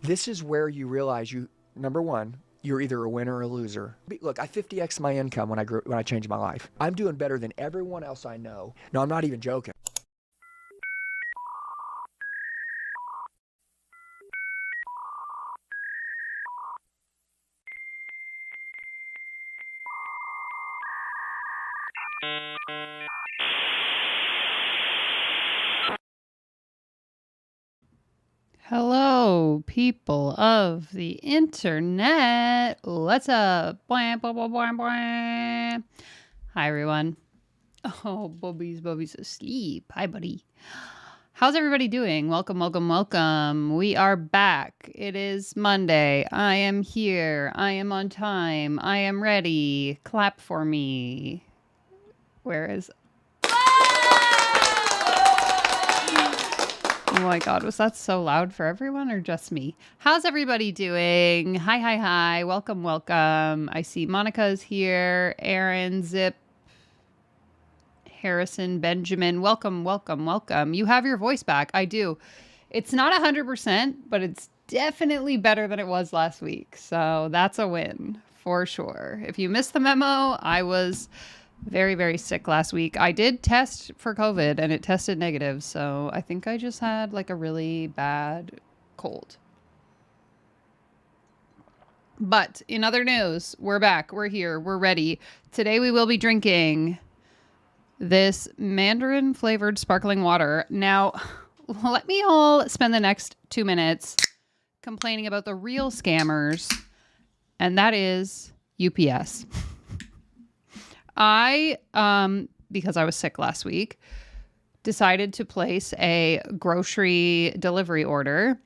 This is where you realize number one, you're either a winner or a loser. Look, I 50x my income when I changed my life. I'm doing better than everyone else I know. No, I'm not even joking. Hello, people of the internet. What's up? Blah, blah, blah, blah, blah. Hi, everyone. Oh, Bobby's asleep. Hi, buddy. How's everybody doing? Welcome, welcome, welcome. We are back. It is Monday. I am here. I am on time. I am ready. Clap for me. Where is... Oh my God, was that so loud for everyone or just me? How's everybody doing? Hi, hi, hi. Welcome, welcome. I see Monica's here. Aaron, Zip, Harrison, Benjamin. Welcome, welcome, welcome. You have your voice back. I do. It's not 100%, but it's definitely better than it was last week. So that's a win for sure. If you missed the memo, I was very, very sick last week. I did test for COVID and it tested negative. So I think I just had like a really bad cold. But in other news, we're back. We're here. We're ready. Today we will be drinking this mandarin flavored sparkling water. Now, let me all spend the next 2 minutes complaining about the real scammers, and that is UPS. I, because I was sick last week, decided to place a grocery delivery order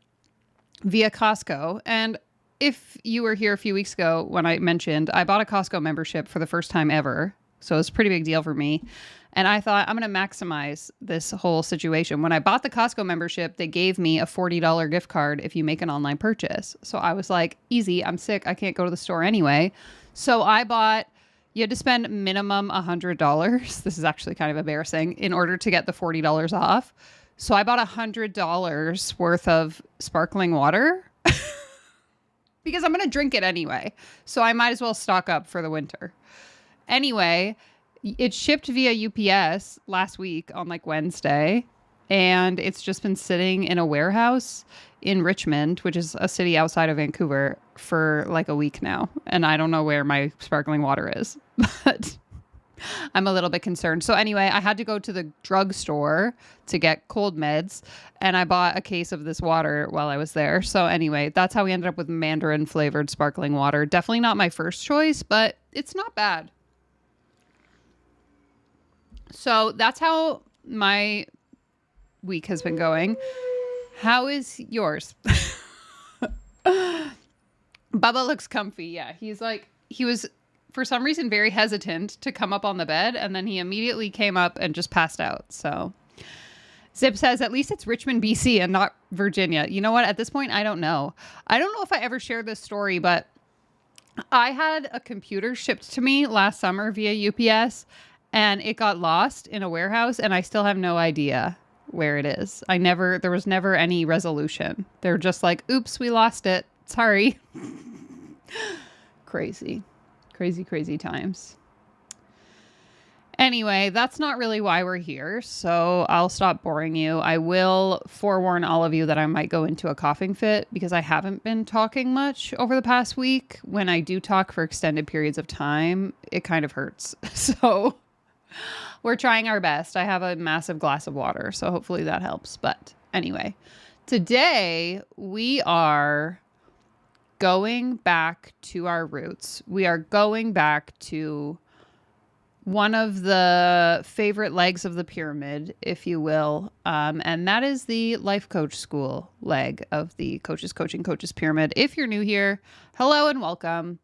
via Costco. And if you were here a few weeks ago when I mentioned I bought a Costco membership for the first time ever, so it's a pretty big deal for me. And I thought I'm going to maximize this whole situation. When I bought the Costco membership, they gave me a $40 gift card if you make an online purchase. So I was like, easy, I'm sick. I can't go to the store anyway. So I bought... You had to spend minimum $100. This is actually kind of embarrassing in order to get the $40 off. So I bought $100 worth of sparkling water because I'm going to drink it anyway. So I might as well stock up for the winter. Anyway, it shipped via UPS last week on like Wednesday. And it's just been sitting in a warehouse in Richmond, which is a city outside of Vancouver, for like a week now. And I don't know where my sparkling water is, but I'm a little bit concerned. So anyway, I had to go to the drugstore to get cold meds, and I bought a case of this water while I was there. So anyway, that's how we ended up with mandarin flavored sparkling water. Definitely not my first choice, but it's not bad. So that's how my week has been going. How is yours? Bubba looks comfy. Yeah, he was for some reason very hesitant to come up on the bed, and then he immediately came up and just passed out. So Zip says at least it's Richmond, BC and not Virginia. You know what? At this point, I don't know. I don't know if I ever shared this story, but I had a computer shipped to me last summer via UPS, and it got lost in a warehouse, and I still have no idea where it is. There was never any resolution. They're just like, oops, we lost it. Sorry. Crazy times. Anyway, that's not really why we're here. So I'll stop boring you. I will forewarn all of you that I might go into a coughing fit because I haven't been talking much over the past week. When I do talk for extended periods of time, it kind of hurts. So we're trying our best. I have a massive glass of water, so hopefully that helps. But anyway, today we are going back to our roots. We are going back to one of the favorite legs of the pyramid, if you will, and that is the life coach school leg of the Coaches Coaching Coaches pyramid. If you're new here, hello and welcome.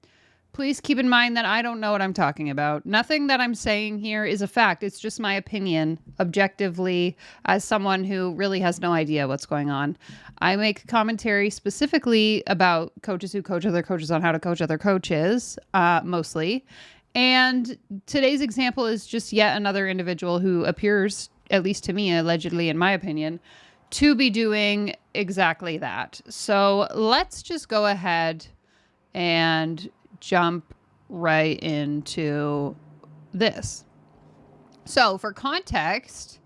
Please keep in mind that I don't know what I'm talking about. Nothing that I'm saying here is a fact. It's just my opinion, objectively, as someone who really has no idea what's going on. I make commentary specifically about coaches who coach other coaches on how to coach other coaches, mostly. And today's example is just yet another individual who appears, at least to me, allegedly, in my opinion, to be doing exactly that. So let's just go ahead and jump right into this. So for context,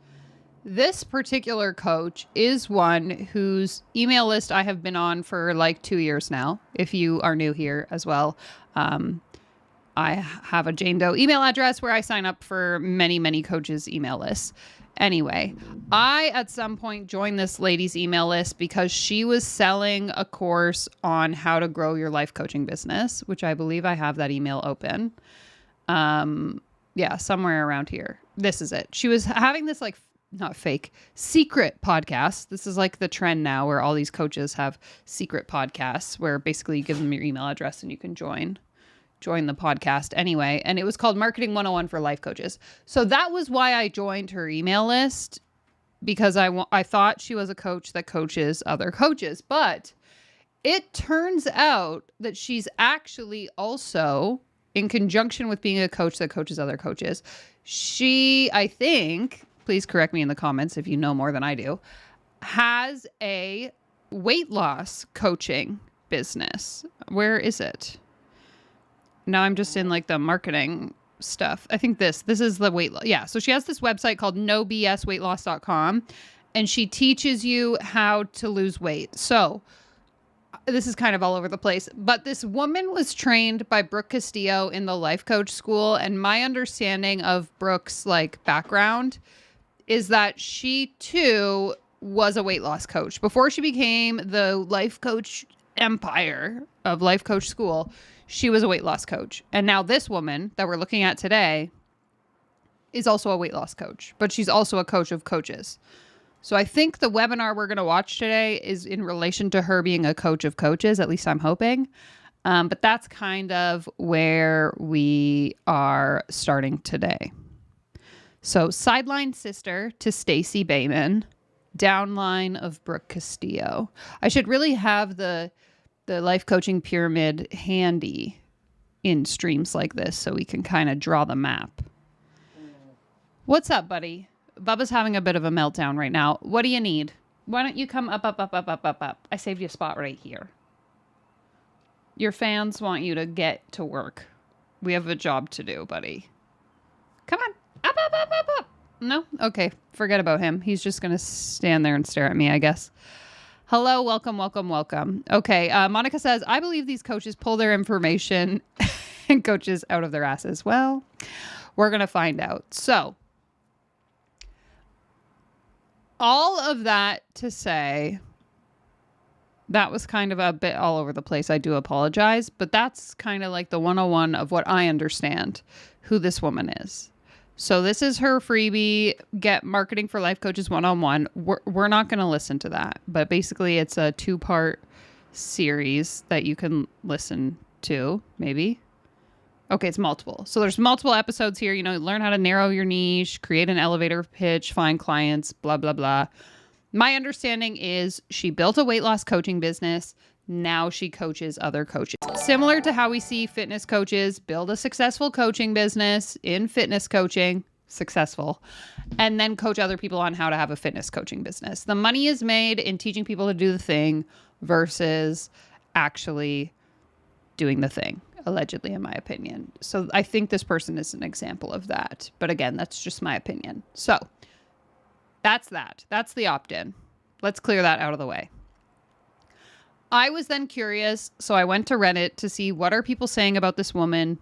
this particular coach is one whose email list I have been on for like 2 years now. If you are new here as well, I have a Jane Doe email address where I sign up for many, many coaches' email lists. Anyway, I at some point joined this lady's email list because she was selling a course on how to grow your life coaching business, which I believe I have that email open. Yeah, somewhere around here. This is it. She was having this like not fake, secret podcast. This is like the trend now where all these coaches have secret podcasts where basically you give them your email address and you can join the podcast anyway. And it was called Marketing 101 for Life Coaches. So that was why I joined her email list, because I thought she was a coach that coaches other coaches. But it turns out that she's actually also, in conjunction with being a coach that coaches other coaches, she, I think, please correct me in the comments if you know more than I do, has a weight loss coaching business. Where is it? Now I'm just in like the marketing stuff. I think this is the weight loss. Yeah. So she has this website called nobsweightloss.com, and she teaches you how to lose weight. So this is kind of all over the place, but this woman was trained by Brooke Castillo in the life coach school. And my understanding of Brooke's like background is that she too was a weight loss coach before she became the life coach empire of life coach school. She was a weight loss coach. And now this woman that we're looking at today is also a weight loss coach, but she's also a coach of coaches. So I think the webinar we're going to watch today is in relation to her being a coach of coaches. At least I'm hoping. But that's kind of where we are starting today. So sideline sister to Stacey Bayman, downline of Brooke Castillo. I should really have the life coaching pyramid handy in streams like this so we can kind of draw the map. What's up, buddy? Bubba's having a bit of a meltdown right now. What do you need? Why don't you come up? I saved you a spot right here. Your fans want you to get to work. We have a job to do, buddy. Come on. Up. No? Okay. Forget about him. He's just going to stand there and stare at me, I guess. Hello. Welcome. Okay. Monica says, I believe these coaches pull their information and coaches out of their asses. Well, we're going to find out. So all of that to say, that was kind of a bit all over the place. I do apologize, but that's kind of like the 101 of what I understand who this woman is. So this is her freebie, Get Marketing for Life Coaches 101. We're not going to listen to that, but basically it's a 2-part series that you can listen to, maybe. Okay, it's multiple. So there's multiple episodes here. You know, learn how to narrow your niche, create an elevator pitch, find clients, blah, blah, blah. My understanding is she built a weight loss coaching business. Now she coaches other coaches. Similar to how we see fitness coaches build a successful coaching business in fitness coaching, successful, and then coach other people on how to have a fitness coaching business. The money is made in teaching people to do the thing versus actually doing the thing, allegedly, in my opinion. So I think this person is an example of that. But again, that's just my opinion. So that's that. That's the opt-in. Let's clear that out of the way. I was then curious, so I went to Reddit to see what are people saying about this woman.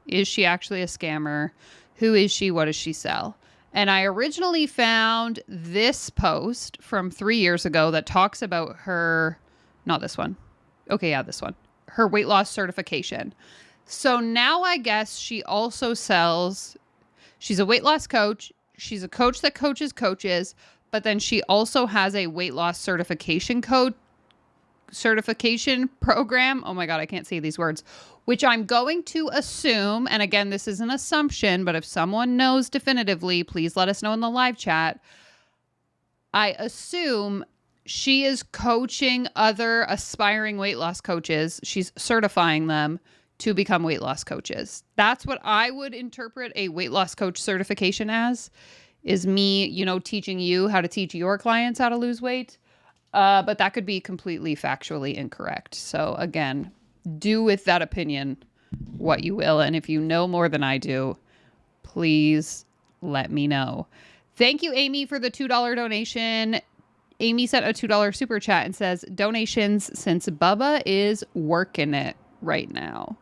Is she actually a scammer? Who is she? What does she sell? And I originally found this post from 3 years ago that talks about her, not this one. Okay, yeah, this one. Her weight loss certification. So now I guess she also sells, she's a weight loss coach. She's a coach that coaches coaches, but then she also has a weight loss certification program. Oh my God, I can't say these words, which I'm going to assume. And again, this is an assumption, but if someone knows definitively, please let us know in the live chat. I assume she is coaching other aspiring weight loss coaches. She's certifying them to become weight loss coaches. That's what I would interpret a weight loss coach certification as, is me, teaching you how to teach your clients how to lose weight. But that could be completely factually incorrect. So again, do with that opinion what you will. And if you know more than I do, please let me know. Thank you, Amy, for the $2 donation. Amy sent a $2 super chat and says, donations since Bubba is working it right now.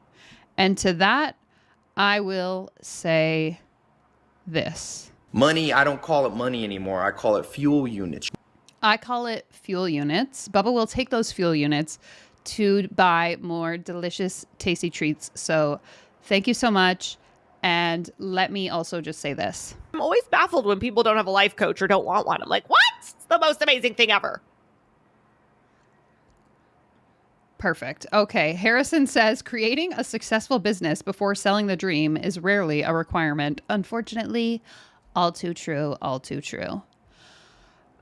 And to that, I will say this. Money, I don't call it money anymore. I call it fuel units. I call it fuel units. Bubba will take those fuel units to buy more delicious, tasty treats. So thank you so much. And let me also just say this. I'm always baffled when people don't have a life coach or don't want one. I'm like, what? It's the most amazing thing ever. Perfect. Okay. Harrison says creating a successful business before selling the dream is rarely a requirement. Unfortunately, all too true. All too true.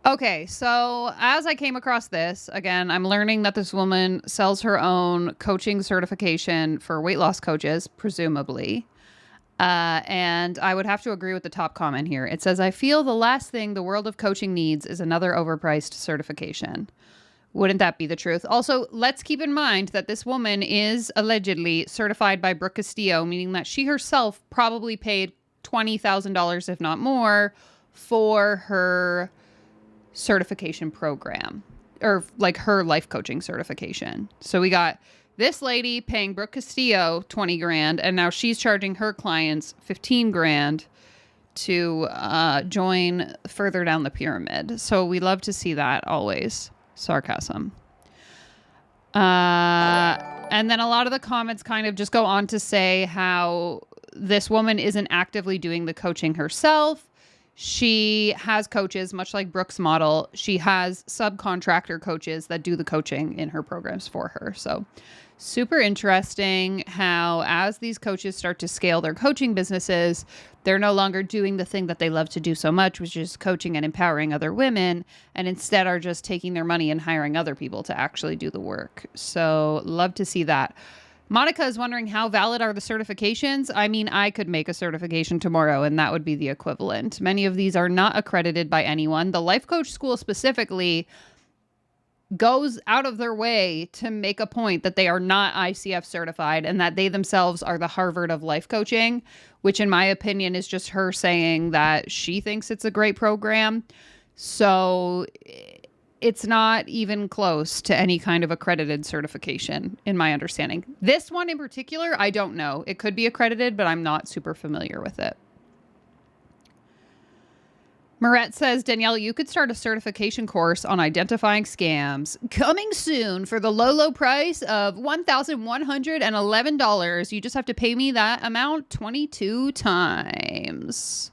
Okay. So as I came across this, again, I'm learning that this woman sells her own coaching certification for weight loss coaches, presumably. And I would have to agree with the top comment here. It says, I feel the last thing the world of coaching needs is another overpriced certification. Wouldn't that be the truth? Also, let's keep in mind that this woman is allegedly certified by Brooke Castillo, meaning that she herself probably paid $20,000, if not more, for her certification program, or like her life coaching certification. So we got this lady paying Brooke Castillo 20 grand, and now she's charging her clients 15 grand to join further down the pyramid. So we love to see that always. Sarcasm. And then a lot of the comments kind of just go on to say how this woman isn't actively doing the coaching herself. She has coaches, much like Brooke's model. She has subcontractor coaches that do the coaching in her programs for her. So super interesting how as these coaches start to scale their coaching businesses, they're no longer doing the thing that they love to do so much, which is coaching and empowering other women, and instead are just taking their money and hiring other people to actually do the work. So love to see that. Monica is wondering how valid are the certifications? I mean, I could make a certification tomorrow and that would be the equivalent. Many of these are not accredited by anyone. The life coach school specifically goes out of their way to make a point that they are not ICF certified and that they themselves are the Harvard of life coaching, which in my opinion is just her saying that she thinks it's a great program. So it's not even close to any kind of accredited certification in my understanding. This one in particular, I don't know. It could be accredited, but I'm not super familiar with it. Marette says, Danielle, you could start a certification course on identifying scams. Coming soon for the low, low price of $1,111. You just have to pay me that amount 22 times.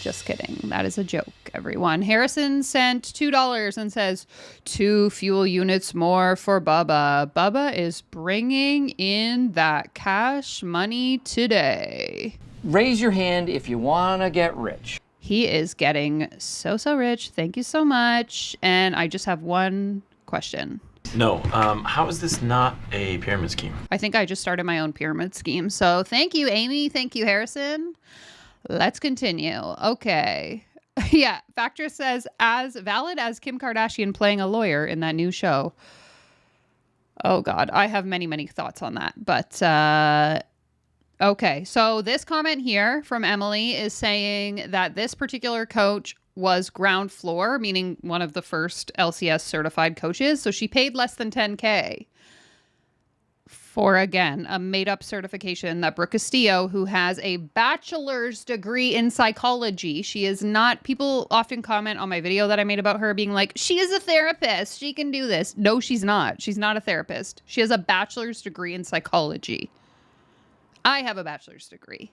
Just kidding. That is a joke, everyone. Harrison sent $2 and says, 2 fuel units more for Bubba. Bubba is bringing in that cash money today. Raise your hand if you want to get rich. He is getting so rich. Thank you so much. And I just have one question. No. How is this not a pyramid scheme? I think I just started my own pyramid scheme. So thank you, Amy. Thank you, Harrison. Let's continue. Okay. Yeah. Factor says, as valid as Kim Kardashian playing a lawyer in that new show. Oh, God. I have many, many thoughts on that. But, okay, so this comment here from Emily is saying that this particular coach was ground floor, meaning one of the first LCS certified coaches. So she paid less than $10K for, again, a made-up certification that Brooke Castillo, who has a bachelor's degree in psychology, she is not, people often comment on my video that I made about her being like, she is a therapist, she can do this. No, she's not. She's not a therapist. She has a bachelor's degree in psychology. I have a bachelor's degree.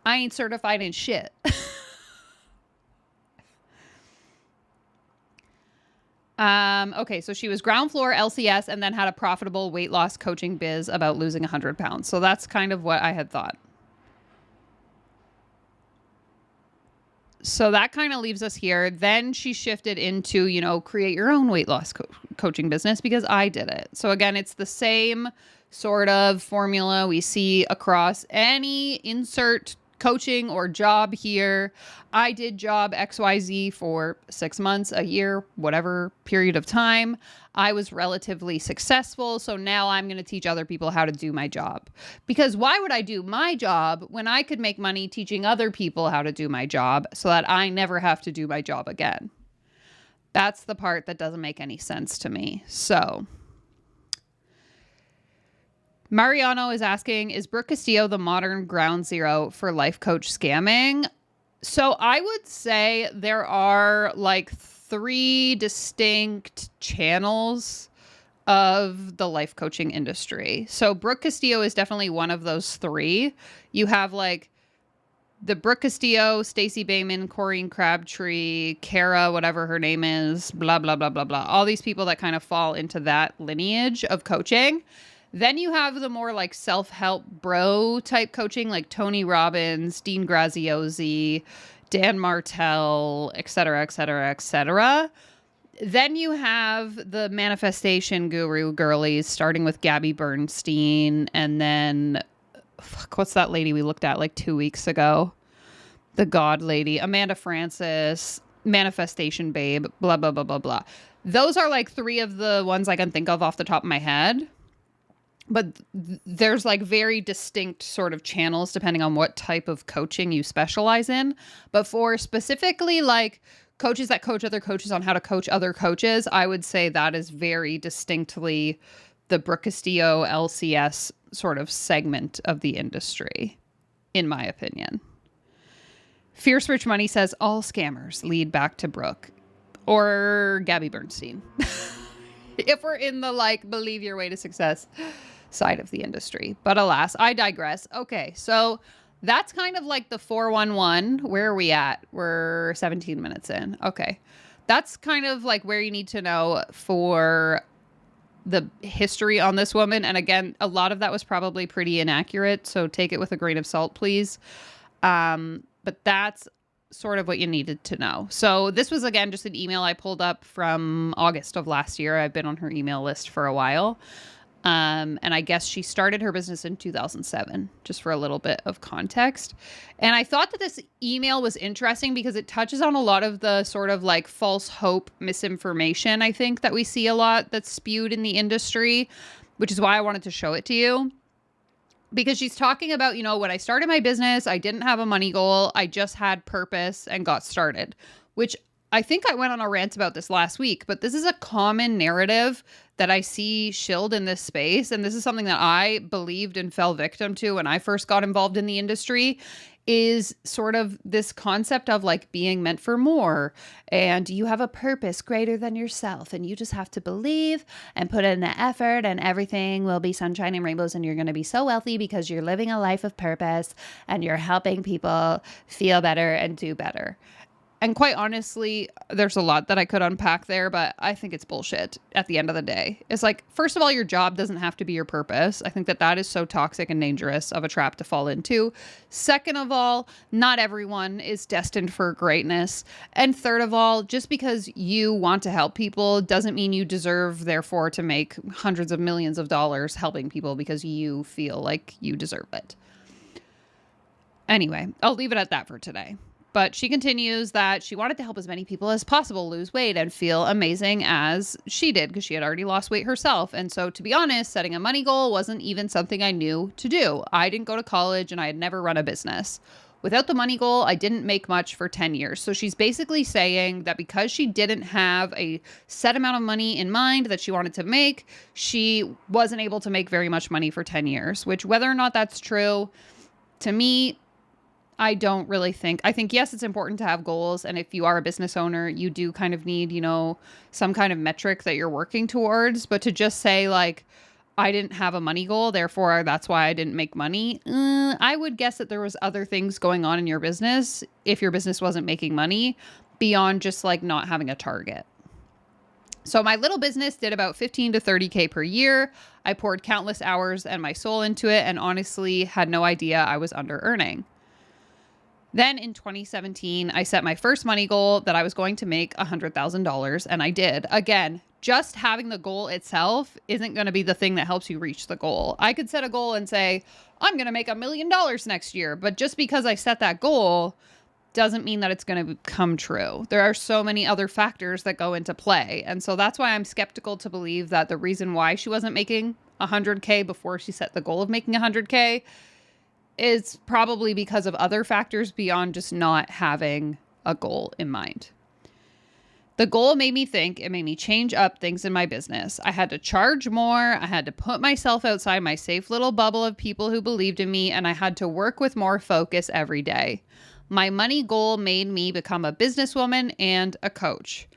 I ain't certified in shit. Okay, so she was ground floor LCS and then had a profitable weight loss coaching biz about losing 100 pounds. So that's kind of what I had thought. So that kind of leaves us here. Then she shifted into, you know, create your own weight loss coaching business because I did it. So again, it's the same sort of formula we see across any insert coaching or job here. I did job XYZ for 6 months, a year, whatever period of time. I was relatively successful. So now I'm going to teach other people how to do my job. Because why would I do my job when I could make money teaching other people how to do my job so that I never have to do my job again? That's the part that doesn't make any sense to me. So Mariano is asking, is Brooke Castillo the modern ground zero for life coach scamming? So I would say there are like 3 distinct channels of the life coaching industry. So Brooke Castillo is definitely one of those 3. You have like the Brooke Castillo, Stacey Bayman, Corrine Crabtree, Kara, whatever her name is, blah, blah, blah, blah, blah. All these people that kind of fall into that lineage of coaching. Then you have the more like self-help bro type coaching, like Tony Robbins, Dean Graziosi, Dan Martell, et cetera, et cetera, et cetera. Then you have the manifestation guru girlies, starting with Gabby Bernstein. And then, what's that lady we looked at like 2 weeks ago? The God lady, Amanda Francis, manifestation babe, blah, blah, blah, blah, blah. Those are like 3 of the ones I can think of off the top of my head. But there's like very distinct sort of channels depending on what type of coaching you specialize in. But for specifically like coaches that coach other coaches on how to coach other coaches, I would say that is very distinctly the Brooke Castillo LCS sort of segment of the industry, in my opinion. Fierce Rich Money says all scammers lead back to Brooke or Gabby Bernstein. If we're in the like believe your way to success side of the industry. But alas, I digress. Okay, so that's kind of like the 411. Where are we at? We're 17 minutes in. Okay. That's kind of like where you need to know for the history on this woman. And again, a lot of that was probably pretty inaccurate, so take it with a grain of salt, please. But that's sort of what you needed to know. So this was, again, just an email I pulled up from August of last year. I've been on her email list for a while. And I guess she started her business in 2007, just for a little bit of context. And I thought that this email was interesting because it touches on a lot of the sort of like false hope misinformation, I think, that we see a lot that's spewed in the industry, which is why I wanted to show it to you. Because she's talking about, you know, when I started my business, I didn't have a money goal. I just had purpose and got started, which I think I went on a rant about this last week, but this is a common narrative that I see shilled in this space. And this is something that I believed and fell victim to when I first got involved in the industry, is sort of this concept of like being meant for more. And you have a purpose greater than yourself. And you just have to believe and put in the effort and everything will be sunshine and rainbows. And you're going to be so wealthy because you're living a life of purpose and you're helping people feel better and do better. And quite honestly, there's a lot that I could unpack there, but I think it's bullshit at the end of the day. It's like, first of all, your job doesn't have to be your purpose. I think that that is so toxic and dangerous of a trap to fall into. Second of all, not everyone is destined for greatness. And third of all, just because you want to help people doesn't mean you deserve, therefore, to make hundreds of millions of dollars helping people because you feel like you deserve it. Anyway, I'll leave it at that for today. But she continues that she wanted to help as many people as possible lose weight and feel amazing as she did because she had already lost weight herself. And so, to be honest, setting a money goal wasn't even something I knew to do. I didn't go to college and I had never run a business. Without the money goal, I didn't make much for 10 years. So she's basically saying that because she didn't have a set amount of money in mind that she wanted to make, she wasn't able to make very much money for 10 years, which whether or not that's true, to me, I don't really think. I think, yes, it's important to have goals. And if you are a business owner, you do kind of need, you know, some kind of metric that you're working towards. But to just say like, I didn't have a money goal, therefore that's why I didn't make money. I would guess that there was other things going on in your business if your business wasn't making money beyond just like not having a target. So my little business did about 15 to 30K per year. I poured countless hours and my soul into it and honestly had no idea I was under earning. Then in 2017, I set my first money goal that I was going to make $100,000, and I did. Again, just having the goal itself isn't going to be the thing that helps you reach the goal. I could set a goal and say, I'm going to make $1 million next year. But just because I set that goal doesn't mean that it's going to come true. There are so many other factors that go into play. And so that's why I'm skeptical to believe that the reason why she wasn't making 100K before she set the goal of making 100K is probably because of other factors beyond just not having a goal in mind. The goal made me think, it made me change up things in my business. I had to charge more. I had to put myself outside my safe little bubble of people who believed in me, and I had to work with more focus every day. My money goal made me become a businesswoman and a coach.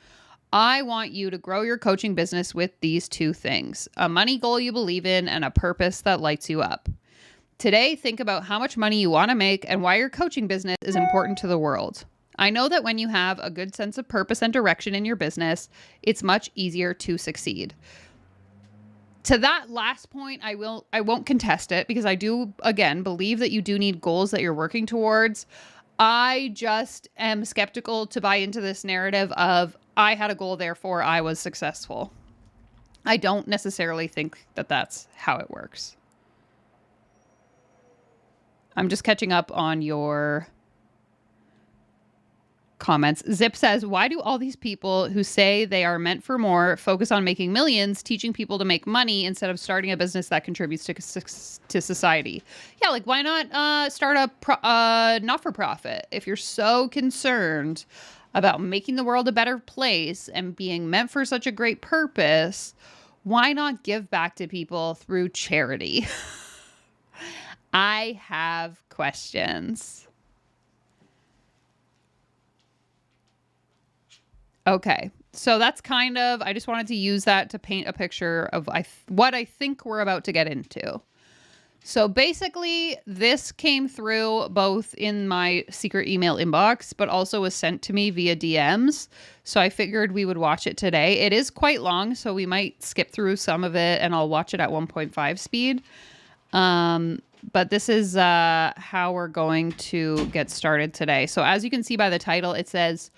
I want you to grow your coaching business with these two things: a money goal you believe in and a purpose that lights you up. Today, think about how much money you want to make and why your coaching business is important to the world. I know that when you have a good sense of purpose and direction in your business, it's much easier to succeed. To that last point, I won't contest it, because I do, again, believe that you do need goals that you're working towards. I just am skeptical to buy into this narrative of I had a goal, therefore I was successful. I don't necessarily think that that's how it works. I'm just catching up on your comments. Zip says, why do all these people who say they are meant for more focus on making millions, teaching people to make money instead of starting a business that contributes to society? Yeah, like why not start a not-for-profit? If you're so concerned about making the world a better place and being meant for such a great purpose, why not give back to people through charity? I have questions. Okay, so that's kind of, I just wanted to use that to paint a picture of what I think we're about to get into. So basically, this came through both in my secret email inbox, but also was sent to me via DMs. So I figured we would watch it today. It is quite long, so we might skip through some of it and I'll watch it at 1.5 speed. But this is how we're going to get started today. So as you can see by the title, it says,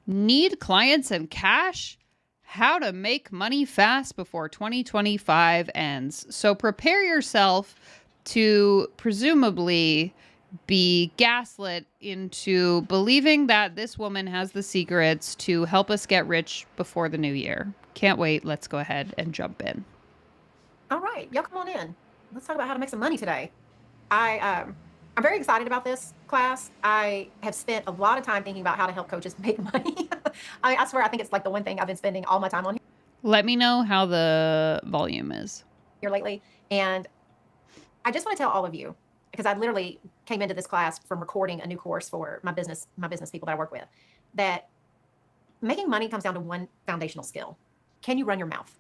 need clients and cash? How to make money fast before 2025 ends. So prepare yourself to presumably be gaslit into believing that this woman has the secrets to help us get rich before the new year. Can't wait. Let's go ahead and jump in. All right, y'all come on in. Let's talk about how to make some money today. I'm very excited about this class. I have spent a lot of time thinking about how to help coaches make money. I swear, I think it's like the one thing I've been spending all my time on Let me know how the volume is here lately. And I just want to tell all of you, because I literally came into this class from recording a new course for my business people that I work with, that making money comes down to one foundational skill. Can you run your mouth?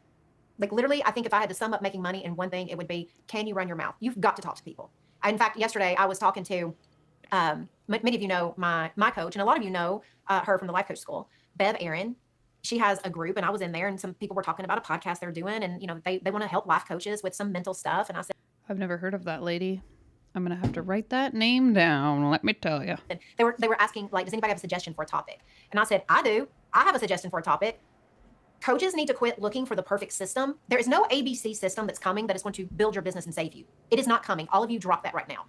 Like literally, I think if I had to sum up making money in one thing, it would be, can you run your mouth? You've got to talk to people. In fact, yesterday I was talking to, many of you know my coach, and a lot of you know her from the Life Coach School, Bev Aaron. She has a group, and I was in there, and some people were talking about a podcast they're doing, and you know they want to help life coaches with some mental stuff. And I said, I've never heard of that lady. I'm gonna have to write that name down. Let me tell you. And they were asking, like, does anybody have a suggestion for a topic? And I said, I do. I have a suggestion for a topic. Coaches need to quit looking for the perfect system. There is no ABC system that's coming that is going to build your business and save you. It is not coming. All of you drop that right now.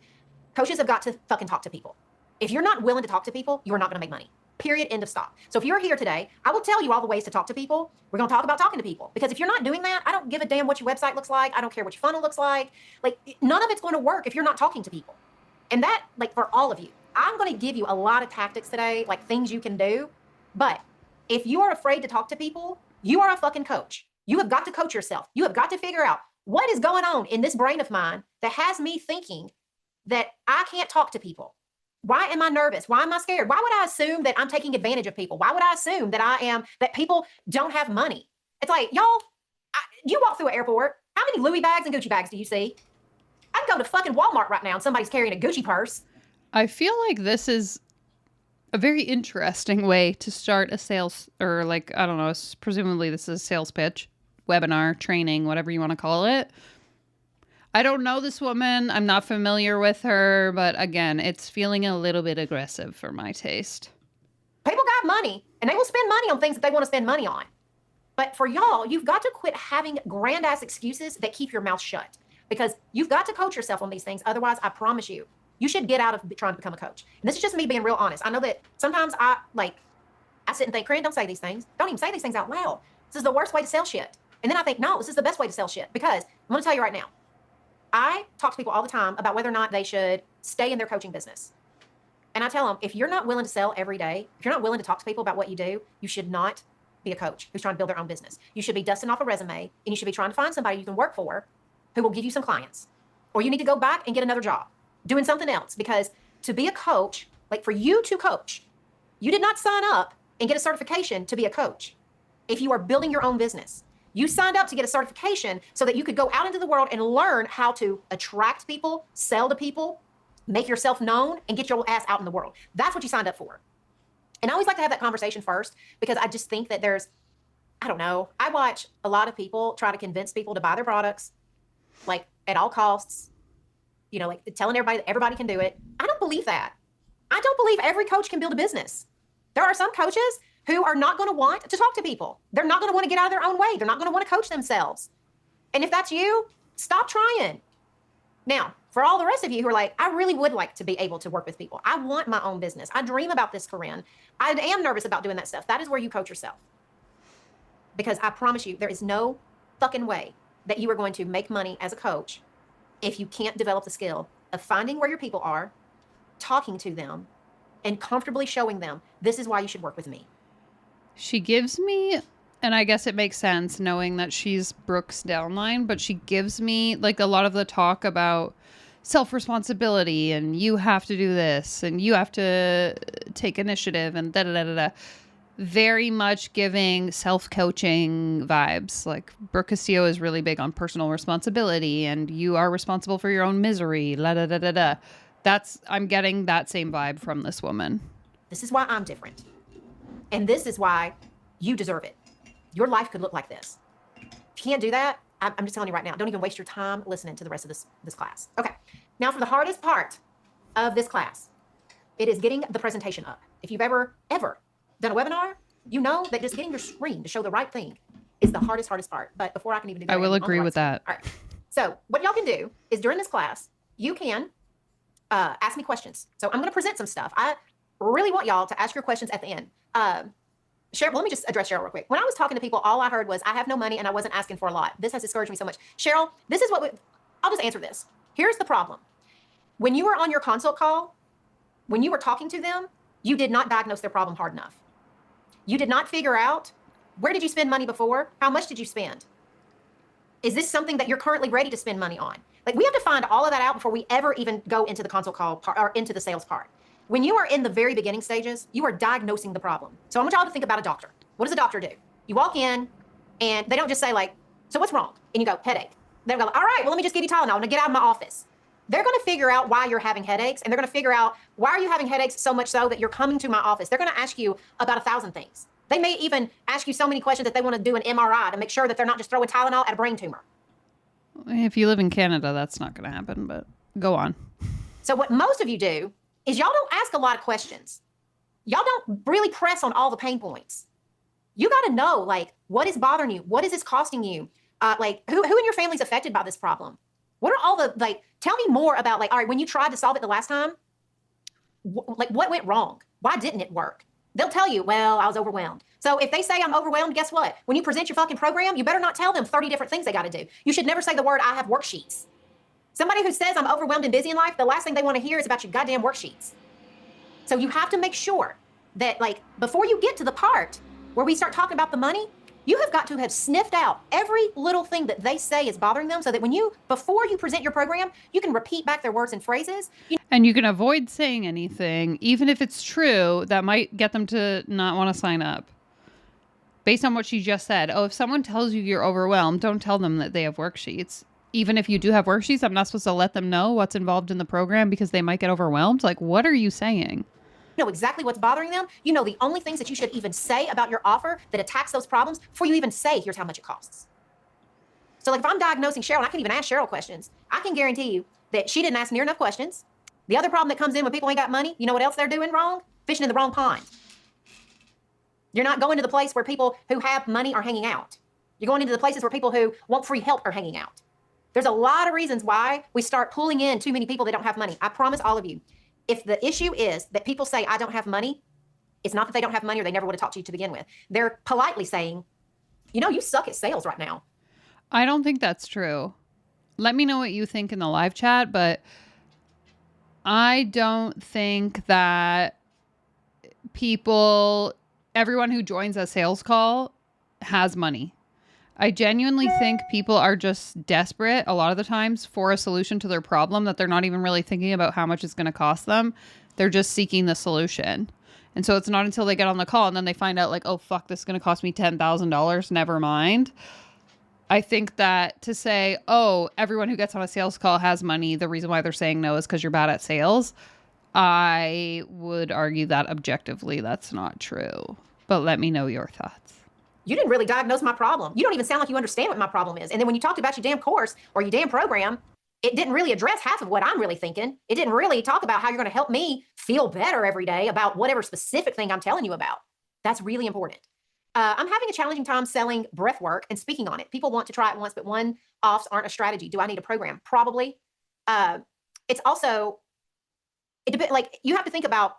Coaches have got to fucking talk to people. If you're not willing to talk to people, you're not going to make money. Period. End of stop. So if you're here today, I will tell you all the ways to talk to people. We're going to talk about talking to people, because if you're not doing that, I don't give a damn what your website looks like. I don't care what your funnel looks like. Like, none of it's going to work if you're not talking to people. And that, like, for all of you, I'm going to give you a lot of tactics today, like things you can do. But if you are afraid to talk to people, you are a fucking coach. You have got to coach yourself. You have got to figure out what is going on in this brain of mine that has me thinking that I can't talk to people. Why am I nervous? Why am I scared? Why would I assume that I'm taking advantage of people? Why would I assume that that people don't have money? It's like, y'all, you walk through an airport. How many Louis bags and Gucci bags do you see? I'd go to fucking Walmart right now and somebody's carrying a Gucci purse. I feel like this is a very interesting way to start a sales, or like, I don't know, presumably this is a sales pitch, webinar, training, whatever you want to call it. I don't know this woman. I'm not familiar with her, but again, it's feeling a little bit aggressive for my taste. People got money, and they will spend money on things that they want to spend money on. But for y'all, you've got to quit having grand ass excuses that keep your mouth shut, because you've got to coach yourself on these things. Otherwise, I promise you, you should get out of trying to become a coach. And this is just me being real honest. I know that sometimes I sit and think, Corinne, don't say these things. Don't even say these things out loud. This is the worst way to sell shit. And then I think, no, this is the best way to sell shit, because I'm going to tell you right now, I talk to people all the time about whether or not they should stay in their coaching business. And I tell them, if you're not willing to sell every day, if you're not willing to talk to people about what you do, you should not be a coach who's trying to build their own business. You should be dusting off a resume, and you should be trying to find somebody you can work for who will give you some clients. Or you need to go back and get another job doing something else, because to be a coach, like for you to coach, you did not sign up and get a certification to be a coach. If you are building your own business, you signed up to get a certification so that you could go out into the world and learn how to attract people, sell to people, make yourself known, and get your ass out in the world. That's what you signed up for. And I always like to have that conversation first, because I just think that I don't know, I watch a lot of people try to convince people to buy their products, like at all costs, like telling everybody that everybody can do it. I don't believe that. I don't believe every coach can build a business. There are some coaches who are not going to want to talk to people. They're not going to want to get out of their own way. They're not going to want to coach themselves. And if that's you, stop trying. Now, for all the rest of you who are like, I really would like to be able to work with people. I want my own business. I dream about this, Corinne. I am nervous about doing that stuff. That is where you coach yourself. Because I promise you, there is no fucking way that you are going to make money as a coach if you can't develop the skill of finding where your people are, talking to them, and comfortably showing them, this is why you should work with me. She gives me, and I guess it makes sense knowing that she's Brooke's downline, but she gives me like a lot of the talk about self-responsibility and you have to do this and you have to take initiative and da-da-da-da-da. Very much giving self-coaching vibes. Like Brooke Castillo is really big on personal responsibility and you are responsible for your own misery. La da da da da. I'm getting that same vibe from this woman. This is why I'm different. And this is why you deserve it. Your life could look like this. If you can't do that, I'm just telling you right now, don't even waste your time listening to the rest of this class. Okay. Now for the hardest part of this class, it is getting the presentation up. If you've ever done a webinar, you know that just getting your screen to show the right thing is the hardest part. But before I can even do that, I will agree with that. All right. So what y'all can do is during this class, you can ask me questions. So I'm going to present some stuff. I really want y'all to ask your questions at the end. Cheryl, let me just address Cheryl real quick. When I was talking to people, all I heard was, I have no money and I wasn't asking for a lot. This has discouraged me so much. Cheryl, this is I'll just answer this. Here's the problem. When you were on your consult call, when you were talking to them, you did not diagnose their problem hard enough. You did not figure out, where did you spend money before? How much did you spend? Is this something that you're currently ready to spend money on? Like, we have to find all of that out before we ever even go into the consult call part or into the sales part. When you are in the very beginning stages, you are diagnosing the problem. So I want y'all to think about a doctor. What does a doctor do? You walk in and they don't just say like, so what's wrong? And you go, headache. They'll go, all right, well, let me just give you Tylenol. I'm gonna get out of my office. They're gonna figure out why you're having headaches, and they're gonna figure out why are you having headaches so much so that you're coming to my office. They're gonna ask you about 1,000 things. They may even ask you so many questions that they wanna do an MRI to make sure that they're not just throwing Tylenol at a brain tumor. If you live in Canada, that's not gonna happen, but go on. So what most of you do is y'all don't ask a lot of questions. Y'all don't really press on all the pain points. You got to know, like, what is bothering you? What is this costing you? Like, who in your family is affected by this problem? What are all the, like, tell me more about, like, all right, when you tried to solve it the last time, what went wrong? Why didn't it work? They'll tell you, well, I was overwhelmed. So if they say I'm overwhelmed, guess what? When you present your fucking program, you better not tell them 30 different things they got to do. You should never say the word, I have worksheets. Somebody who says I'm overwhelmed and busy in life, the last thing they want to hear is about your goddamn worksheets. So you have to make sure that, like, before you get to the part where we start talking about the money, you have got to have sniffed out every little thing that they say is bothering them so that before you present your program, you can repeat back their words and phrases. And you can avoid saying anything, even if it's true, that might get them to not want to sign up. Based on what she just said. Oh, if someone tells you you're overwhelmed, don't tell them that they have worksheets. Even if you do have worksheets, I'm not supposed to let them know what's involved in the program because they might get overwhelmed. Like, what are you saying? You know exactly what's bothering them. You know the only things that you should even say about your offer that attacks those problems before you even say, here's how much it costs. So, like, if I'm diagnosing Cheryl, and I can even ask Cheryl questions, I can guarantee you that she didn't ask near enough questions. The other problem that comes in when people ain't got money, you know what else they're doing wrong? Fishing in the wrong pond. You're not going to the place where people who have money are hanging out. You're going into the places where people who want free help are hanging out. There's a lot of reasons why we start pulling in too many people that don't have money. I promise all of you, if the issue is that people say, I don't have money, it's not that they don't have money or they never would have talked to you to begin with. They're politely saying, you know, you suck at sales right now. I don't think that's true. Let me know what you think in the live chat, but I don't think that everyone who joins a sales call has money. I genuinely think people are just desperate a lot of the times for a solution to their problem that they're not even really thinking about how much it's going to cost them. They're just seeking the solution. And so it's not until they get on the call and then they find out like, oh, fuck, this is going to cost me $10,000. Never mind. I think that to say, oh, everyone who gets on a sales call has money, the reason why they're saying no is because you're bad at sales. I would argue that objectively that's not true. But let me know your thoughts. You didn't really diagnose my problem. You don't even sound like you understand what my problem is. And then when you talked about your damn course or your damn program, it didn't really address half of what I'm really thinking. It didn't really talk about how you're going to help me feel better every day about whatever specific thing I'm telling you about. That's really important. I'm having a challenging time selling breath work and speaking on it. People want to try it once, but one-offs aren't a strategy. Do I need a program? Probably. It's also, it depends. Like you have to think about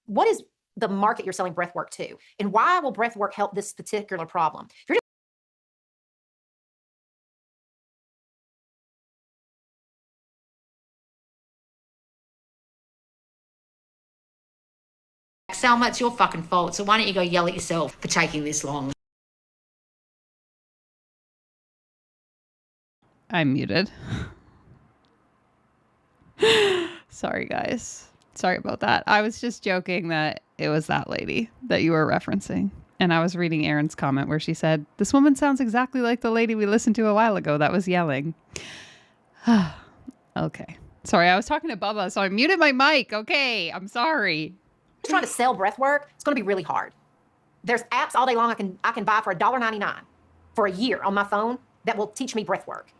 what is the market you're selling breath work to, and why will breath work help this particular problem? If you're Selma, it's your fucking fault. So why don't you go yell at yourself for taking this long? I'm muted. Sorry, guys. Sorry about that. I was just joking that it was that lady that you were referencing. And I was reading Erin's comment where she said, this woman sounds exactly like the lady we listened to a while ago that was yelling. Okay. Sorry, I was talking to Bubba, so I muted my mic. Okay, I'm sorry. trying to sell breath work, it's going to be really hard. There's apps all day long I can buy for $1.99 for a year on my phone that will teach me breath work.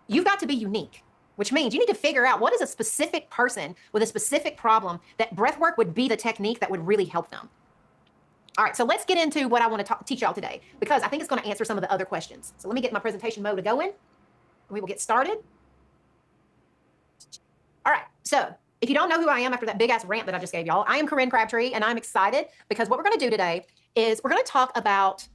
You've got to be unique, which means you need to figure out what is a specific person with a specific problem that breath work would be the technique that would really help them. All right, so let's get into what I want to teach y'all today, because I think it's going to answer some of the other questions. So let me get my presentation mode to go in. We will get started. All right, so if you don't know who I am after that big ass rant that I just gave y'all, I am Corinne Crabtree, and I'm excited because what we're going to do today is we're going to talk about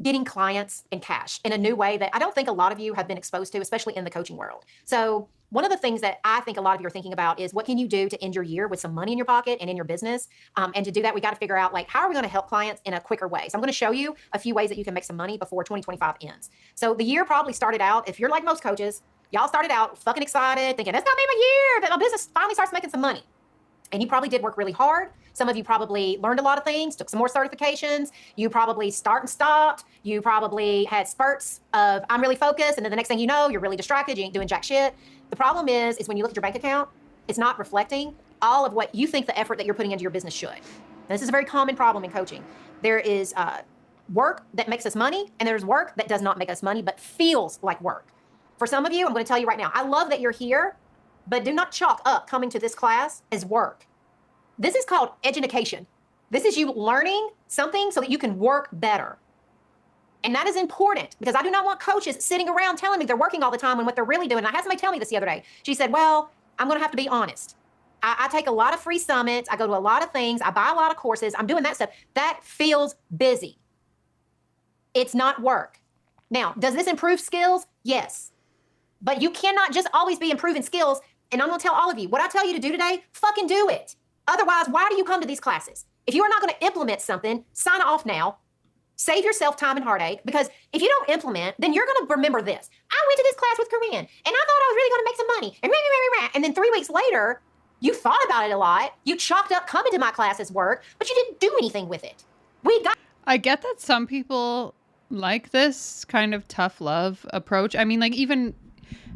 getting clients and cash in a new way that I don't think a lot of you have been exposed to, especially in the coaching world. So one of the things that I think a lot of you are thinking about is what can you do to end your year with some money in your pocket and in your business? And to do that, we got to figure out, like, how are we going to help clients in a quicker way? So I'm going to show you a few ways that you can make some money before 2025 ends. So the year probably started out, if you're like most coaches, y'all started out fucking excited, thinking, it's going to be my year that my business finally starts making some money. And you probably did work really hard. Some of you probably learned a lot of things, took some more certifications. You probably start and stopped. You probably had spurts of, I'm really focused. And then the next thing you know, you're really distracted. You ain't doing jack shit. The problem is when you look at your bank account, it's not reflecting all of what you think the effort that you're putting into your business should. And this is a very common problem in coaching. There is work that makes us money, and there's work that does not make us money, but feels like work. For some of you, I'm going to tell you right now, I love that you're here, but do not chalk up coming to this class as work. This is called education. This is you learning something so that you can work better. And that is important, because I do not want coaches sitting around telling me they're working all the time when what they're really doing. And I had somebody tell me this the other day. She said, well, I'm going to have to be honest. I take a lot of free summits. I go to a lot of things. I buy a lot of courses. I'm doing that stuff. That feels busy. It's not work. Now, does this improve skills? Yes. But you cannot just always be improving skills. And I'm going to tell all of you, what I tell you to do today, fucking do it. Otherwise, why do you come to these classes? If you are not going to implement something, sign off now. Save yourself time and heartache, because if you don't implement, then you're going to remember this. I went to this class with Corinne, and I thought I was really going to make some money. And then 3 weeks later, you thought about it a lot. You chalked up coming to my class as work, but you didn't do anything with it. I get that some people like this kind of tough love approach. I mean, like, even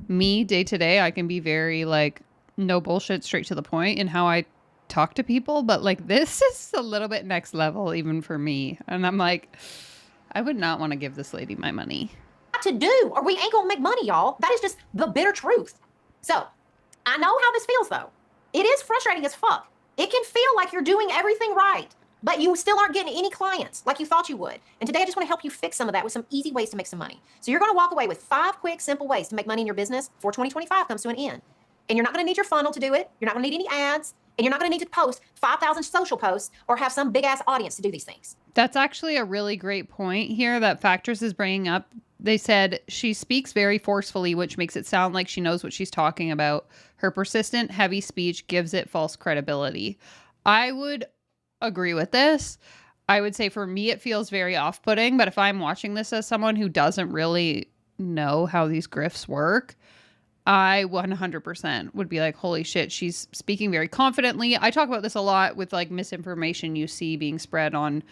me day to day, I can be very like no bullshit, straight to the point in how I talk to people, but like this is a little bit next level even for me. And I'm like, I would not want to give this lady my money. To do, or we ain't gonna make money, y'all. That is just the bitter truth. So I know how this feels, though. It is frustrating as fuck. It can feel like you're doing everything right. but you still aren't getting any clients like you thought you would. And today I just want to help you fix some of that with some easy ways to make some money. So you're going to walk away with 5 quick, simple ways to make money in your business before 2025 comes to an end. And you're not going to need your funnel to do it. You're not going to need any ads. And you're not going to need to post 5,000 social posts or have some big ass audience to do these things. That's actually a really great point here that Factors is bringing up. They said she speaks very forcefully, which makes it sound like she knows what she's talking about. Her persistent, heavy speech gives it false credibility. I would agree with this. I would say for me, it feels very off-putting, but if I'm watching this as someone who doesn't really know how these grifts work, I 100% would be like, holy shit, she's speaking very confidently. I talk about this a lot with like misinformation you see being spread on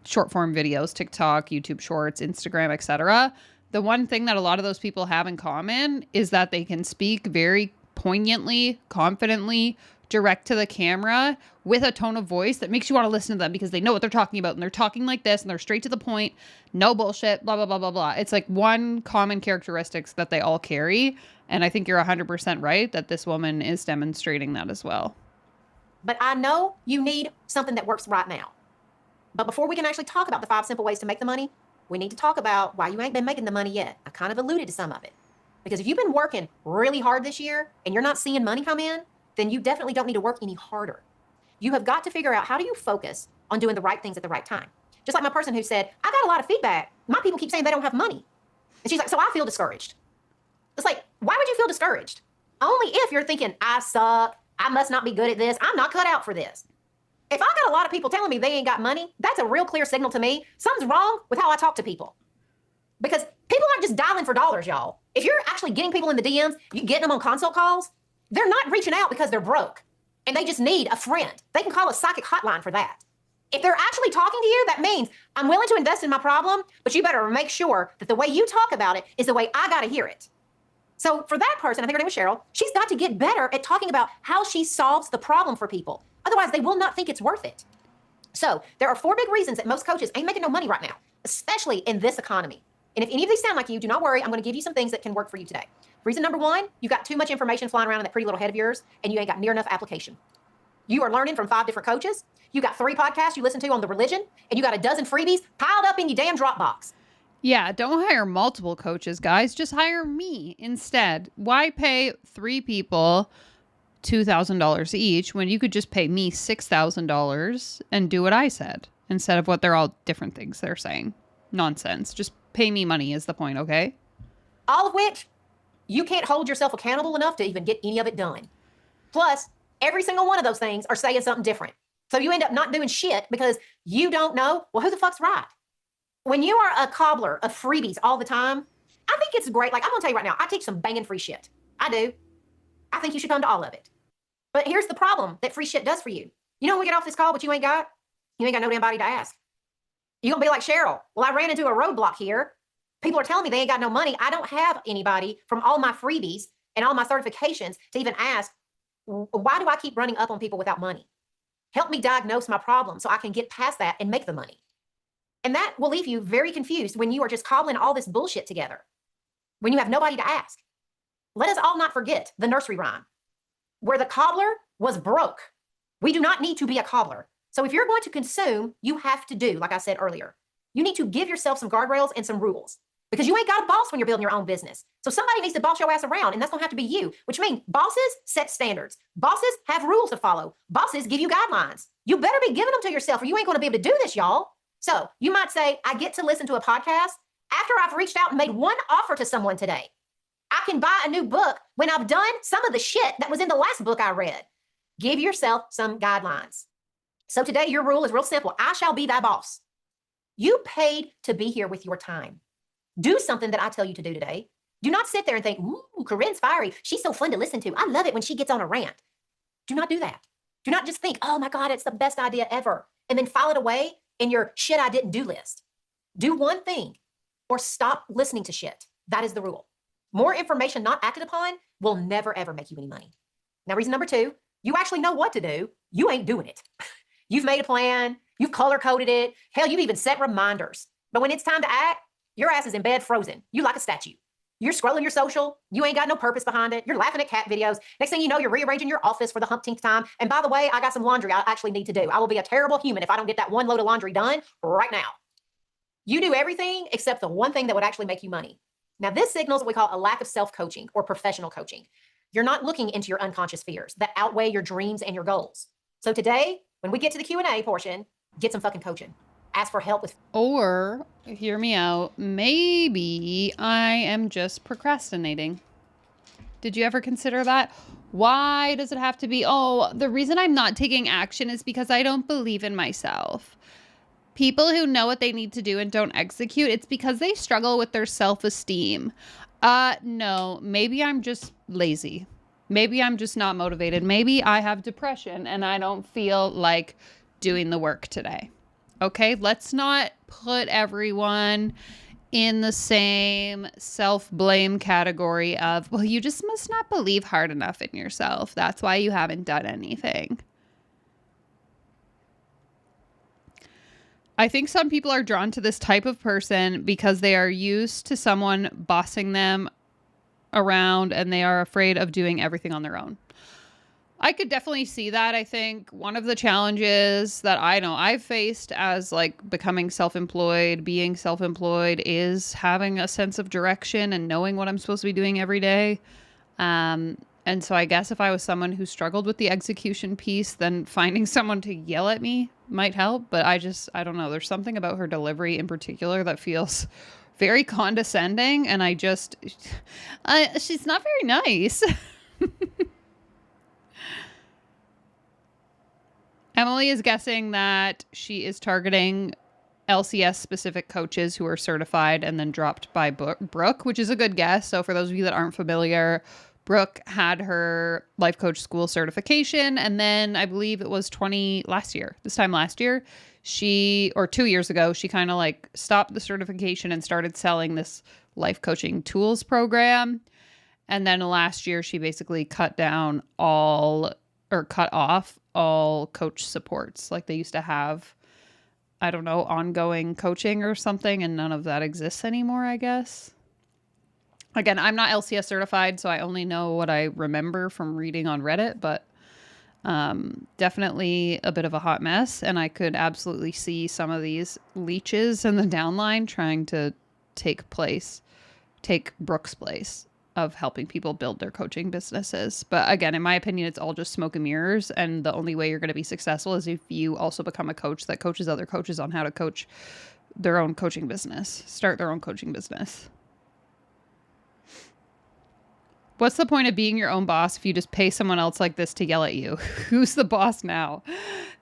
short form videos, TikTok, YouTube Shorts, Instagram, etc. The one thing that a lot of those people have in common is that they can speak very poignantly, confidently, direct to the camera with a tone of voice that makes you want to listen to them because they know what they're talking about and they're talking like this and they're straight to the point, no bullshit, blah, blah, blah, blah, blah. It's like one common characteristics that they all carry. And I think you're 100% right that this woman is demonstrating that as well. But I know you need something that works right now. But before we can actually talk about the 5 simple ways to make the money, we need to talk about why you ain't been making the money yet. I kind of alluded to some of it. Because if you've been working really hard this year and you're not seeing money come in, then you definitely don't need to work any harder. You have got to figure out, how do you focus on doing the right things at the right time? Just like my person who said, I got a lot of feedback. My people keep saying they don't have money. And she's like, so I feel discouraged. It's like, why would you feel discouraged? Only if you're thinking, I suck, I must not be good at this, I'm not cut out for this. If I got a lot of people telling me they ain't got money, that's a real clear signal to me something's wrong with how I talk to people. Because people aren't just dialing for dollars, y'all. If you're actually getting people in the DMs, you getting them on consult calls, they're not reaching out because they're broke and they just need a friend. They can call a psychic hotline for that. If they're actually talking to you, that means I'm willing to invest in my problem, but you better make sure that the way you talk about it is the way I got to hear it. So for that person, I think her name was Cheryl, she's got to get better at talking about how she solves the problem for people. Otherwise, they will not think it's worth it. So there are 4 big reasons that most coaches ain't making no money right now, especially in this economy. And if any of these sound like you, do not worry. I'm going to give you some things that can work for you today. Reason number 1, you got too much information flying around in that pretty little head of yours, and you ain't got near enough application. You are learning from 5 different coaches. You got 3 podcasts you listen to on the religion, and you got a dozen freebies piled up in your damn Dropbox. Yeah, don't hire multiple coaches, guys. Just hire me instead. Why pay 3 people $2,000 each when you could just pay me $6,000 and do what I said instead of what they're all different things they're saying? Nonsense. Just pay me money is the point, okay? All of which you can't hold yourself accountable enough to even get any of it done. Plus, every single one of those things are saying something different. So you end up not doing shit because you don't know, well, who the fuck's right? When you are a cobbler of freebies all the time, I think it's great. Like, I'm going to tell you right now, I teach some banging free shit. I do. I think you should come to all of it. But here's the problem that free shit does for you. You know when we get off this call, what you ain't got? You ain't got no damn body to ask. You're going to be like Cheryl. Well, I ran into a roadblock here. People are telling me they ain't got no money. I don't have anybody from all my freebies and all my certifications to even ask, why do I keep running up on people without money? Help me diagnose my problem so I can get past that and make the money. And that will leave you very confused when you are just cobbling all this bullshit together, when you have nobody to ask. Let us all not forget the nursery rhyme, where the cobbler was broke. We do not need to be a cobbler. So if you're going to consume, you have to do, like I said earlier, you need to give yourself some guardrails and some rules, because you ain't got a boss when you're building your own business. So somebody needs to boss your ass around, and that's going to have to be you, which means bosses set standards. Bosses have rules to follow. Bosses give you guidelines. You better be giving them to yourself, or you ain't going to be able to do this, y'all. So you might say, I get to listen to a podcast after I've reached out and made one offer to someone today. I can buy a new book when I've done some of the shit that was in the last book I read. Give yourself some guidelines. So today your rule is real simple. I shall be thy boss. You paid to be here with your time. Do something that I tell you to do today. Do not sit there and think, ooh, Corinne's fiery. She's so fun to listen to. I love it when she gets on a rant. Do not do that. Do not just think, oh my God, it's the best idea ever, and then file it away in your shit I didn't do list. Do one thing or stop listening to shit. That is the rule. More information not acted upon will never, ever make you any money. Now, reason number 2, you actually know what to do. You ain't doing it. You've made a plan. You've color-coded it. Hell, you've even set reminders. But when it's time to act, your ass is in bed frozen. You like a statue. You're scrolling your social. You ain't got no purpose behind it. You're laughing at cat videos. Next thing you know, you're rearranging your office for the umpteenth time. And by the way, I got some laundry I actually need to do. I will be a terrible human if I don't get that one load of laundry done right now. You do everything except the one thing that would actually make you money. Now, this signals what we call a lack of self-coaching or professional coaching. You're not looking into your unconscious fears that outweigh your dreams and your goals. So today, when we get to the Q&A portion, get some fucking coaching. Ask for help with. Or, hear me out, maybe I am just procrastinating. Did you ever consider that? Why does it have to be, oh, the reason I'm not taking action is because I don't believe in myself. People who know what they need to do and don't execute, it's because they struggle with their self-esteem. No, maybe I'm just lazy. Maybe I'm just not motivated. Maybe I have depression and I don't feel like doing the work today. Okay, let's not put everyone in the same self-blame category of, well, you just must not believe hard enough in yourself. That's why you haven't done anything. I think some people are drawn to this type of person because they are used to someone bossing them around and they are afraid of doing everything on their own. I could definitely see that. I think one of the challenges that I know I've faced as like becoming self-employed, being self-employed, is having a sense of direction and knowing what I'm supposed to be doing every day. And so I guess if I was someone who struggled with the execution piece, then finding someone to yell at me might help. But I don't know. There's something about her delivery in particular that feels very condescending. And she's not very nice. Emily is guessing that she is targeting LCS specific coaches who are certified and then dropped by Brooke, which is a good guess. So for those of you that aren't familiar, Brooke had her life coach school certification. And then I believe it was last year, 2 years ago, she kind of like stopped the certification and started selling this life coaching tools program. And then last year, she basically cut off all coach supports. Like they used to have, I don't know, ongoing coaching or something, and none of that exists anymore, I guess. Again, I'm not LCS certified, so I only know what I remember from reading on Reddit, but definitely a bit of a hot mess. And I could absolutely see some of these leeches in the downline trying to take Brooke's place of helping people build their coaching businesses. But again, in my opinion, it's all just smoke and mirrors. And the only way you're going to be successful is if you also become a coach that coaches other coaches on how to coach their own coaching business, start their own coaching business. What's the point of being your own boss if you just pay someone else like this to yell at you? Who's the boss now?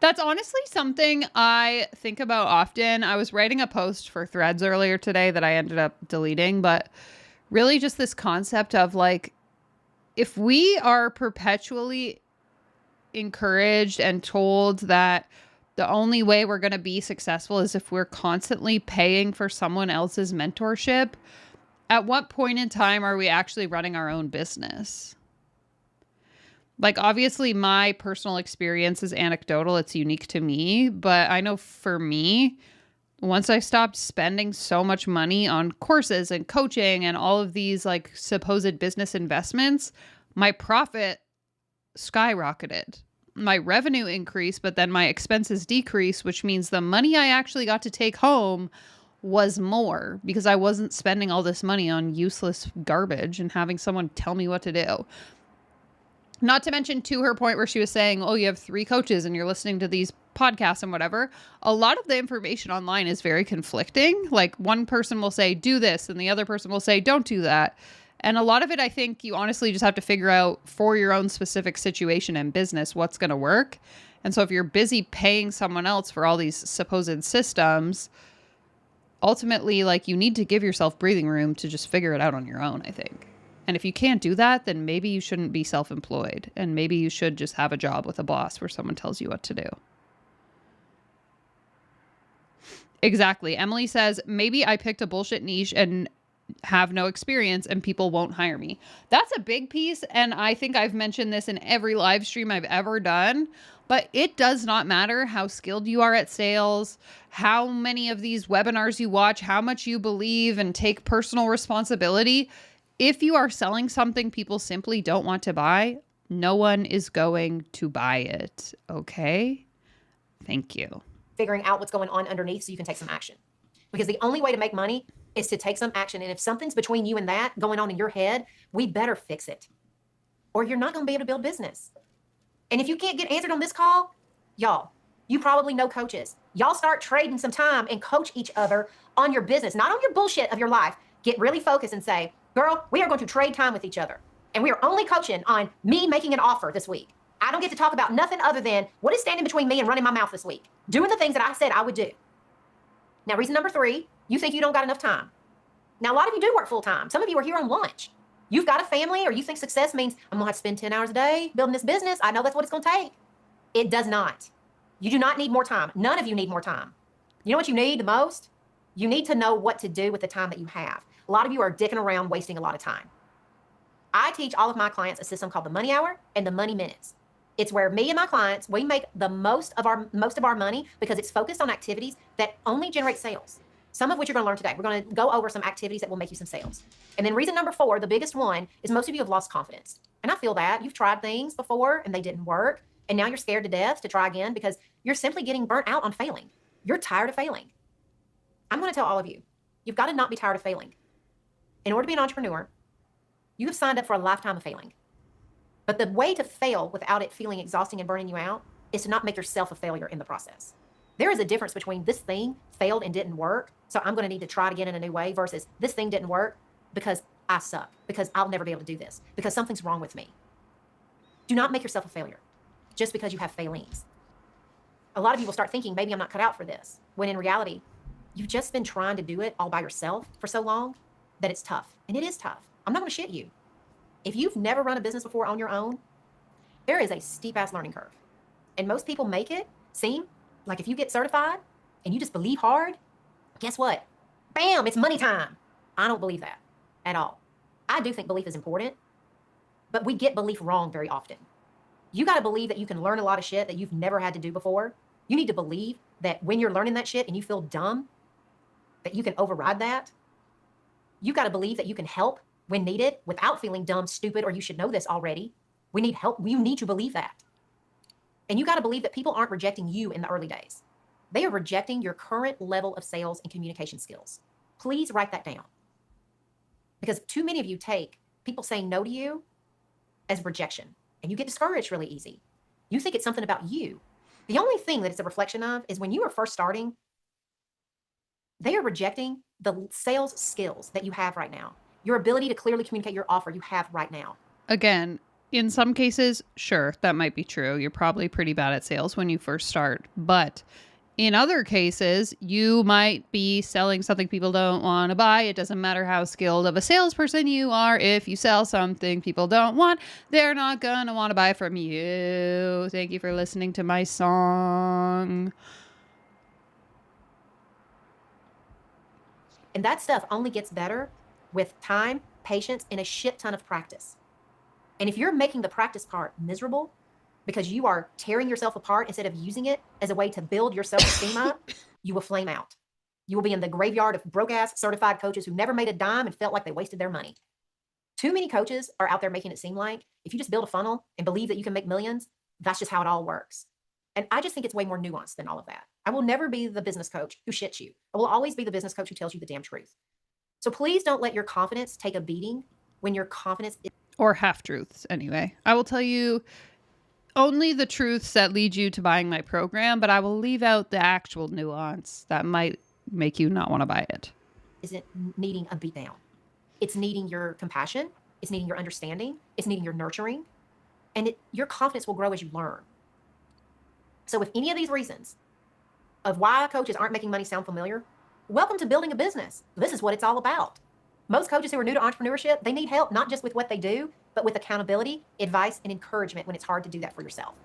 That's honestly something I think about often. I was writing a post for Threads earlier today that I ended up deleting, but really just this concept of like, if we are perpetually encouraged and told that the only way we're going to be successful is if we're constantly paying for someone else's mentorship, at what point in time are we actually running our own business? Like, obviously, my personal experience is anecdotal. It's unique to me. But I know for me, once I stopped spending so much money on courses and coaching and all of these like supposed business investments, my profit skyrocketed. My revenue increased, but then my expenses decreased, which means the money I actually got to take home was more because I wasn't spending all this money on useless garbage and having someone tell me what to do. Not to mention, to her point where she was saying, oh, you have 3 coaches and you're listening to these podcasts and whatever. A lot of the information online is very conflicting. Like one person will say, do this, and the other person will say, don't do that. And a lot of it, I think you honestly just have to figure out for your own specific situation and business, what's going to work. And so if you're busy paying someone else for all these supposed systems, ultimately, like you need to give yourself breathing room to just figure it out on your own, I think. And if you can't do that, then maybe you shouldn't be self-employed. And maybe you should just have a job with a boss where someone tells you what to do. Exactly. Emily says, maybe I picked a bullshit niche and have no experience and people won't hire me. That's a big piece. And I think I've mentioned this in every live stream I've ever done. But it does not matter how skilled you are at sales, how many of these webinars you watch, how much you believe and take personal responsibility. If you are selling something people simply don't want to buy, no one is going to buy it. Okay? Thank you. Figuring out what's going on underneath so you can take some action. Because the only way to make money is to take some action. And if something's between you and that going on in your head, we better fix it. Or you're not going to be able to build business. And if you can't get answered on this call, y'all, you probably know coaches. Y'all start trading some time and coach each other on your business, not on your bullshit of your life. Get really focused and say, girl, we are going to trade time with each other. And we are only coaching on me making an offer this week. I don't get to talk about nothing other than what is standing between me and running my mouth this week. Doing the things that I said I would do. Now, reason number 3, you think you don't got enough time. Now, a lot of you do work full time. Some of you are here on lunch. You've got a family, or you think success means I'm going to have to spend 10 hours a day building this business. I know that's what it's going to take. It does not. You do not need more time. None of you need more time. You know what you need the most? You need to know what to do with the time that you have. A lot of you are dicking around, wasting a lot of time. I teach all of my clients a system called the money hour and the money minutes. It's where me and my clients, we make the most of our money because it's focused on activities that only generate sales. Some of which you're going to learn today. We're going to go over some activities that will make you some sales. And then reason number 4, the biggest one, is most of you have lost confidence. And I feel that. You've tried things before and they didn't work. And now you're scared to death to try again because you're simply getting burnt out on failing. You're tired of failing. I'm going to tell all of you, you've got to not be tired of failing. In order to be an entrepreneur, you have signed up for a lifetime of failing. But the way to fail without it feeling exhausting and burning you out is to not make yourself a failure in the process. There is a difference between this thing failed and didn't work, so I'm going to need to try it again in a new way, versus this thing didn't work because I suck, because I'll never be able to do this, because something's wrong with me. Do not make yourself a failure just because you have failings. A lot of you will start thinking, maybe I'm not cut out for this, when in reality, you've just been trying to do it all by yourself for so long that it's tough. And it is tough. I'm not going to shit you. If you've never run a business before on your own, there is a steep ass learning curve. And most people make it seem like if you get certified and you just believe hard, guess what? Bam, it's money time. I don't believe that at all. I do think belief is important, but we get belief wrong very often. You got to believe that you can learn a lot of shit that you've never had to do before. You need to believe that when you're learning that shit and you feel dumb, that you can override that. You got to believe that you can help when needed without feeling dumb, stupid, or you should know this already. We need help. You need to believe that. And you got to believe that people aren't rejecting you in the early days. They are rejecting your current level of sales and communication skills. Please write that down. Because too many of you take people saying no to you as rejection, and you get discouraged really easy. You think it's something about you. The only thing that it's a reflection of is when you were first starting, they are rejecting the sales skills that you have right now. Your ability to clearly communicate your offer you have right now. Again, in some cases, sure, that might be true. You're probably pretty bad at sales when you first start. But in other cases, you might be selling something people don't want to buy. It doesn't matter how skilled of a salesperson you are. If you sell something people don't want, they're not going to want to buy from you. Thank you for listening to my song. And that stuff only gets better with time, patience, and a shit ton of practice. And if you're making the practice part miserable because you are tearing yourself apart instead of using it as a way to build your self-esteem up, you will flame out. You will be in the graveyard of broke-ass certified coaches who never made a dime and felt like they wasted their money. Too many coaches are out there making it seem like if you just build a funnel and believe that you can make millions, that's just how it all works. And I just think it's way more nuanced than all of that. I will never be the business coach who shits you. I will always be the business coach who tells you the damn truth. So please don't let your confidence take a beating when your confidence is... Or half-truths, anyway. I will tell you only the truths that lead you to buying my program, but I will leave out the actual nuance that might make you not want to buy it. Isn't needing a beat down. It's needing your compassion. It's needing your understanding. It's needing your nurturing. And your confidence will grow as you learn. So if any of these reasons of why coaches aren't making money sound familiar, welcome to building a business. This is what it's all about. Most coaches who are new to entrepreneurship, they need help, not just with what they do, but with accountability, advice, and encouragement when it's hard to do that for yourself.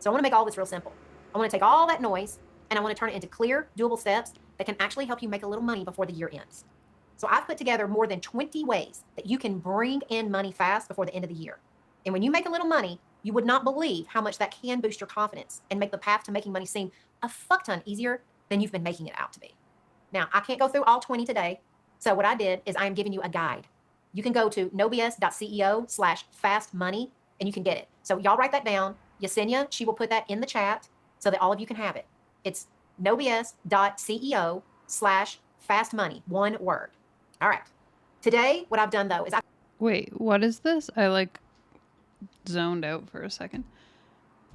So I want to make all this real simple. I want to take all that noise and I want to turn it into clear, doable steps that can actually help you make a little money before the year ends. So I've put together more than 20 ways that you can bring in money fast before the end of the year. And when you make a little money, you would not believe how much that can boost your confidence and make the path to making money seem a fuck ton easier than you've been making it out to be. Now, I can't go through all 20 today. So what I did is I am giving you a guide. You can go to nobs.ceo/fast money and you can get it. So y'all write that down. Yesenia, she will put that in the chat so that all of you can have it. It's nobs.ceo/fast money, one word. All right. Today, what I've done though is Wait, what is this? I like zoned out for a second.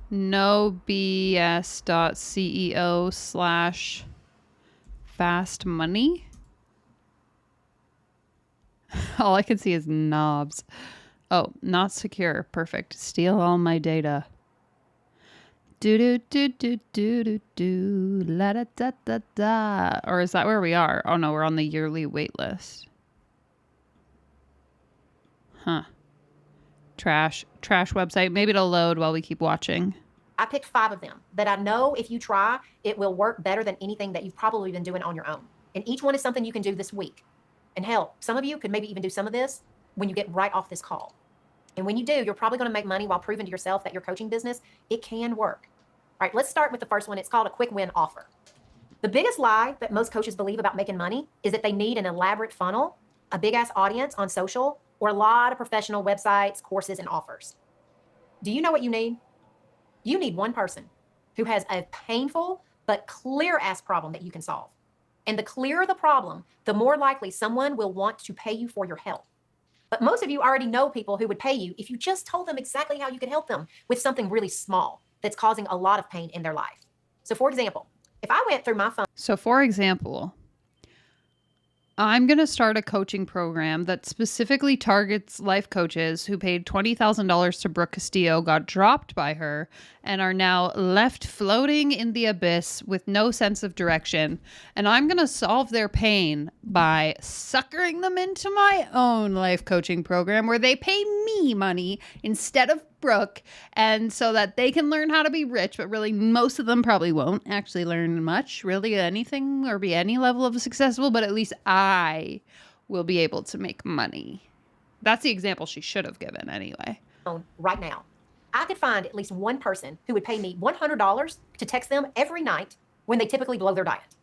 nobs.ceo/fast money. All I can see is knobs. Oh, not secure. Perfect. Steal all my data. Do do do do do do do la da da da da. Or is that where we are? Oh no, we're on the yearly wait list. Huh. Trash website. Maybe it'll load while we keep watching. I picked 5 of them that I know if you try, it will work better than anything that you've probably been doing on your own. And each one is something you can do this week. And hell, some of you could maybe even do some of this when you get right off this call. And when you do, you're probably going to make money while proving to yourself that your coaching business, it can work. All right, let's start with the first one. It's called a quick win offer. The biggest lie that most coaches believe about making money is that they need an elaborate funnel, a big ass audience on social, or a lot of professional websites, courses, and offers. Do you know what you need? You need one person who has a painful but clear ass problem that you can solve. And the clearer the problem, the more likely someone will want to pay you for your help. But most of you already know people who would pay you if you just told them exactly how you could help them with something really small that's causing a lot of pain in their life. So for example, if I went through my phone. So for example, I'm going to start a coaching program that specifically targets life coaches who paid $20,000 to Brooke Castillo, got dropped by her, and are now left floating in the abyss with no sense of direction. And I'm going to solve their pain by suckering them into my own life coaching program where they pay me money instead of Brooke, and so that they can learn how to be rich, but really most of them probably won't actually learn much, really anything, or be any level of successful, but at least I will be able to make money. That's the example she should have given anyway. Right now, I could find at least one person who would pay me $100 to text them every night when they typically blow their diet.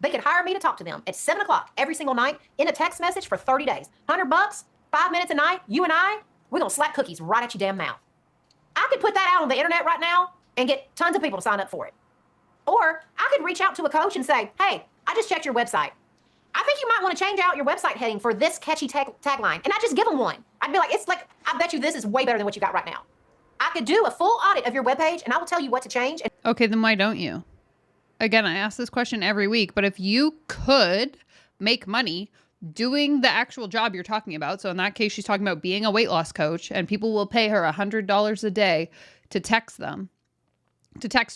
They could hire me to talk to them at 7 o'clock every single night in a text message for 30 days. $100, 5 minutes a night, you and I, we're going to slap cookies right at your damn mouth. I could put that out on the internet right now and get tons of people to sign up for it. Or I could reach out to a coach and say, hey, I just checked your website. I think you might want to change out your website heading for this catchy tagline. And I just give them one. I'd be like, it's like, I bet you this is way better than what you got right now. I could do a full audit of your webpage and I will tell you what to change. Okay, then why don't you? Again, I ask this question every week, but if you could make money doing the actual job you're talking about, so in that case, she's talking about being a weight loss coach, and people will pay her $100 a day to text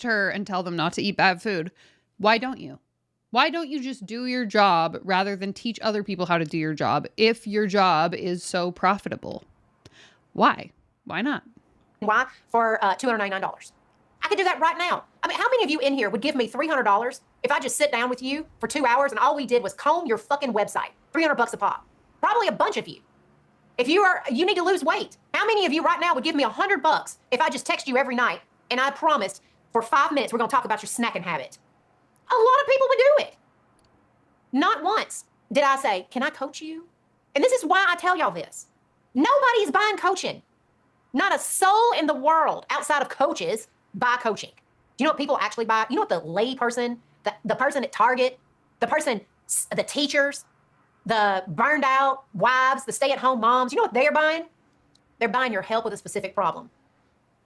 her and tell them not to eat bad food. Why don't you? Why don't you just do your job rather than teach other people how to do your job if your job is so profitable? Why? Why not? Why? For $299. I could do that right now. I mean, how many of you in here would give me $300 if I just sit down with you for 2 hours and all we did was comb your fucking website? $300 a pop. Probably a bunch of you. If you need to lose weight. How many of you right now would give me $100 if I just text you every night and I promised for 5 minutes we're going to talk about your snacking habit? A lot of people would do it. Not once did I say, can I coach you? And this is why I tell y'all this. Nobody is buying coaching. Not a soul in the world outside of coaches buy coaching. Do you know what people actually buy? You know what the lay person, the person at Target, the teachers, the burned out wives, the stay-at-home moms, you know what they're buying? They're buying your help with a specific problem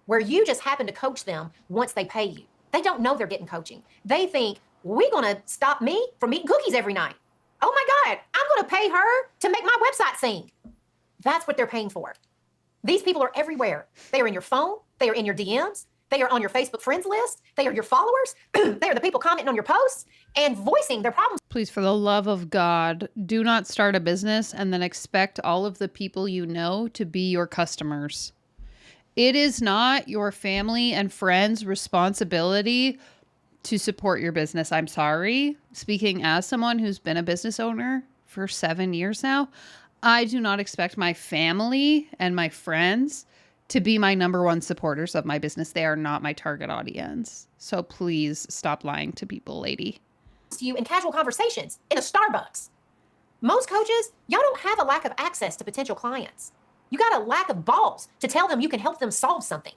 where you just happen to coach them once they pay you. They don't know they're getting coaching. They think, we're going to stop me from eating cookies every night. Oh my God, I'm going to pay her to make my website sing. That's what they're paying for. These people are everywhere. They are in your phone. They are in your DMs. They are on your Facebook friends list. They are your followers. They are the people commenting on your posts and voicing their problems. Please, for the love of God, do not start a business and then expect all of the people you know to be your customers. It is not your family and friends' responsibility to support your business. I'm sorry. Speaking as someone who's been a business owner for 7 years now, I do not expect my family and my friends to be my number one supporters of my business. They are not my target audience. So please stop lying to people, lady. To you in casual conversations in a Starbucks. Most coaches, y'all don't have a lack of access to potential clients. You got a lack of balls to tell them you can help them solve something.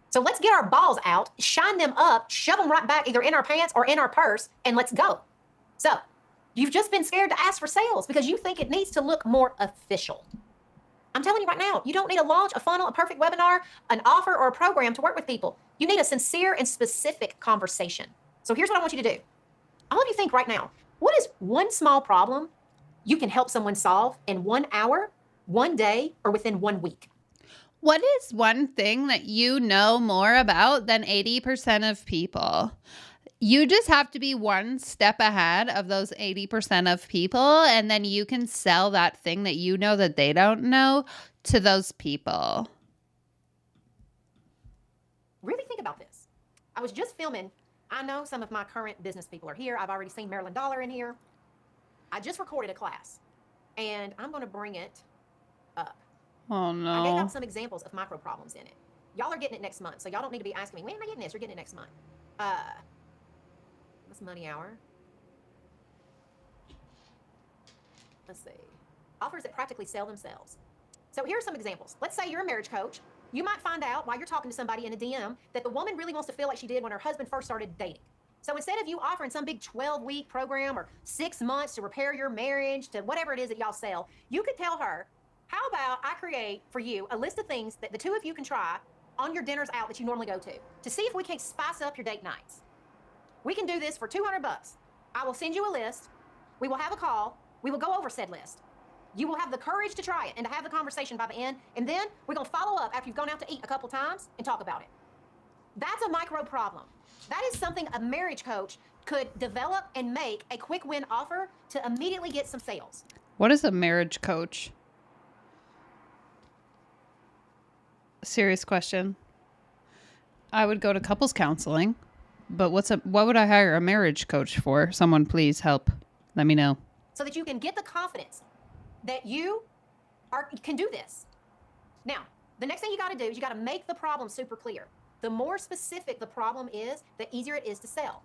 So let's get our balls out, shine them up, shove them right back either in our pants or in our purse, and let's go. So you've just been scared to ask for sales because you think it needs to look more official. I'm telling you right now, you don't need a launch, a funnel, a perfect webinar, an offer, or a program to work with people. You need a sincere and specific conversation. So here's what I want you to do. All of you think right now, what is one small problem you can help someone solve in 1 hour, 1 day, or within 1 week? What is one thing that you know more about than 80% of people? You just have to be one step ahead of those 80% of people, and then you can sell that thing that you know that they don't know to those people. Really think about this. I was just filming. I know some of my current business people are here. I've already seen Marilyn Dollar in here. I just recorded a class, and I'm going to bring it up. Oh, I gave no. out some examples of micro problems in it. Y'all are getting it next month, so y'all don't need to be asking me, when am I getting this? You're getting it next month. What's money hour? Let's see. Offers that practically sell themselves. So here are some examples. Let's say you're a marriage coach. You might find out while you're talking to somebody in a DM that the woman really wants to feel like she did when her husband first started dating. So instead of you offering some big 12-week program or 6 months to repair your marriage to whatever it is that y'all sell, you could tell her, how about I create for you a list of things that the two of you can try on your dinners out that you normally go to see if we can spice up your date nights. We can do this for $200. I will send you a list. We will have a call. We will go over said list. You will have the courage to try it and to have the conversation by the end. And then we're going to follow up after you've gone out to eat a couple times and talk about it. That's a micro problem. That is something a marriage coach could develop and make a quick win offer to immediately get some sales. What is a marriage coach? Serious question. I would go to couples counseling, but what would I hire a marriage coach for? Someone please help. Let me know. So that you can get the confidence that you can do this. Now, the next thing you got to do is you got to make the problem super clear. The more specific the problem is, the easier it is to sell.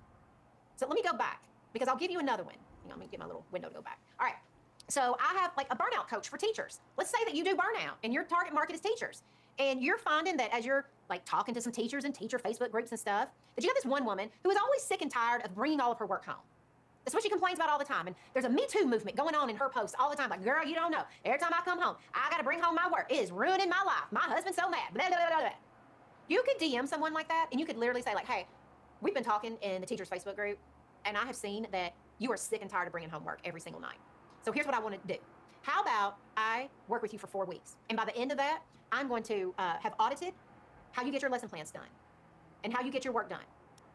So let me go back because I'll give you another one. Let me get my little window to go back. All right. So I have like a burnout coach for teachers. Let's say that you do burnout and your target market is teachers. And you're finding that as you're like talking to some teachers and teacher Facebook groups and stuff, that you have this one woman who is always sick and tired of bringing all of her work home. That's what she complains about all the time. And there's a Me Too movement going on in her posts all the time. Like, girl, you don't know. Every time I come home, I got to bring home my work. It is ruining my life. My husband's so mad. Blah, blah, blah, blah. You could DM someone like that, and you could literally say, like, hey, we've been talking in the teachers Facebook group, and I have seen that you are sick and tired of bringing home work every single night. So here's what I want to do. How about I work with you for 4 weeks? And by the end of that, I'm going to have audited how you get your lesson plans done and how you get your work done.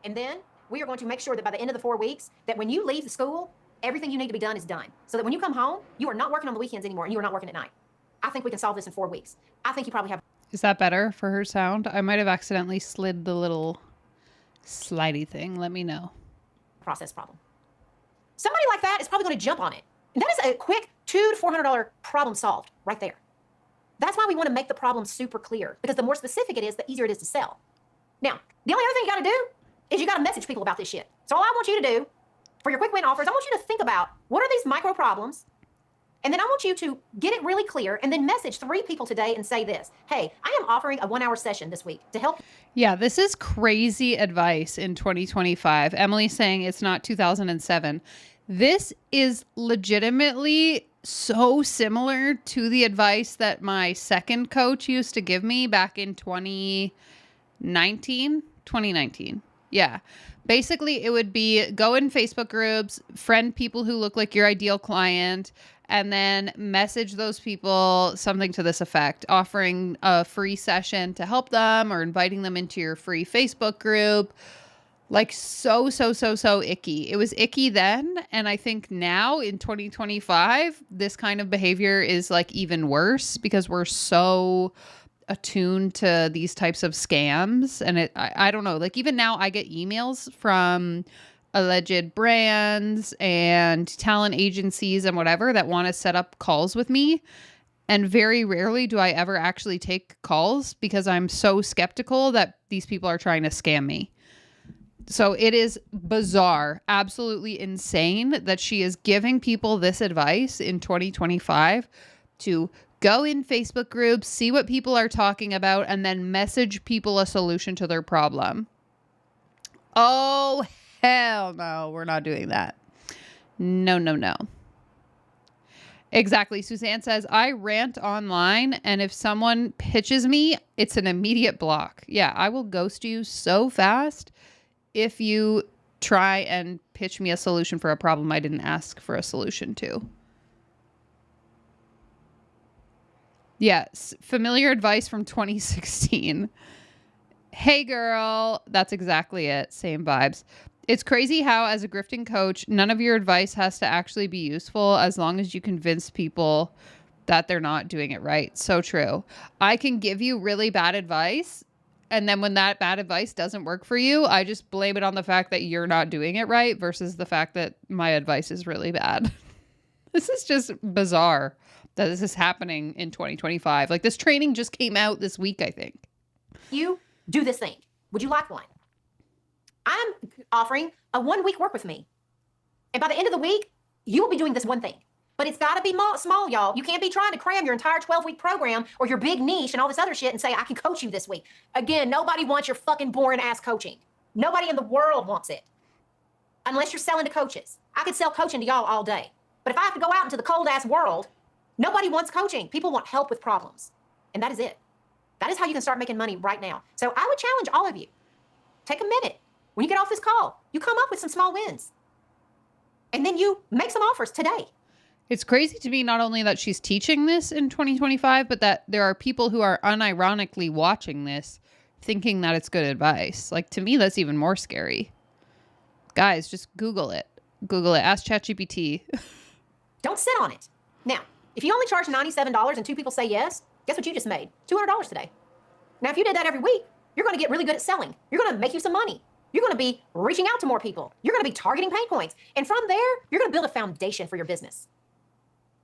And then we are going to make sure that by the end of the 4 weeks, that when you leave the school, everything you need to be done is done. So that when you come home, you are not working on the weekends anymore and you are not working at night. I think we can solve this in 4 weeks. I think you probably have. Is that better for her sound? I might have accidentally slid the little slidey thing. Let me know. Process problem. Somebody like that is probably going to jump on it. And that is a quick $200 to $400 problem solved right there. That's why we want to make the problem super clear, because the more specific it is, the easier it is to sell. Now, the only other thing you got to do is you got to message people about this shit. So all I want you to do for your quick win offers, I want you to think about what are these micro problems, and then I want you to get it really clear and then message 3 people today and say this: hey, I am offering a 1-hour session this week to help. Yeah, this is crazy advice in 2025. Emily's saying it's not 2007. This is legitimately so similar to the advice that my second coach used to give me back in 2019. Yeah. Basically, it would be go in Facebook groups, friend people who look like your ideal client, and then message those people something to this effect, offering a free session to help them or inviting them into your free Facebook group. Like so icky. It was icky then. And I think now in 2025, this kind of behavior is like even worse because we're so attuned to these types of scams. And I don't know, like even now I get emails from alleged brands and talent agencies and whatever that want to set up calls with me. And very rarely do I ever actually take calls because I'm so skeptical that these people are trying to scam me. So it is bizarre, absolutely insane that she is giving people this advice in 2025 to go in Facebook groups, see what people are talking about, and then message people a solution to their problem. Oh, hell no. We're not doing that. No, no, no. Exactly. Suzanne says, I rant online, and if someone pitches me, it's an immediate block. Yeah, I will ghost you so fast if you try and pitch me a solution for a problem I didn't ask for a solution to. Yes, familiar advice from 2016. Hey, girl. That's exactly it. Same vibes. It's crazy how, as a grifting coach, none of your advice has to actually be useful as long as you convince people that they're not doing it right. So true. I can give you really bad advice, and then when that bad advice doesn't work for you, I just blame it on the fact that you're not doing it right versus the fact that my advice is really bad. This is just bizarre that this is happening in 2025. Like, this training just came out this week, I think. You do this thing. Would you like one? I'm offering a 1 week work with me. And by the end of the week, you will be doing this one thing. But it's got to be small, y'all. You can't be trying to cram your entire 12-week program or your big niche and all this other shit and say, I can coach you this week. Again, nobody wants your fucking boring ass coaching. Nobody in the world wants it. Unless you're selling to coaches. I could sell coaching to y'all all day. But if I have to go out into the cold ass world, nobody wants coaching. People want help with problems. And that is it. That is how you can start making money right now. So I would challenge all of you. Take a minute. When you get off this call, you come up with some small wins. And then you make some offers today. It's crazy to me not only that she's teaching this in 2025, but that there are people who are unironically watching this thinking that it's good advice. Like, to me, that's even more scary. Guys, just Google it. Google it. Ask ChatGPT. Don't sit on it. Now, if you only charge $97 and 2 people say yes, guess what you just made? $200 today. Now, if you did that every week, you're going to get really good at selling. You're going to make you some money. You're going to be reaching out to more people. You're going to be targeting pain points. And from there, you're going to build a foundation for your business.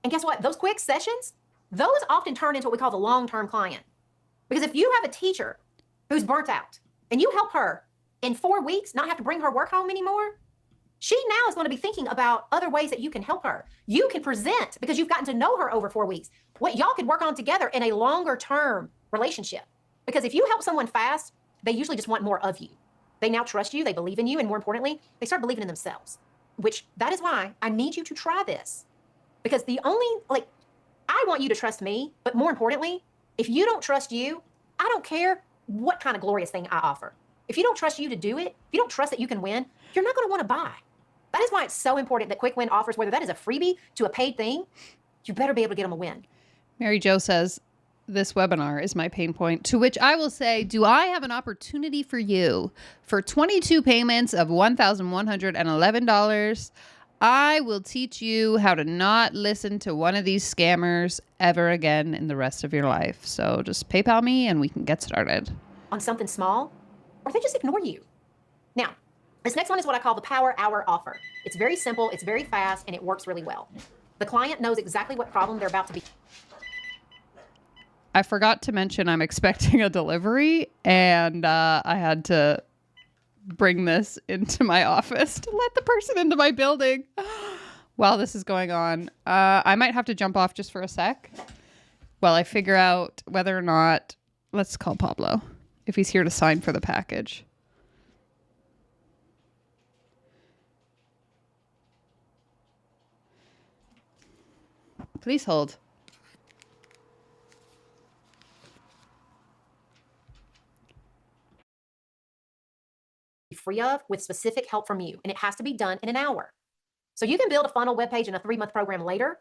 And guess what? Those quick sessions, those often turn into what we call the long-term client. Because if you have a teacher who's burnt out and you help her in 4 weeks not have to bring her work home anymore, she now is going to be thinking about other ways that you can help her. You can present, because you've gotten to know her over 4 weeks, what y'all could work on together in a longer-term relationship. Because if you help someone fast, they usually just want more of you. They now trust you, they believe in you, and more importantly, they start believing in themselves. Which, that is why I need you to try this. Because I want you to trust me, but more importantly, if you don't trust you, I don't care what kind of glorious thing I offer. If you don't trust you to do it, if you don't trust that you can win, you're not going to want to buy. That is why it's so important that Quick Win offers, whether that is a freebie to a paid thing, you better be able to get them a win. Mary Jo says, this webinar is my pain point, to which I will say, do I have an opportunity for you? For 22 payments of $1,111, I will teach you how to not listen to one of these scammers ever again in the rest of your life. So just PayPal me and we can get started. On something small, or they just ignore you. Now, this next one is what I call the Power Hour offer. It's very simple, it's very fast, and it works really well. The client knows exactly what problem they're about to be. I forgot to mention I'm expecting a delivery, and I had to bring this into my office to let the person into my building while this is going on. I might have to jump off just for a sec while I figure out whether or not, let's call Pablo if he's here to sign for the package. Please hold. Free of with specific help from you, and it has to be done in an hour. So you can build a funnel webpage in a 3-month program later,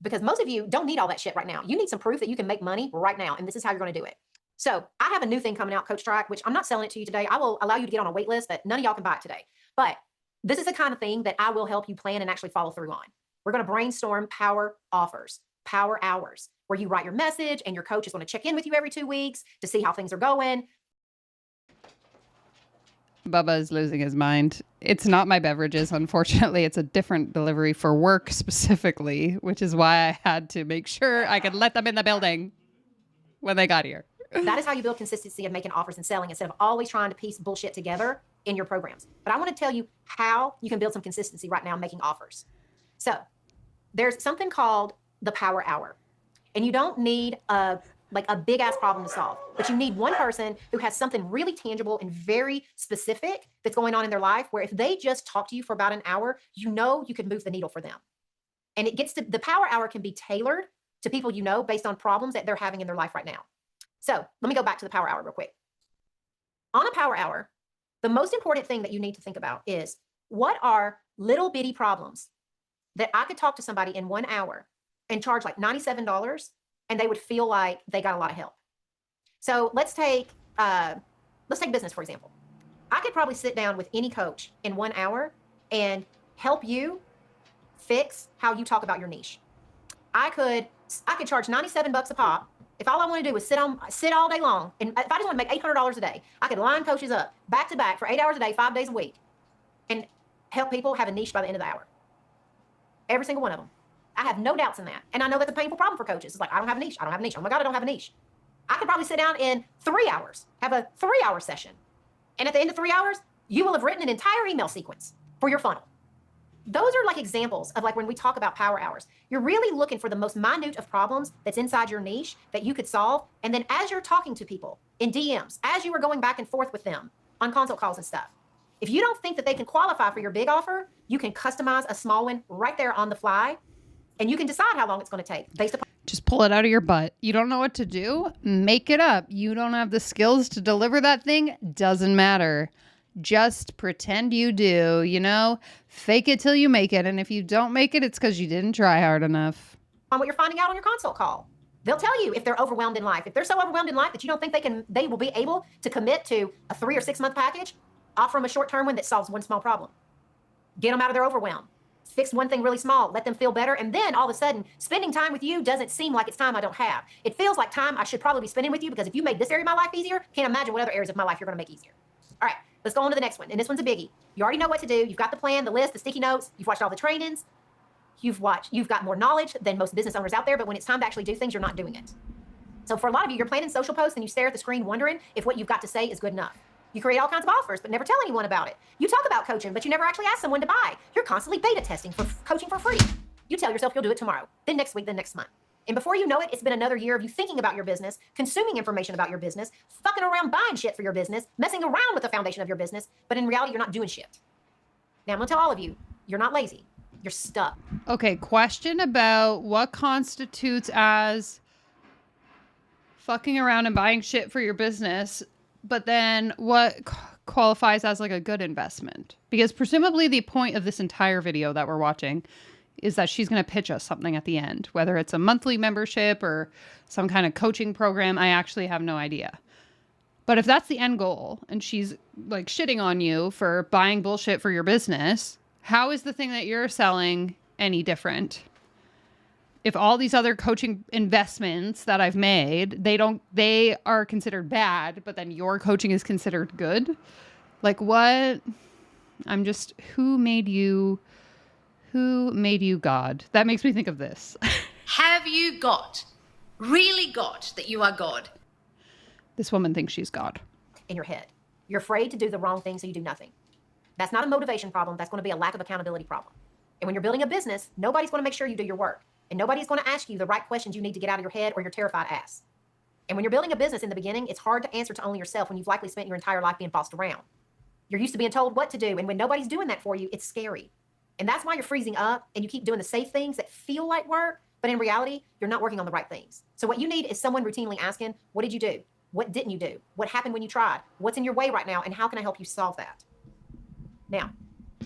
because most of you don't need all that shit right now. You need some proof that you can make money right now, and this is how you're going to do it. So I have a new thing coming out, Coach Track, which I'm not selling it to you today. I will allow you to get on a wait list, but none of y'all can buy it today. But this is the kind of thing that I will help you plan and actually follow through on. We're going to brainstorm power offers, power hours, where you write your message and your coach is going to check in with you every 2 weeks to see how things are going. Bubba is losing his mind. It's not my beverages, unfortunately. It's a different delivery for work specifically, which is why I had to make sure I could let them in the building when they got here. That is how you build consistency of making offers and selling instead of always trying to piece bullshit together in your programs. But I want to tell you how you can build some consistency right now making offers. So there's something called the power hour. And you don't need a big ass problem to solve, but you need one person who has something really tangible and very specific that's going on in their life, where if they just talk to you for about an hour, you know you could move the needle for them. And it gets to the power hour can be tailored to people you know based on problems that they're having in their life right now. So let me go back to the power hour real quick. On a power hour, the most important thing that you need to think about is, what are little bitty problems that I could talk to somebody in 1 hour and charge like $97, and they would feel like they got a lot of help. So let's take business, for example. I could probably sit down with any coach in 1 hour and help you fix how you talk about your niche. I could charge $97 a pop. If all I want to do is sit all day long, and if I just want to make $800 a day, I could line coaches up back to back for 8 hours a day, 5 days a week, and help people have a niche by the end of the hour. Every single one of them. I have no doubts in that. And I know that's a painful problem for coaches. It's like, I don't have a niche. I don't have a niche. Oh my God, I don't have a niche. I could probably sit down in 3 hours, have a 3-hour session. And at the end of 3 hours, you will have written an entire email sequence for your funnel. Those are like examples of like when we talk about power hours. You're really looking for the most minute of problems that's inside your niche that you could solve. And then as you're talking to people in DMs, as you are going back and forth with them on consult calls and stuff, if you don't think that they can qualify for your big offer, you can customize a small one right there on the fly. And you can decide how long it's going to take based upon. Just pull it out of your butt. You don't know what to do? Make it up. You don't have the skills to deliver that thing? Doesn't matter. Just pretend you do, fake it till you make it. And if you don't make it, it's because you didn't try hard enough. On what you're finding out on your consult call. They'll tell you if they're overwhelmed in life. If they're so overwhelmed in life that you don't think they will be able to commit to a 3 or 6 month package, offer them a short-term one that solves one small problem. Get them out of their overwhelm. Fix one thing really small, let them feel better. And then all of a sudden, spending time with you doesn't seem like it's time I don't have. It feels like time I should probably be spending with you, because if you made this area of my life easier, can't imagine what other areas of my life you're going to make easier. All right, let's go on to the next one. And this one's a biggie. You already know what to do. You've got the plan, the list, the sticky notes. You've watched all the trainings. You've got more knowledge than most business owners out there. But when it's time to actually do things, you're not doing it. So for a lot of you, you're planning social posts and you stare at the screen wondering if what you've got to say is good enough. You create all kinds of offers, but never tell anyone about it. You talk about coaching, but you never actually ask someone to buy. You're constantly beta testing for coaching for free. You tell yourself you'll do it tomorrow, then next week, then next month. And before you know it, it's been another year of you thinking about your business, consuming information about your business, fucking around buying shit for your business, messing around with the foundation of your business, but in reality, you're not doing shit. Now, I'm gonna tell all of you, you're not lazy. You're stuck. Okay, question about what constitutes as fucking around and buying shit for your business, but then what qualifies as like a good investment? Because presumably the point of this entire video that we're watching is that she's going to pitch us something at the end, whether it's a monthly membership or some kind of coaching program. I actually have no idea. But if that's the end goal and she's like shitting on you for buying bullshit for your business, how is the thing that you're selling any different? If all these other coaching investments that I've made, they are considered bad, but then your coaching is considered good. Like what? Who made you God? That makes me think of this. Have you really got that you are God? This woman thinks she's God. In your head. You're afraid to do the wrong thing, so you do nothing. That's not a motivation problem. That's going to be a lack of accountability problem. And when you're building a business, nobody's going to make sure you do your work. And nobody's going to ask you the right questions you need to get out of your head or your terrified ass. And when you're building a business in the beginning, it's hard to answer to only yourself when you've likely spent your entire life being bossed around. You're used to being told what to do. And when nobody's doing that for you, it's scary. And that's why you're freezing up and you keep doing the safe things that feel like work. But in reality, you're not working on the right things. So what you need is someone routinely asking, what did you do? What didn't you do? What happened when you tried? What's in your way right now? And how can I help you solve that? Now,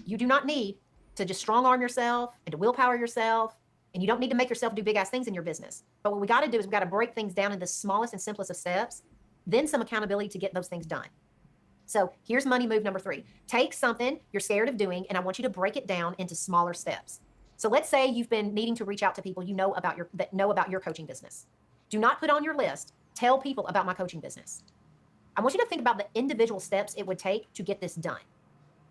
you do not need to just strong arm yourself and to willpower yourself. And you don't need to make yourself do big ass things in your business. But what we got to do is we got to break things down into the smallest and simplest of steps, then some accountability to get those things done. So here's money move number 3. Take something you're scared of doing, and I want you to break it down into smaller steps. So let's say you've been needing to reach out to people that know about your coaching business. Do not put on your list, tell people about my coaching business. I want you to think about the individual steps it would take to get this done.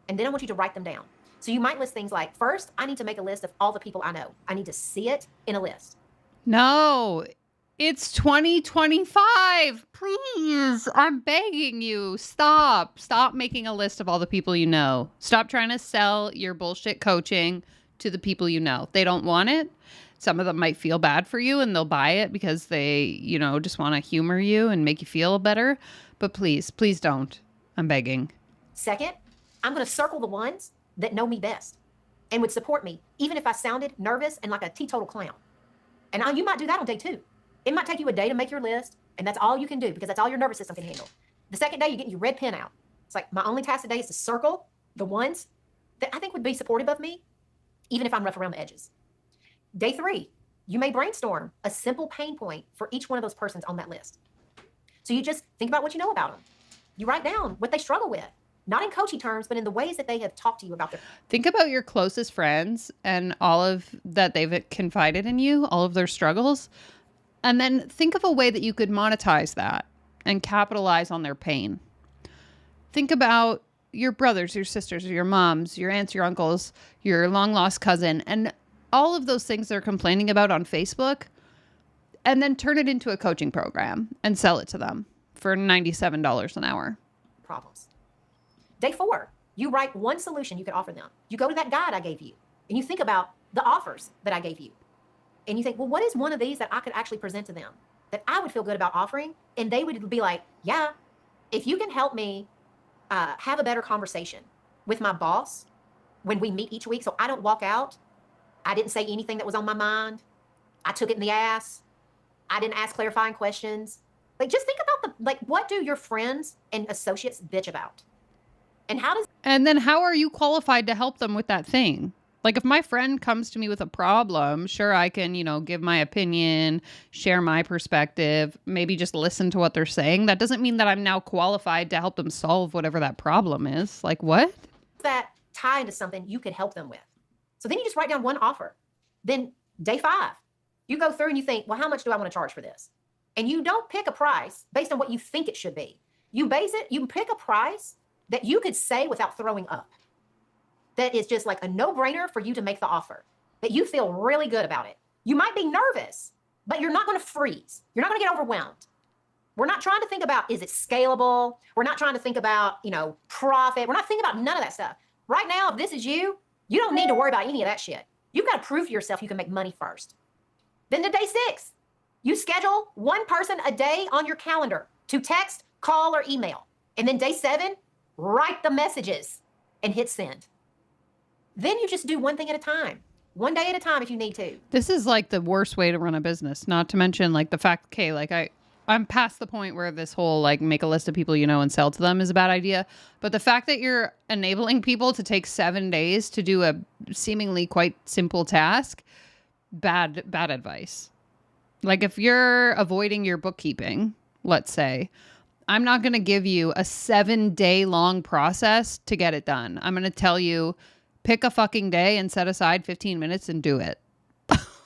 And then I want you to write them down. So you might list things like, first, I need to make a list of all the people I know. I need to see it in a list. No, It's 2025. Please, I'm begging you. Stop. Stop making a list of all the people you know. Stop trying to sell your bullshit coaching to the people you know. They don't want it. Some of them might feel bad for you and they'll buy it because they, just want to humor you and make you feel better. But please, please don't. I'm begging. Second, I'm going to circle the ones that know me best and would support me, even if I sounded nervous and like a teetotal clown. And now you might do that on day 2. It might take you a day to make your list, and that's all you can do because that's all your nervous system can handle. The second day, you're getting your red pen out. It's like, my only task today is to circle the ones that I think would be supportive of me, even if I'm rough around the edges. Day 3, you may brainstorm a simple pain point for each one of those persons on that list. So you just think about what you know about them. You write down what they struggle with, not in coachy terms, but in the ways that they have talked to you about their. Think about your closest friends and all of that they've confided in you, all of their struggles. And then think of a way that you could monetize that and capitalize on their pain. Think about your brothers, your sisters, your moms, your aunts, your uncles, your long lost cousin, and all of those things they're complaining about on Facebook, and then turn it into a coaching program and sell it to them for $97 an hour. Problems. Day 4, you write one solution you could offer them. You go to that guide I gave you and you think about the offers that I gave you. And you think, well, what is one of these that I could actually present to them that I would feel good about offering? And they would be like, yeah, if you can help me have a better conversation with my boss when we meet each week, so I don't walk out, I didn't say anything that was on my mind, I took it in the ass, I didn't ask clarifying questions. Like, just think about what do your friends and associates bitch about? And then how are you qualified to help them with that thing? Like, if my friend comes to me with a problem, sure, I can, give my opinion, share my perspective, maybe just listen to what they're saying. That doesn't mean that I'm now qualified to help them solve whatever that problem is. Like, what? That tie into something you could help them with. So then you just write down one offer. Then day 5, you go through and you think, well, how much do I want to charge for this? And you don't pick a price based on what you think it should be. You pick a price that you could say without throwing up. That is just like a no-brainer for you to make the offer, that you feel really good about it. You might be nervous, but you're not going to freeze. You're not going to get overwhelmed. We're not trying to think about, is it scalable? We're not trying to think about, profit. We're not thinking about none of that stuff. Right now, if this is you don't need to worry about any of that shit. You've got to prove to yourself you can make money first. Then to day 6, you schedule one person a day on your calendar to text, call, or email. And then day 7, write the messages and hit send. Then you just do one thing at a time, one day at a time if you need to. This is like the worst way to run a business, not to mention like the fact, okay, like I'm past the point where this whole like make a list of people you know and sell to them is a bad idea. But the fact that you're enabling people to take 7 days to do a seemingly quite simple task, bad advice. Like if you're avoiding your bookkeeping, let's say, I'm not going to give you a 7-day long process to get it done. I'm going to tell you, pick a fucking day and set aside 15 minutes and do it.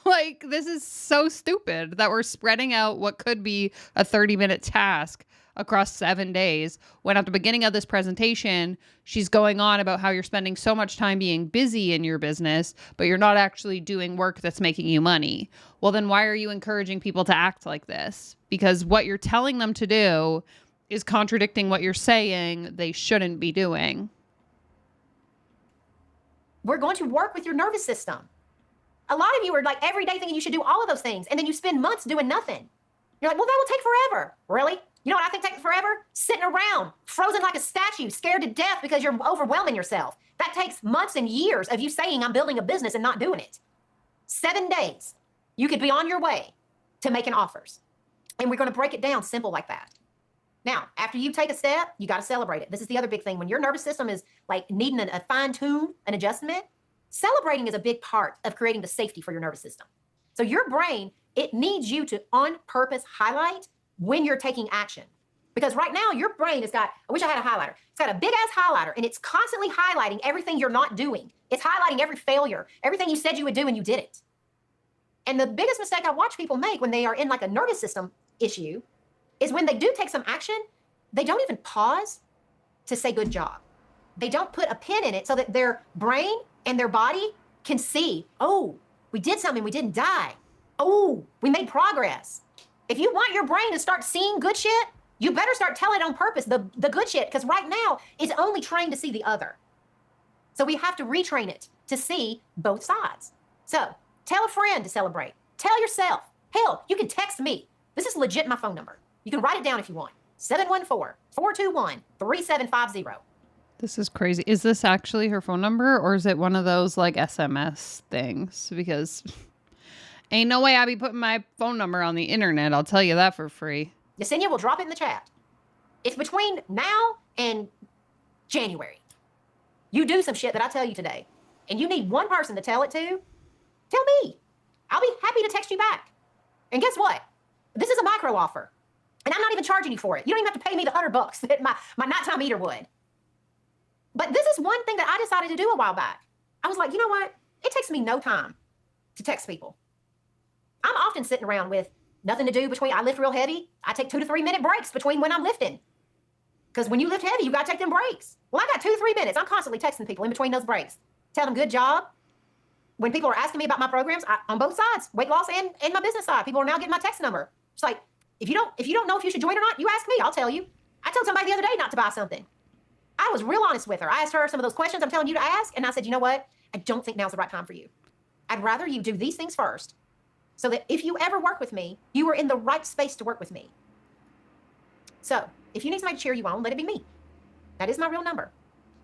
Like, this is so stupid that we're spreading out what could be a 30-minute task across 7 days, when at the beginning of this presentation, she's going on about how you're spending so much time being busy in your business, but you're not actually doing work that's making you money. Well, then why are you encouraging people to act like this? Because what you're telling them to do is contradicting what you're saying they shouldn't be doing. We're going to work with your nervous system. A lot of you are like every day thinking you should do all of those things, and then you spend months doing nothing. You're like, well, that will take forever. Really? You know what I think takes forever? Sitting around, frozen like a statue, scared to death because you're overwhelming yourself. That takes months and years of you saying I'm building a business and not doing it. 7 days, you could be on your way to making offers. And we're going to break it down simple like that. Now, after you take a step, you got to celebrate it. This is the other big thing. When your nervous system is like needing a fine tune, an adjustment, celebrating is a big part of creating the safety for your nervous system. So your brain, it needs you to on purpose highlight when you're taking action. Because right now your brain has got, I wish I had a highlighter. It's got a big ass highlighter and it's constantly highlighting everything you're not doing. It's highlighting every failure, everything you said you would do and you didn't. And the biggest mistake I watch people make when they are in like a nervous system issue is when they do take some action, they don't even pause to say good job. They don't put a pin in it so that their brain and their body can see, oh, we did something, we didn't die. Oh, we made progress. If you want your brain to start seeing good shit, you better start telling it on purpose, the good shit, because right now it's only trained to see the other. So we have to retrain it to see both sides. So tell a friend to celebrate. Tell yourself. Hell, you can text me. This is legit my phone number. You can write it down if you want. 714-421-3750. This is crazy. Is this actually her phone number, or is it one of those like SMS things? Because ain't no way I be putting my phone number on the internet. I'll tell you that for free. Yesenia will drop it in the chat. It's between now and January. You do some shit that I tell you today, and you need one person to tell it to, tell me. I'll be happy to text you back. And guess what? This is a micro offer, and I'm not even charging you for it. You don't even have to pay me the $100 that my nighttime eater would. But this is one thing that I decided to do a while back. I was like, you know what? It takes me no time to text people. I'm often sitting around with nothing to do between, I lift real heavy. I take 2 to 3 minute breaks between when I'm lifting. Because when you lift heavy, you got to take them breaks. Well, I got 2 to 3 minutes. I'm constantly texting people in between those breaks. Tell them good job. When people are asking me about my programs, on both sides, weight loss and my business side, people are now getting my text number. It's like, if you don't know if you should join or not, you ask me, I'll tell you. I told somebody the other day not to buy something. I was real honest with her. I asked her some of those questions I'm telling you to ask, and I said, you know what? I don't think now's the right time for you. I'd rather you do these things first, so that if you ever work with me, you are in the right space to work with me. So if you need somebody to cheer you on, let it be me. That is my real number.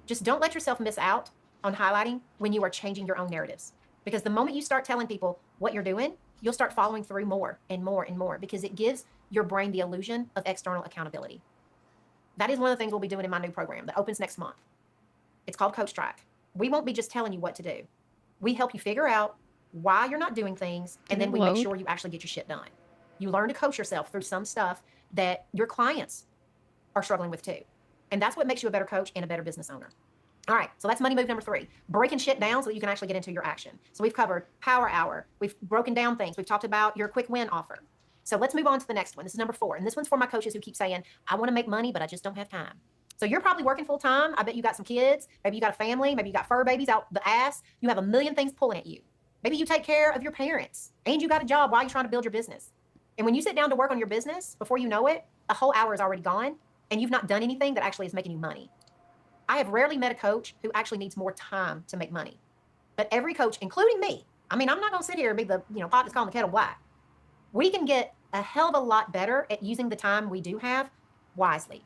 Just don't let yourself miss out on highlighting when you are changing your own narratives. Because the moment you start telling people what you're doing, you'll start following through more and more and more, because it gives your brain the illusion of external accountability. That is one of the things we'll be doing in my new program that opens next month. It's called Coach Track. We won't be just telling you what to do. We help you figure out why you're not doing things, and then we make sure you actually get your shit done. You learn to coach yourself through some stuff that your clients are struggling with too. And that's what makes you a better coach and a better business owner. All right, so that's money move number 3, breaking shit down so that you can actually get into your action. So we've covered power hour. We've broken down things. We've talked about your quick win offer. So let's move on to the next one. This is number 4. And this one's for my coaches who keep saying, I want to make money, but I just don't have time. So you're probably working full time. I bet you got some kids. Maybe you got a family. Maybe you got fur babies out the ass. You have a million things pulling at you. Maybe you take care of your parents and you got a job while you're trying to build your business. And when you sit down to work on your business, before you know it, a whole hour is already gone and you've not done anything that actually is making you money. I have rarely met a coach who actually needs more time to make money. But every coach, including me, I mean, I'm not going to sit here and be the pot that's calling the kettle black. We can get a hell of a lot better at using the time we do have wisely.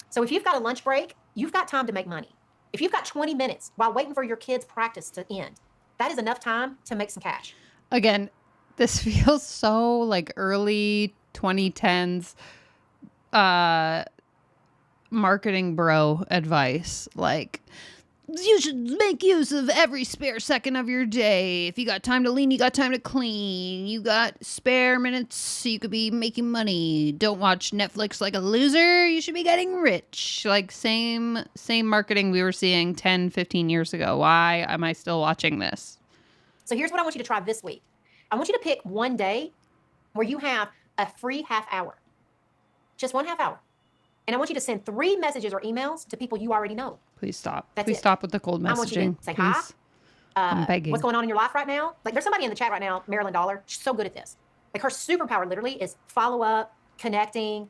So if you've got a lunch break, you've got time to make money. If you've got 20 minutes while waiting for your kids' practice to end, that is enough time to make some cash. Again, this feels so like early 2010s marketing bro advice. Like, you should make use of every spare second of your day. If you got time to lean, you got time to clean. You got spare minutes so you could be making money. Don't watch Netflix like a loser. You should be getting rich. Like same marketing we were seeing 10, 15 years ago. Why am I still watching this? So here's what I want you to try this week. I want you to pick one day where you have a free half hour. Just one half hour. And I want you to send 3 messages or emails to people you already know. Please stop. That's Please it. stop with the cold messaging. I want you to say hi. I'm begging. What's going on in your life right now? Like there's somebody in the chat right now, Marilyn Dollar. She's so good at this. Like her superpower literally is follow up, connecting,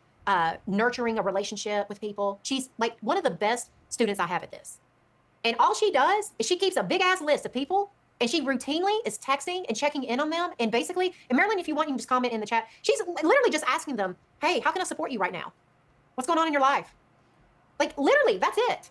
nurturing a relationship with people. She's like one of the best students I have at this. And all she does is she keeps a big ass list of people and she routinely is texting and checking in on them. And basically, and Marilyn, if you want, you can just comment in the chat. She's literally just asking them, hey, how can I support you right now? What's going on in your life? Like literally, that's it.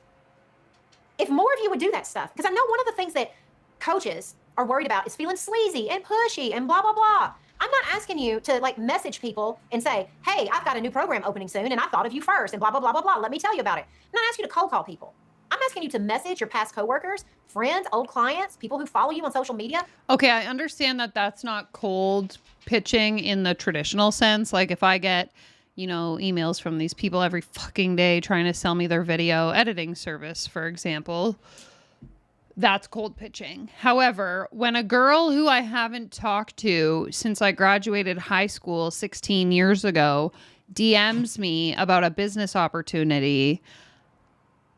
If more of you would do that stuff, because I know one of the things that coaches are worried about is feeling sleazy and pushy and blah, blah, blah. I'm not asking you to like message people and say, hey, I've got a new program opening soon and I thought of you first and blah, blah, blah, blah, blah. Let me tell you about it. I'm not asking you to cold call people. I'm asking you to message your past coworkers, friends, old clients, people who follow you on social media. Okay, I understand that that's not cold pitching in the traditional sense. Like if I get, emails from these people every fucking day trying to sell me their video editing service, for example, that's cold pitching. However, when a girl who I haven't talked to since I graduated high school 16 years ago DMs me about a business opportunity,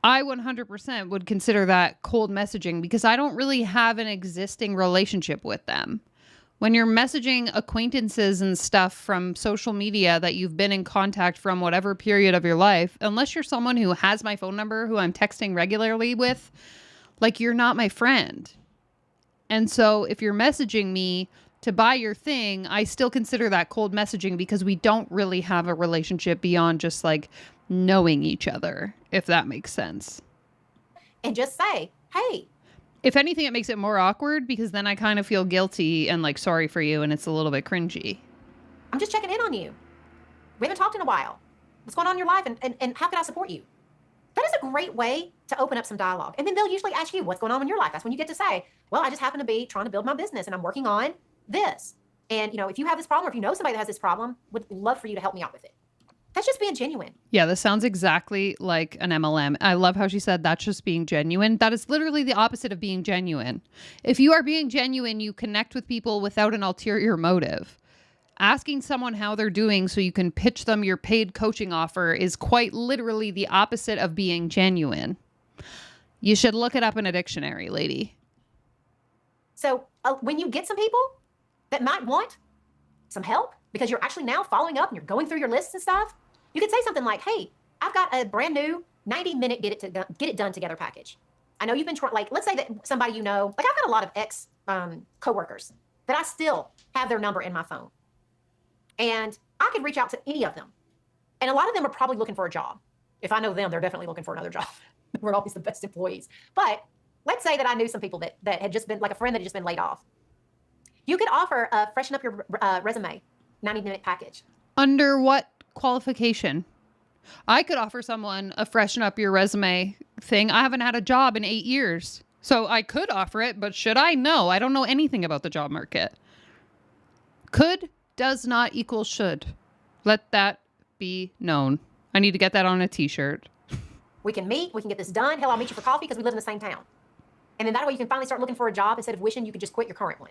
I 100% would consider that cold messaging because I don't really have an existing relationship with them. When you're messaging acquaintances and stuff from social media that you've been in contact from whatever period of your life, unless you're someone who has my phone number, who I'm texting regularly with, like, you're not my friend. And so if you're messaging me to buy your thing, I still consider that cold messaging because we don't really have a relationship beyond just like knowing each other, if that makes sense. And just say, hey. If anything, it makes it more awkward because then I kind of feel guilty and like sorry for you and it's a little bit cringy. I'm just checking in on you. We haven't talked in a while. What's going on in your life and how can I support you? That is a great way to open up some dialogue. And then they'll usually ask you, what's going on in your life? That's when you get to say, well, I just happen to be trying to build my business and I'm working on this. And, if you have this problem or if you know somebody that has this problem, would love for you to help me out with it. That's just being genuine. Yeah, this sounds exactly like an MLM. I love how she said that's just being genuine. That is literally the opposite of being genuine. If you are being genuine, you connect with people without an ulterior motive. Asking someone how they're doing so you can pitch them your paid coaching offer is quite literally the opposite of being genuine. You should look it up in a dictionary, lady. So when you get some people that might want some help because you're actually now following up and you're going through your lists and stuff, you could say something like, hey, I've got a brand new 90-minute get it done together package. I know you've been trying, like, let's say that somebody like I've got a lot of ex coworkers that I still have their number in my phone. And I could reach out to any of them. And a lot of them are probably looking for a job. If I know them, they're definitely looking for another job. We're always the best employees. But let's say that I knew some people that had just been, like a friend that had just been laid off. You could offer a freshen up your resume 90-minute package. Under what qualification? I could offer someone a freshen up your resume thing. I haven't had a job in 8 years. So I could offer it, but should I? No, I don't know anything about the job market. Could does not equal should. Let that be known. I need to get that on a t-shirt. We can meet. We can get this done. Hell, I'll meet you for coffee because we live in the same town. And then that way you can finally start looking for a job instead of wishing you could just quit your current one.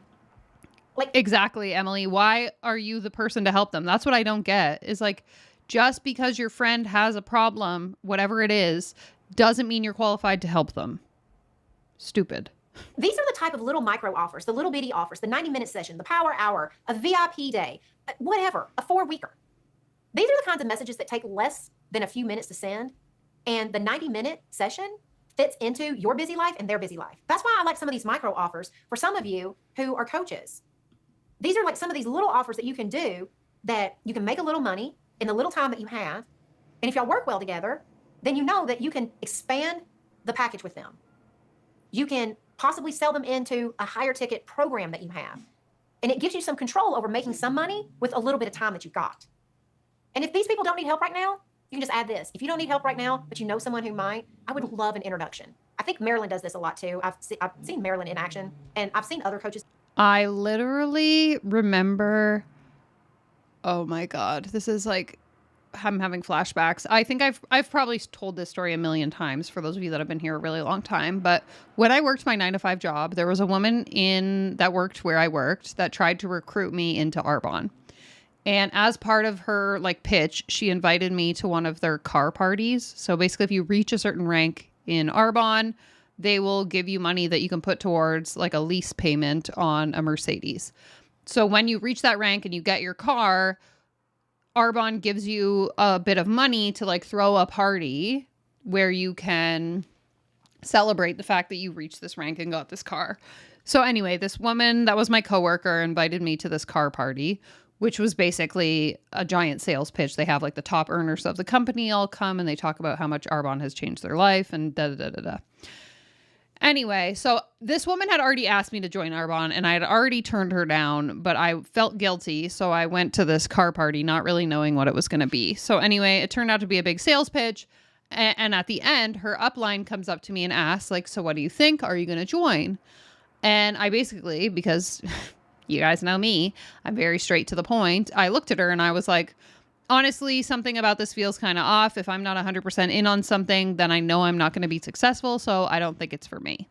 Exactly, Emily. Why are you the person to help them? That's what I don't get. Is like, just because your friend has a problem, whatever it is, doesn't mean you're qualified to help them. Stupid. These are the type of little micro offers, the little bitty offers, the 90-minute session, the power hour, a VIP day, whatever, a 4-weeker. These are the kinds of messages that take less than a few minutes to send. And the 90-minute session fits into your busy life and their busy life. That's why I like some of these micro offers for some of you who are coaches. These are like some of these little offers that you can do that you can make a little money in the little time that you have. And if y'all work well together, then you know that you can expand the package with them. You can possibly sell them into a higher ticket program that you have. And it gives you some control over making some money with a little bit of time that you've got. And if these people don't need help right now, you can just add this. If you don't need help right now, but you know someone who might, I would love an introduction. I think Marilyn does this a lot too. I've seen Marilyn in action, and I've seen other coaches. I literally remember, oh my God, this is like, I'm having flashbacks. I think I've probably told this story a million times for those of you that have been here a really long time. But when I worked my 9-to-5 job, there was a woman that worked where I worked that tried to recruit me into Arbonne. And as part of her pitch, she invited me to one of their car parties. So basically, if you reach a certain rank in Arbonne, they will give you money that you can put towards a lease payment on a Mercedes. So when you reach that rank and you get your car, Arbonne gives you a bit of money to throw a party where you can celebrate the fact that you reached this rank and got this car. So anyway, this woman that was my coworker invited me to this car party, which was basically a giant sales pitch. They have the top earners of the company all come and they talk about how much Arbonne has changed their life and da-da-da-da-da. Anyway, so this woman had already asked me to join Arbonne and I had already turned her down, but I felt guilty. So I went to this car party, not really knowing what it was going to be. So anyway, it turned out to be a big sales pitch. And at the end, her upline comes up to me and asks, so what do you think? Are you going to join? And I basically, because you guys know me, I'm very straight to the point. I looked at her and I was like, honestly, something about this feels kind of off. If I'm not 100% in on something, then I know I'm not going to be successful. So I don't think it's for me.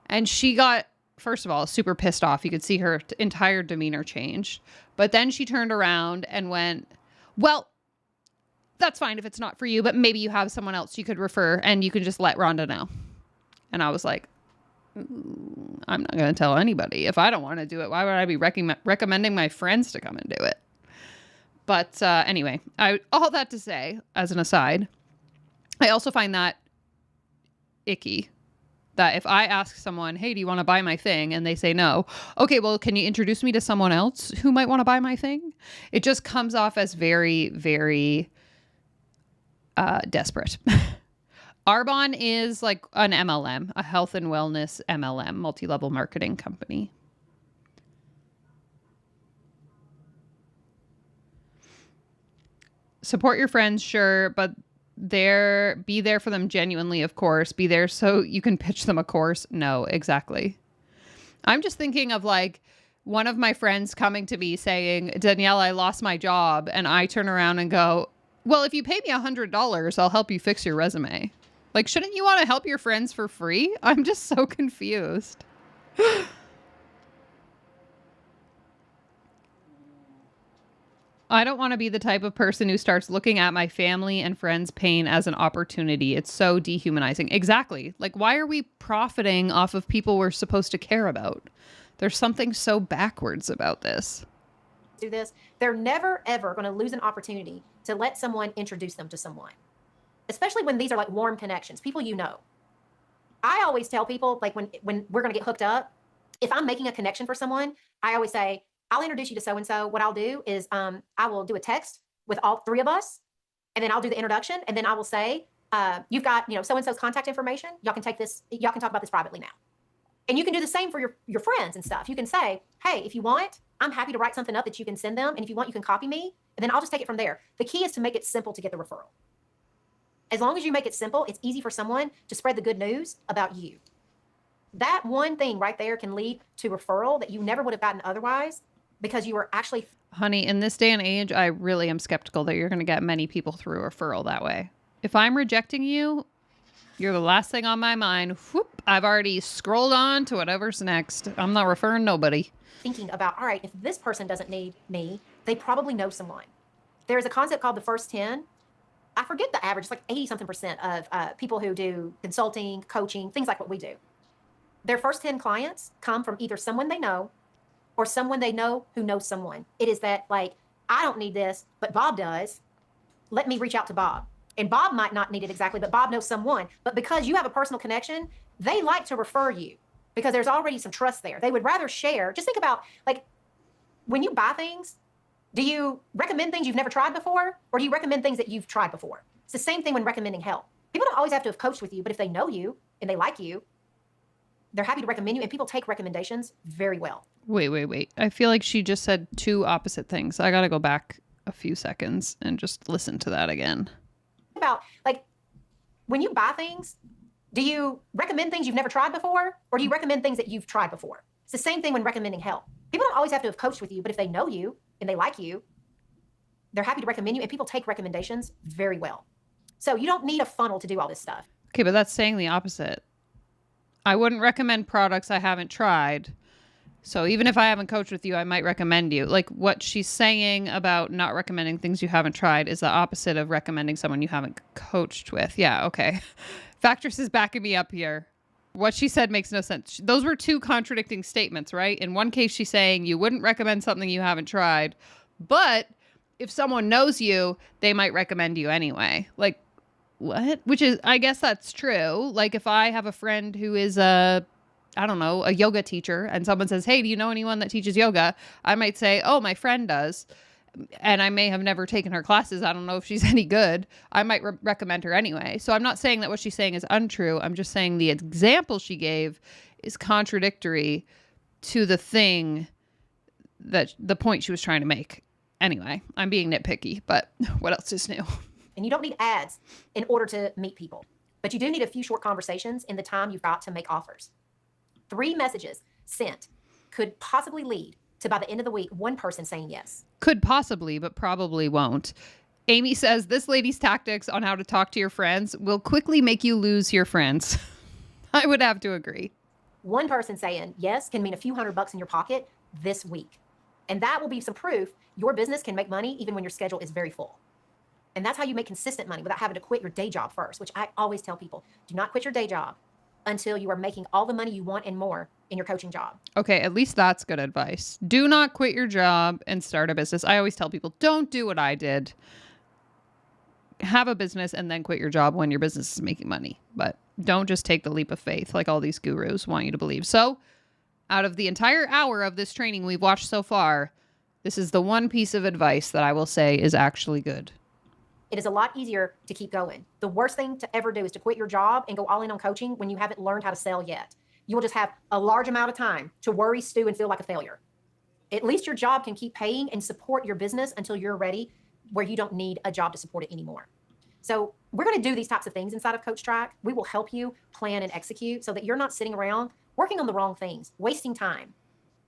And she got, first of all, super pissed off. You could see her entire demeanor change. But then she turned around and went, well, that's fine if it's not for you, but maybe you have someone else you could refer and you can just let Rhonda know. And I was like, I'm not going to tell anybody. If I don't want to do it, why would I be recommending my friends to come and do it? But anyway, all that to say, as an aside, I also find that icky. That if I ask someone, hey, do you want to buy my thing? And they say no. Okay, well, can you introduce me to someone else who might want to buy my thing? It just comes off as very, very desperate. Arbonne is like an MLM, a health and wellness MLM, multi-level marketing company. Support your friends, sure, but be there for them genuinely, of course. Be there so you can pitch them a course. No, exactly. I'm just thinking of like one of my friends coming to me saying, Danielle, I lost my job. And I turn around and go, well, if you pay me $100, I'll help you fix your resume. Like, shouldn't you want to help your friends for free? I'm just so confused. I don't want to be the type of person who starts looking at my family and friends' pain as an opportunity. It's so dehumanizing. Exactly. Like, why are we profiting off of people we're supposed to care about? There's something so backwards about this. Do this. They're never, ever going to lose an opportunity to let someone introduce them to someone, especially when these are like warm connections, people you know. I always tell people, like when we're going to get hooked up, if I'm making a connection for someone, I always say, I'll introduce you to so-and-so. What I'll do is I will do a text with all three of us, and then I'll do the introduction, and then I will say, you've got, so-and-so's contact information. Y'all can talk about this privately now. And you can do the same for your friends and stuff. You can say, hey, if you want, I'm happy to write something up that you can send them. And if you want, you can copy me, and then I'll just take it from there. The key is to make it simple to get the referral. As long as you make it simple, it's easy for someone to spread the good news about you. That one thing right there can lead to referral that you never would have gotten otherwise, because you were actually... Honey, in this day and age, I really am skeptical that you're going to get many people through referral that way. If I'm rejecting you, you're the last thing on my mind. Whoop, I've already scrolled on to whatever's next. I'm not referring nobody. Thinking about, all right, if this person doesn't need me, they probably know someone. There's a concept called the first 10. I forget the average, it's like 80-something% of people who do consulting, coaching, things like what we do. Their first 10 clients come from either someone they know or someone they know who knows someone. It is that, like, I don't need this, but Bob does. Let me reach out to Bob. And Bob might not need it exactly, but Bob knows someone. But because you have a personal connection, they like to refer you because there's already some trust there. They would rather share. Just think about, like, when you buy things, do you recommend things you've never tried before, or do you recommend things that you've tried before? It's the same thing when recommending help. People don't always have to have coached with you, but if they know you and they like you, they're happy to recommend you, and people take recommendations very well. Wait. I feel like she just said two opposite things. I got to go back a few seconds and just listen to that again. About, like, when you buy things, do you recommend things you've never tried before, or do you recommend things that you've tried before? It's the same thing when recommending help. People don't always have to have coached with you, but if they know you and they like you, they're happy to recommend you, and people take recommendations very well. So you don't need a funnel to do all this stuff. Okay, but that's saying the opposite. I wouldn't recommend products I haven't tried. So even if I haven't coached with you, I might recommend you. Like, what she's saying about not recommending things you haven't tried is the opposite of recommending someone you haven't coached with. Yeah, okay. Factress is backing me up here. What she said makes no sense. Those were two contradicting statements, right? In one case, she's saying you wouldn't recommend something you haven't tried, but if someone knows you, they might recommend you anyway. Like, what? Which is, I guess that's true. Like, if I have a friend who is a yoga teacher, and someone says, hey, do you know anyone that teaches yoga? I might say, oh, my friend does. And I may have never taken her classes. I don't know if she's any good. I might recommend her anyway. So I'm not saying that what she's saying is untrue. I'm just saying the example she gave is contradictory to the thing that the point she was trying to make. Anyway, I'm being nitpicky, but what else is new? And you don't need ads in order to meet people, but you do need a few short conversations in the time you've got to make offers. 3 messages sent could possibly lead to, by the end of the week, one person saying yes. Could possibly, but probably won't. Amy says this lady's tactics on how to talk to your friends will quickly make you lose your friends. I would have to agree. One person saying yes can mean a few $100 in your pocket this week. And that will be some proof your business can make money even when your schedule is very full. And that's how you make consistent money without having to quit your day job first, which I always tell people, do not quit your day job. until you are making all the money you want and more in your coaching job. Okay, at least that's good advice. Do not quit your job and start a business. I always tell people, don't do what I did. Have a business and then quit your job when your business is making money. But don't just take the leap of faith like all these gurus want you to believe. So, out of the entire hour of this training we've watched so far, this is the one piece of advice that I will say is actually good. It is a lot easier to keep going. The worst thing to ever do is to quit your job and go all in on coaching when you haven't learned how to sell yet. You will just have a large amount of time to worry, stew, and feel like a failure. At least your job can keep paying and support your business until you're ready where you don't need a job to support it anymore. So we're going to do these types of things inside of Coach Track. We will help you plan and execute so that you're not sitting around working on the wrong things, wasting time.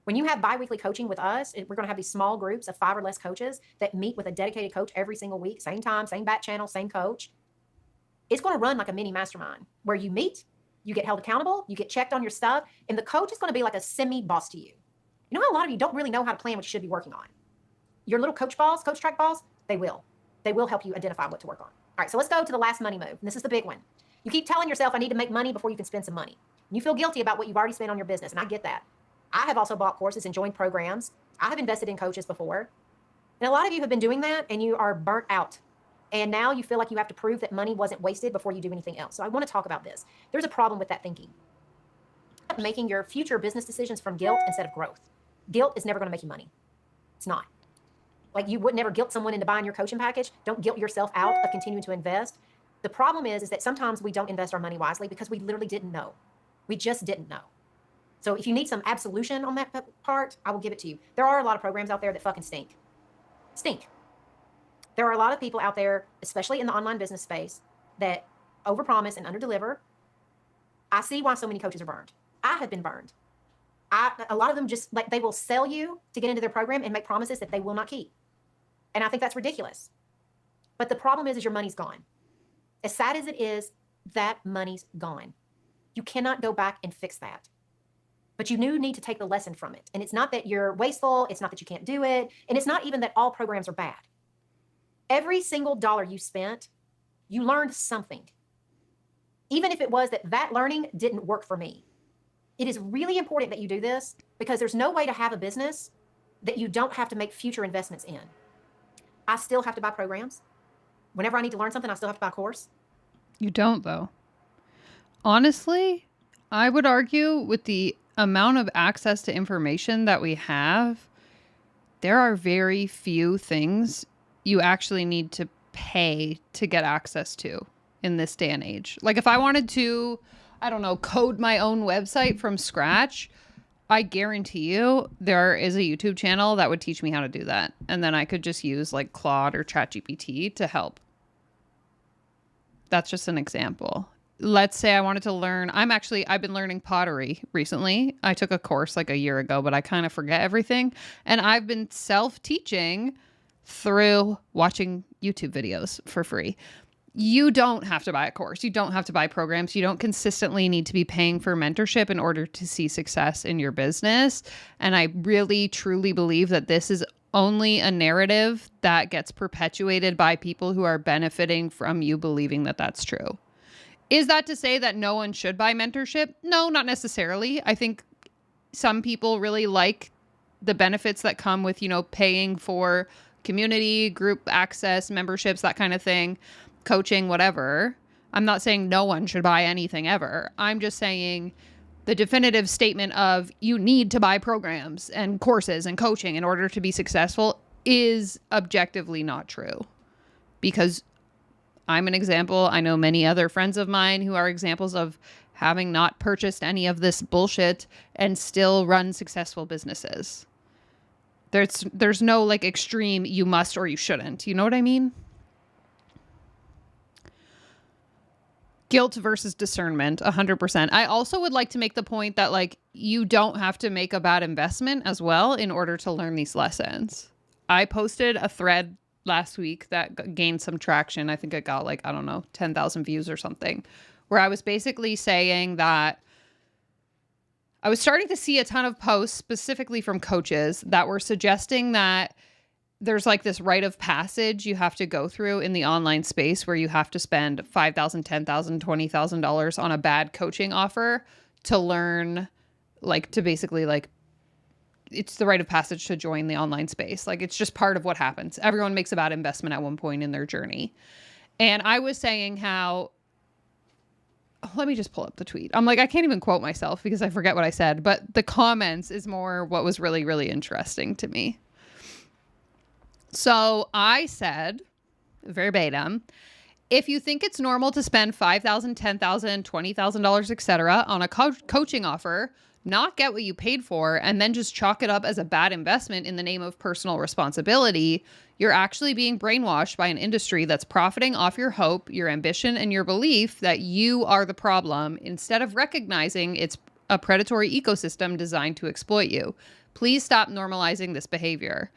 When you have bi-weekly coaching with us, we're going to have these small groups of 5 or less coaches that meet with a dedicated coach every single week, same time, same back channel, same coach. It's going to run like a mini mastermind where you meet, you get held accountable, you get checked on your stuff, and the coach is going to be like a semi-boss to you. You know how a lot of you don't really know how to plan what you should be working on? Your little coach balls, Coach Track balls, they will. They will help you identify what to work on. All right, so let's go to the last money move. And this is the big one. You keep telling yourself, I need to make money before you can spend some money. And you feel guilty about what you've already spent on your business, and I get that. I have also bought courses and joined programs. I have invested in coaches before. And a lot of you have been doing that, and you are burnt out. And now you feel like you have to prove that money wasn't wasted before you do anything else. So I want to talk about this. There's a problem with that thinking. Making your future business decisions from guilt instead of growth. Guilt is never going to make you money. It's not. Like you would never guilt someone into buying your coaching package. Don't guilt yourself out of continuing to invest. The problem is that sometimes we don't invest our money wisely because we literally didn't know. We just didn't know. So if you need some absolution on that part, I will give it to you. There are a lot of programs out there that fucking stink. Stink. There are a lot of people out there, especially in the online business space, that overpromise and underdeliver. I see why so many coaches are burned. I have been burned. A lot of them just like they will sell you to get into their program and make promises that they will not keep. And I think that's ridiculous. But the problem is your money's gone. As sad as it is, that money's gone. You cannot go back and fix that. But you do need to take the lesson from it. And it's not that you're wasteful. It's not that you can't do it. And it's not even that all programs are bad. Every single dollar you spent, you learned something. Even if it was that learning didn't work for me. It is really important that you do this because there's no way to have a business that you don't have to make future investments in. I still have to buy programs. Whenever I need to learn something, I still have to buy a course. You don't, though. Honestly, I would argue with the amount of access to information that we have, there are very few things you actually need to pay to get access to in this day and age. Like if I wanted to, I don't know, code my own website from scratch, I guarantee you there is a YouTube channel that would teach me how to do that. And then I could just use like Claude or ChatGPT to help. That's just an example. Let's say I wanted to learn, I've been learning pottery recently. I took a course like a year ago, but I kind of forget everything. And I've been self-teaching through watching YouTube videos for free. You don't have to buy a course. You don't have to buy programs. You don't consistently need to be paying for mentorship in order to see success in your business. And I really, truly believe that this is only a narrative that gets perpetuated by people who are benefiting from you believing that that's true. Is that to say that no one should buy mentorship? No, not necessarily. I think some people really like the benefits that come with, paying for community, group access, memberships, that kind of thing, coaching, whatever. I'm not saying no one should buy anything ever. I'm just saying the definitive statement of you need to buy programs and courses and coaching in order to be successful is objectively not true. Because I'm an example. I know many other friends of mine who are examples of having not purchased any of this bullshit and still run successful businesses. There's no like extreme you must or you shouldn't. You know what I mean? Guilt versus discernment, 100%. I also would like to make the point that like you don't have to make a bad investment as well in order to learn these lessons. I posted a thread last week that gained some traction. I think it got 10,000 views or something, where I was basically saying that I was starting to see a ton of posts specifically from coaches that were suggesting that there's like this rite of passage you have to go through in the online space where you have to spend $5,000, $10,000, $20,000 on a bad coaching offer to learn, like, to basically, like, it's the rite of passage to join the online space. Like, it's just part of what happens. Everyone makes a bad investment at one point in their journey. And I was saying how, let me just pull up the tweet. I'm like, I can't even quote myself because I forget what I said, but the comments is more what was really, really interesting to me. So I said, verbatim, if you think it's normal to spend $5,000, $10,000, $20,000, etc. on a coaching offer, not get what you paid for, and then just chalk it up as a bad investment in the name of personal responsibility, you're actually being brainwashed by an industry that's profiting off your hope, your ambition, and your belief that you are the problem instead of recognizing it's a predatory ecosystem designed to exploit you. Please stop normalizing this behavior.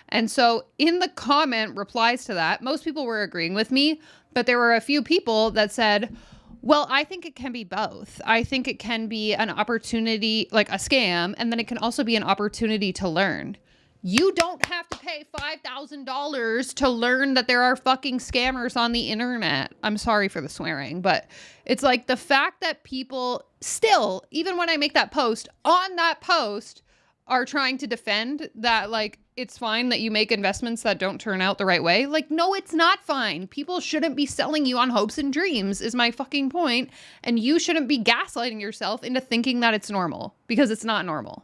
And so in the comment replies to that, most people were agreeing with me, but there were a few people that said, well, I think it can be both. I think it can be an opportunity, like a scam, and then it can also be an opportunity to learn. You don't have to pay $5,000 to learn that there are fucking scammers on the internet. I'm sorry for the swearing, but it's like the fact that people still, even when I make that post, on that post, are trying to defend that, like, it's fine that you make investments that don't turn out the right way. Like, no, it's not fine. People shouldn't be selling you on hopes and dreams is my fucking point. And you shouldn't be gaslighting yourself into thinking that it's normal, because it's not normal.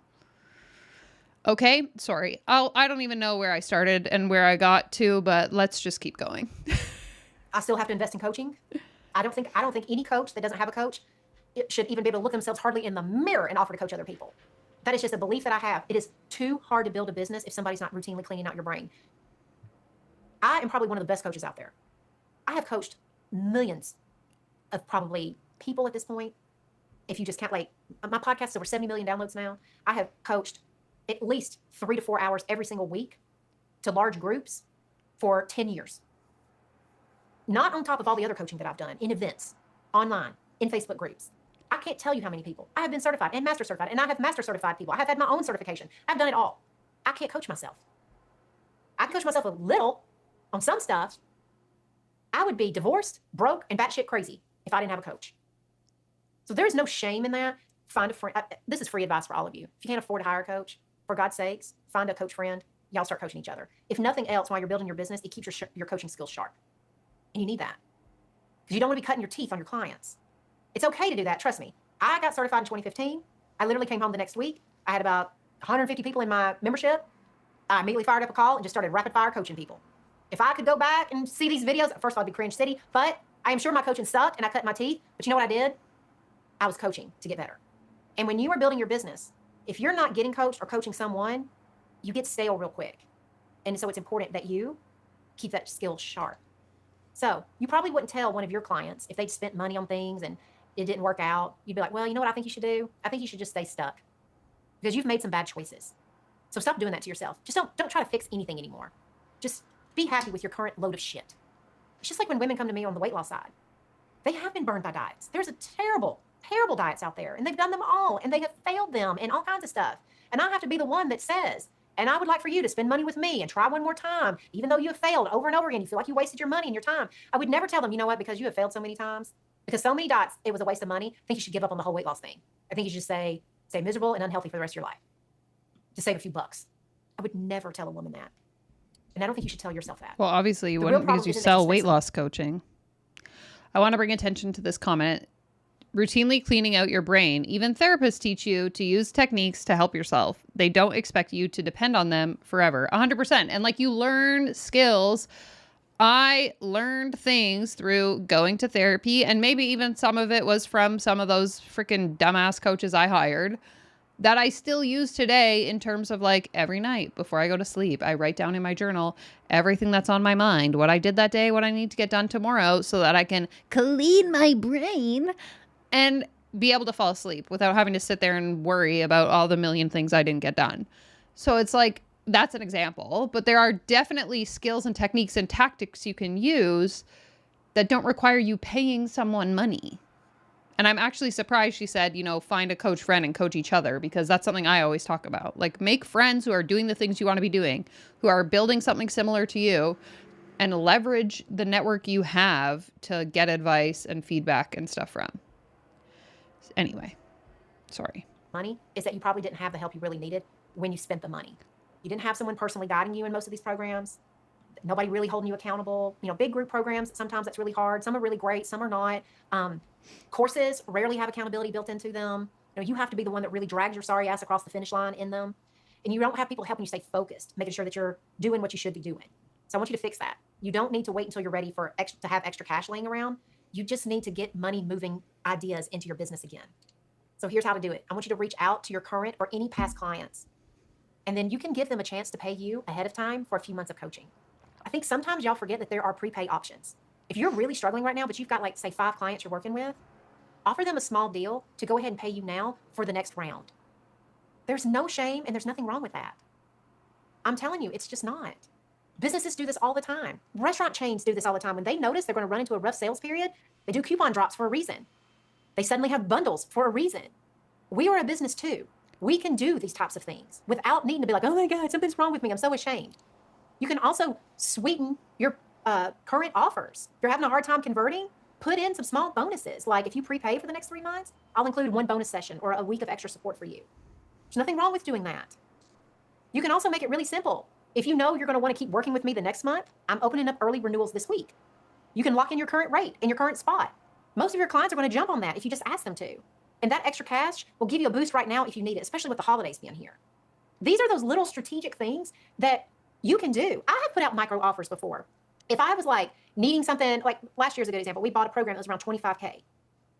Okay, sorry. I don't even know where I started and where I got to, but let's just keep going. I still have to invest in coaching. I don't think any coach that doesn't have a coach should even be able to look themselves hardly in the mirror and offer to coach other people. That is just a belief that I have. It is too hard to build a business if somebody's not routinely cleaning out your brain. I am probably one of the best coaches out there. I have coached millions of probably people at this point. If you just count, like, my podcast is over 70 million downloads now. I have coached at least 3 to 4 hours every single week to large groups for 10 years. Not on top of all the other coaching that I've done in events, online, in Facebook groups. I can't tell you how many people. I have been certified and master certified, and I have master certified people. I have had my own certification. I've done it all. I can't coach myself. I can coach myself a little on some stuff. I would be divorced, broke, and batshit crazy if I didn't have a coach. So there's no shame in that. Find a friend. This is free advice for all of you. If you can't afford to hire a coach, for God's sakes, find a coach friend. Y'all start coaching each other. If nothing else, while you're building your business, it keeps your coaching skills sharp. And you need that. Because you don't want to be cutting your teeth on your clients. It's okay to do that. Trust me. I got certified in 2015. I literally came home the next week. I had about 150 people in my membership. I immediately fired up a call and just started rapid fire coaching people. If I could go back and see these videos, first of all, I'd be cringe city, but I am sure my coaching sucked and I cut my teeth. But you know what I did? I was coaching to get better. And when you are building your business, if you're not getting coached or coaching someone, you get stale real quick. And so it's important that you keep that skill sharp. So you probably wouldn't tell one of your clients if they'd spent money on things and it didn't work out. You'd be like, well, you know what I think you should do? I think you should just stay stuck because you've made some bad choices. So stop doing that to yourself. Just don't try to fix anything anymore. Just be happy with your current load of shit. It's just like when women come to me on the weight loss side. They have been burned by diets. There's a terrible, terrible diets out there, and they've done them all, and they have failed them and all kinds of stuff. And I have to be the one that says, and I would like for you to spend money with me and try one more time, even though you have failed over and over again. You feel like you wasted your money and your time. I would never tell them, you know what, because you have failed so many times, because so many diets, it was a waste of money. I think you should give up on the whole weight loss thing. I think you should stay miserable and unhealthy for the rest of your life to save a few bucks. I would never tell a woman that. And I don't think you should tell yourself that. Well, obviously you The wouldn't, real problem because you isn't that sell you weight spend loss coaching. I want to bring attention to this comment. Routinely cleaning out your brain. Even therapists teach you to use techniques to help yourself. They don't expect you to depend on them forever. 100%. And like, you learn skills. I learned things through going to therapy, and maybe even some of it was from some of those freaking dumbass coaches I hired that I still use today in terms of, like, every night before I go to sleep, I write down in my journal everything that's on my mind, what I did that day, what I need to get done tomorrow, so that I can clean my brain and be able to fall asleep without having to sit there and worry about all the million things I didn't get done. So it's like, that's an example, but there are definitely skills and techniques and tactics you can use that don't require you paying someone money. And I'm actually surprised she said, find a coach friend and coach each other, because that's something I always talk about. Like, make friends who are doing the things you want to be doing, who are building something similar to you, and leverage the network you have to get advice and feedback and stuff from. Anyway, sorry. Money is that you probably didn't have the help you really needed when you spent the money. You didn't have someone personally guiding you in most of these programs. Nobody really holding you accountable. Big group programs, sometimes that's really hard. Some are really great, some are not. Courses rarely have accountability built into them. You have to be the one that really drags your sorry ass across the finish line in them. And you don't have people helping you stay focused, making sure that you're doing what you should be doing. So I want you to fix that. You don't need to wait until you're ready to have extra cash laying around. You just need to get money moving ideas into your business again. So here's how to do it. I want you to reach out to your current or any past clients, and then you can give them a chance to pay you ahead of time for a few months of coaching. I think sometimes y'all forget that there are prepay options. If you're really struggling right now, but you've got say 5 clients you're working with, offer them a small deal to go ahead and pay you now for the next round. There's no shame and there's nothing wrong with that. I'm telling you, it's just not. Businesses do this all the time. Restaurant chains do this all the time. When they notice they're going to run into a rough sales period, they do coupon drops for a reason. They suddenly have bundles for a reason. We are a business too. We can do these types of things without needing to be like, oh my God, something's wrong with me. I'm so ashamed. You can also sweeten your current offers. If you're having a hard time converting, put in some small bonuses. Like if you prepay for the next 3 months, I'll include 1 bonus session or a week of extra support for you. There's nothing wrong with doing that. You can also make it really simple. If you know you're going to want to keep working with me the next month, I'm opening up early renewals this week. You can lock in your current rate in your current spot. Most of your clients are going to jump on that if you just ask them to. And that extra cash will give you a boost right now if you need it, especially with the holidays being here. These are those little strategic things that you can do. I have put out micro offers before. If I was like needing something, like last year's a good example, we bought a program that was around $25K.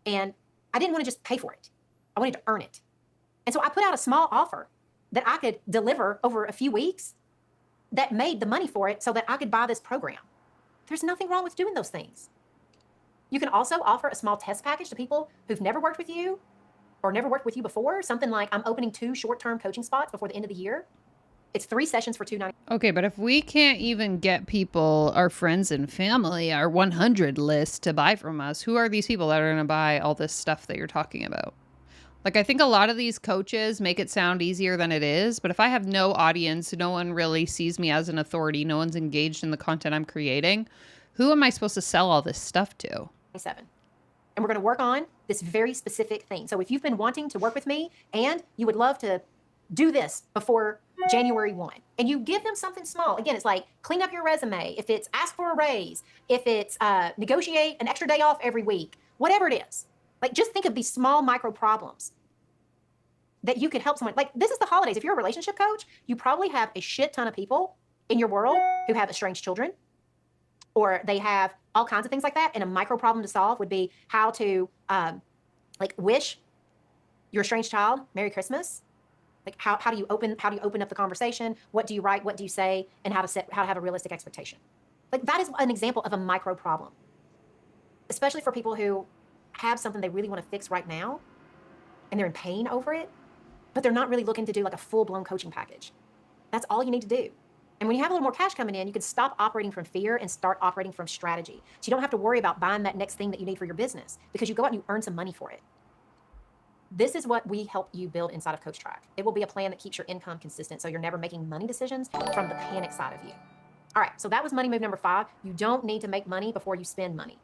And I didn't want to just pay for it. I wanted to earn it. And so I put out a small offer that I could deliver over a few weeks that made the money for it so that I could buy this program. There's nothing wrong with doing those things. You can also offer a small test package to people who've never worked with you or never worked with you before. Something like, I'm opening 2 short-term coaching spots before the end of the year. It's 3 sessions for $2.99. Okay, but if we can't even get people, our friends and family, our 100 list to buy from us, who are these people that are going to buy all this stuff that you're talking about? Like, I think a lot of these coaches make it sound easier than it is. But if I have no audience, no one really sees me as an authority, no one's engaged in the content I'm creating, who am I supposed to sell all this stuff to? 7. And we're going to work on this very specific thing. So if you've been wanting to work with me and you would love to do this before January 1, and you give them something small. Again, it's like clean up your resume. If it's ask for a raise, if it's negotiate an extra day off every week, whatever it is. Like, just think of these small micro problems that you could help someone. Like, this is the holidays. If you're a relationship coach, you probably have a shit ton of people in your world who have estranged children, or they have all kinds of things like that. And a micro problem to solve would be how to wish your estranged child Merry Christmas. Like, how do you open up the conversation? What do you write? What do you say? And how to have a realistic expectation. Like, that is an example of a micro problem, especially for people who have something they really want to fix right now and they're in pain over it, but they're not really looking to do like a full-blown coaching package. That's all you need to do. And when you have a little more cash coming in, you can stop operating from fear and start operating from strategy. So you don't have to worry about buying that next thing that you need for your business, because you go out and you earn some money for it. This is what we help you build inside of Coach Track. It will be a plan that keeps your income consistent, so you're never making money decisions from the panic side of you. All right, so that was money move number 5. You don't need to make money before you spend money.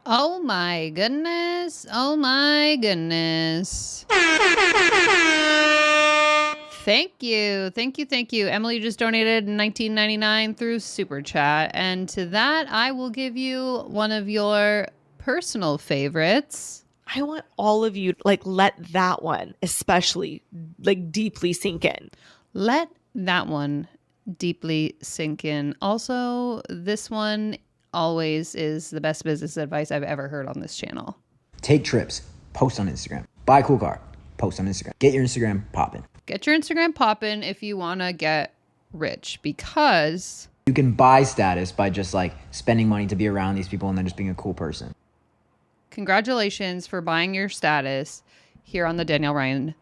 Oh my goodness. Oh my goodness. Thank you. Thank you. Thank you. Emily just donated $19.99 through Super Chat. And to that, I will give you one of your personal favorites. I want all of you to let that one especially deeply sink in. Let that one deeply sink in. Also, this one always is the best business advice I've ever heard on this channel. Take trips, post on Instagram, buy a cool car, post on Instagram. Get your Instagram popping. Get your Instagram popping if you want to get rich, because you can buy status by just spending money to be around these people and then just being a cool person. Congratulations for buying your status here on the Danielle Ryan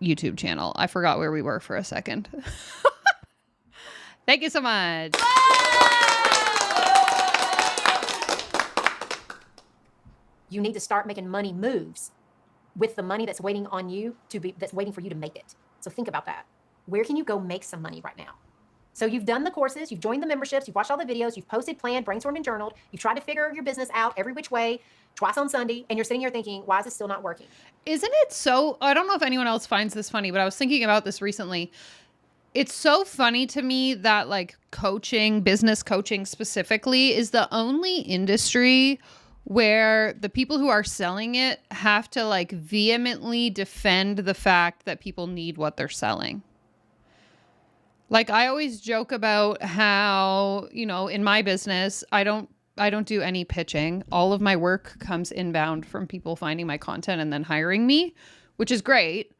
YouTube channel. I forgot where we were for a second. Thank you so much. You You need to start making money moves with the money that's waiting on you that's waiting for you to make it. So think about that. Where can you go make some money right now? So you've done the courses, you've joined the memberships, you've watched all the videos, you've posted, planned, brainstormed, and journaled. You've tried to figure your business out every which way, twice on Sunday, and you're sitting here thinking, why is this still not working? Isn't it so? I don't know if anyone else finds this funny, but I was thinking about this recently. It's so funny to me that like coaching, business coaching specifically, is the only industry where the people who are selling it have to like vehemently defend the fact that people need what they're selling. Like I always joke about how, you know, in my business, I don't do any pitching. All of my work comes inbound from people finding my content and then hiring me, which is great.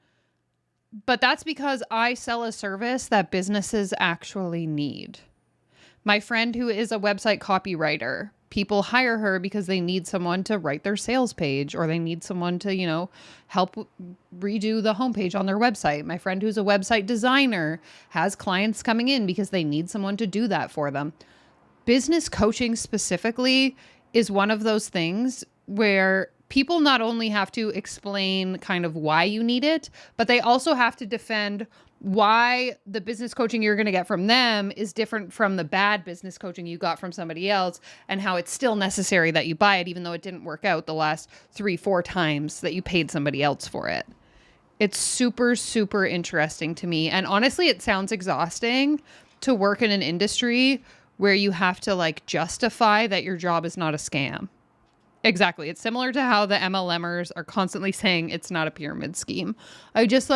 But that's because I sell a service that businesses actually need. My friend who is a website copywriter, people hire her because they need someone to write their sales page, or they need someone to, you know, help redo the homepage on their website. My friend who's a website designer has clients coming in because they need someone to do that for them. Business coaching specifically is one of those things where people not only have to explain kind of why you need it, but they also have to defend why the business coaching you're going to get from them is different from the bad business coaching you got from somebody else, and how it's still necessary that you buy it, even though it didn't work out the last 3-4 times that you paid somebody else for it. It's super, super interesting to me. And honestly, it sounds exhausting to work in an industry where you have to like justify that your job is not a scam. Exactly. It's similar to how the MLMers are constantly saying it's not a pyramid scheme. I just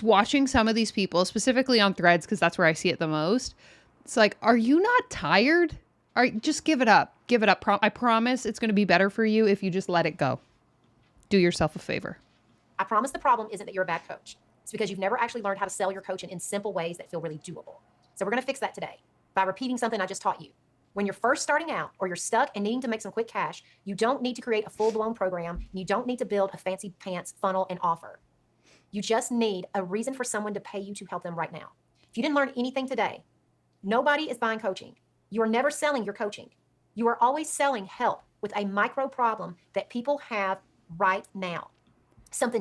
watching some of these people, specifically on Threads, because that's where I see it the most. It's like, are you not tired? Just give it up. Give it up. I promise it's going to be better for you if you just let it go. Do yourself a favor. I promise the problem isn't that you're a bad coach. It's because you've never actually learned how to sell your coaching in simple ways that feel really doable. So we're going to fix that today by repeating something I just taught you. When you're first starting out or you're stuck and needing to make some quick cash, you don't need to create a full-blown program. You don't need to build a fancy pants funnel and offer. You just need a reason for someone to pay you to help them right now. If you didn't learn anything today, nobody is buying coaching. You are never selling your coaching. You are always selling help with a micro problem that people have right now.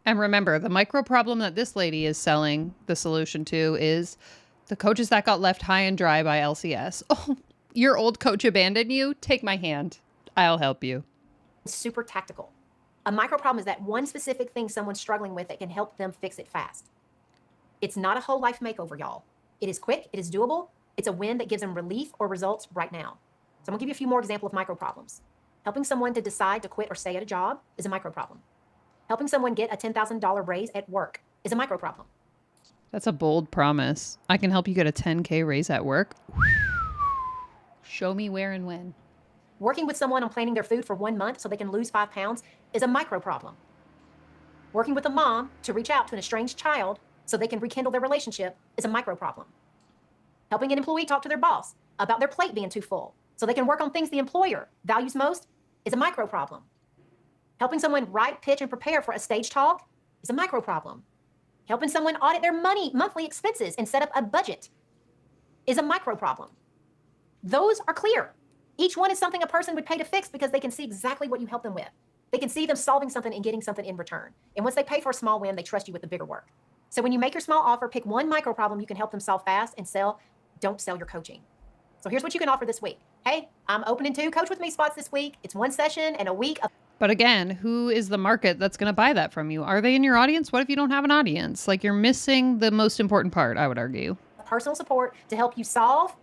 And remember, the micro problem that this lady is selling the solution to is the coaches that got left high and dry by LCS. Oh, your old coach abandoned you? Take my hand. I'll help you. Super tactical. A micro problem is that one specific thing someone's struggling with that can help them fix it fast. It's not a whole life makeover, y'all. It is quick. It is doable. It's a win that gives them relief or results right now. So I'm gonna give you a few more examples of micro problems. Helping someone to decide to quit or stay at a job is a micro problem. Helping someone get a $10,000 raise at work is a micro problem. That's a bold promise. I can help you get a 10K raise at work. Show me where and when. Working with someone on planning their food for 1 month so they can lose 5 pounds is a micro problem. Working with a mom to reach out to an estranged child so they can rekindle their relationship is a micro problem. Helping an employee talk to their boss about their plate being too full so they can work on things the employer values most is a micro problem. Helping someone write, pitch, and prepare for a stage talk is a micro problem. Helping someone audit their monthly expenses and set up a budget is a micro problem. Those are clear. Each one is something a person would pay to fix because they can see exactly what you help them with. They can see them solving something and getting something in return. And once they pay for a small win, they trust you with the bigger work. So when you make your small offer, pick one micro problem you can help them solve fast and sell. Don't sell your coaching. So here's what you can offer this week. Hey, I'm opening 2 Coach With Me spots this week. It's 1 session and a week of... But again, who is the market that's going to buy that from you? Are they in your audience? What if you don't have an audience? Like, you're missing the most important part, I would argue. Personal support to help you solve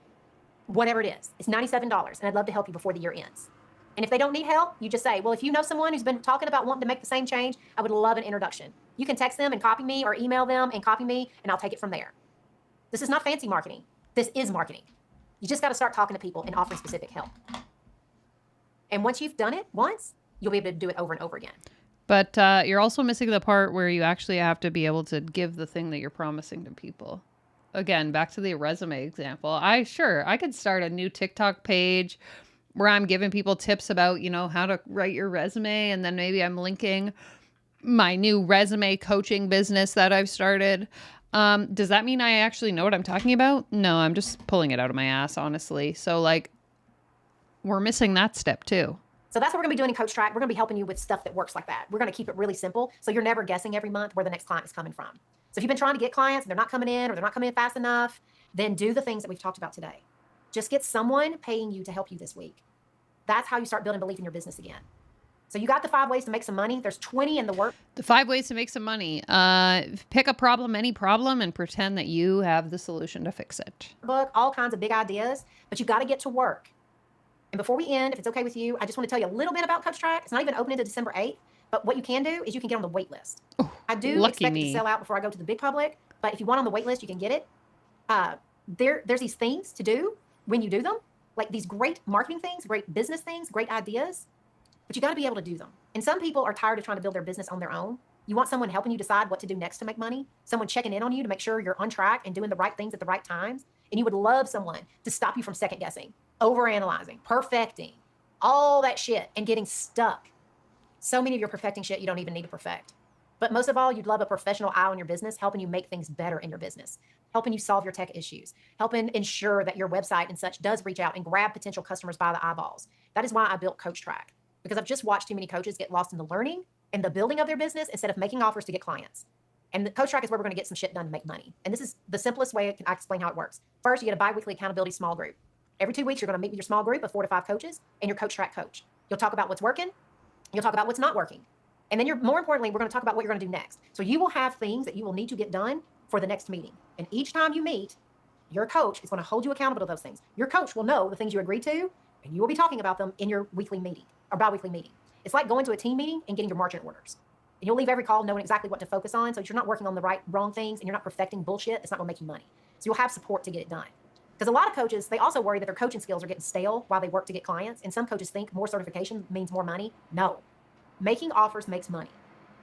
whatever it is. It's $97, and I'd love to help you before the year ends. And if they don't need help, you just say, well, if you know someone who's been talking about wanting to make the same change, I would love an introduction. You can text them and copy me, or email them and copy me, and I'll take it from there. This is not fancy marketing. This is marketing. You just got to start talking to people and offering specific help. And once you've done it once, you'll be able to do it over and over again. But you're also missing the part where you actually have to be able to give the thing that you're promising to people. Again, back to the resume example. I could start a new TikTok page where I'm giving people tips about, how to write your resume. And then maybe I'm linking my new resume coaching business that I've started. Does that mean I actually know what I'm talking about? No, I'm just pulling it out of my ass, honestly. So we're missing that step too. So that's what we're going to be doing in Coach Track. We're going to be helping you with stuff that works like that. We're going to keep it really simple, so you're never guessing every month where the next client is coming from. So if you've been trying to get clients and they're not coming in, or they're not coming in fast enough, then do the things that we've talked about today. Just get someone paying you to help you this week. That's how you start building belief in your business again. So you got the 5 ways to make some money. There's 20 in the work. The 5 ways to make some money. Pick a problem, any problem, and pretend that you have the solution to fix it. Book, all kinds of big ideas, but you got to get to work. And before we end, if it's okay with you, I just want to tell you a little bit about Coach Track. It's not even open until December 8th, but what you can do is you can get on the wait list. I do expect it to sell out before I go to the big public, but if you want on the wait list, you can get it. There's these things to do when you do them, like these great marketing things, great business things, great ideas, but you got to be able to do them. And some people are tired of trying to build their business on their own. You want someone helping you decide what to do next to make money, someone checking in on you to make sure you're on track and doing the right things at the right times. And you would love someone to stop you from second guessing, overanalyzing, perfecting, all that shit, and getting stuck. So many of your perfecting shit you don't even need to perfect. But most of all, you'd love a professional eye on your business, helping you make things better in your business, helping you solve your tech issues, helping ensure that your website and such does reach out and grab potential customers by the eyeballs. That is why I built Coach Track, because I've just watched too many coaches get lost in the learning and the building of their business instead of making offers to get clients. And the Coach Track is where we're going to get some shit done to make money. And this is the simplest way I explain how it works. First, you get a bi-weekly accountability small group. Every 2 weeks, you're going to meet with your small group of 4 to 5 coaches and your Coach Track coach. You'll talk about what's working. You'll talk about what's not working. And then more importantly, we're going to talk about what you're going to do next. So you will have things that you will need to get done for the next meeting. And each time you meet, your coach is going to hold you accountable to those things. Your coach will know the things you agreed to, and you will be talking about them in your weekly meeting or bi-weekly meeting. It's like going to a team meeting and getting your marching orders. And you'll leave every call knowing exactly what to focus on, so that you're not working on the wrong things and you're not perfecting bullshit that's not going to make you money. So you'll have support to get it done. Because a lot of coaches, they also worry that their coaching skills are getting stale while they work to get clients. And some coaches think more certification means more money. No. Making offers makes money.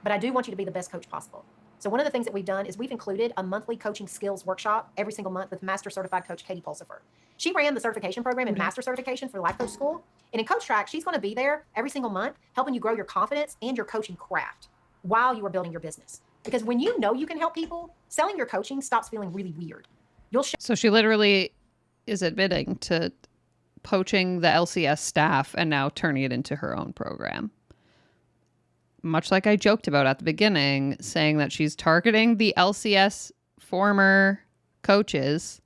But I do want you to be the best coach possible. So one of the things that we've done is we've included a monthly coaching skills workshop every single month with Master Certified Coach Katie Pulsifer. She ran the certification program and Master Certification for the Life Coach School. And in Coach Track, she's going to be there every single month helping you grow your confidence and your coaching craft while you are building your business. Because when you know you can help people, selling your coaching stops feeling really weird. So she literally is admitting to poaching the LCS staff and now turning it into her own program. Much like I joked about at the beginning, saying that she's targeting the LCS former coaches,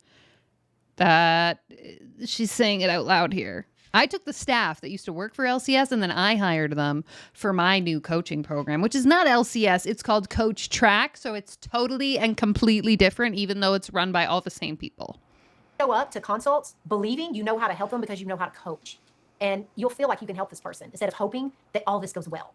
that she's saying it out loud here. I took the staff that used to work for LCS and then I hired them for my new coaching program, which is not LCS. It's called Coach Track. So it's totally and completely different, even though it's run by all the same people. Show up to consults believing you know how to help them because you know how to coach. And you'll feel like you can help this person instead of hoping that all this goes well.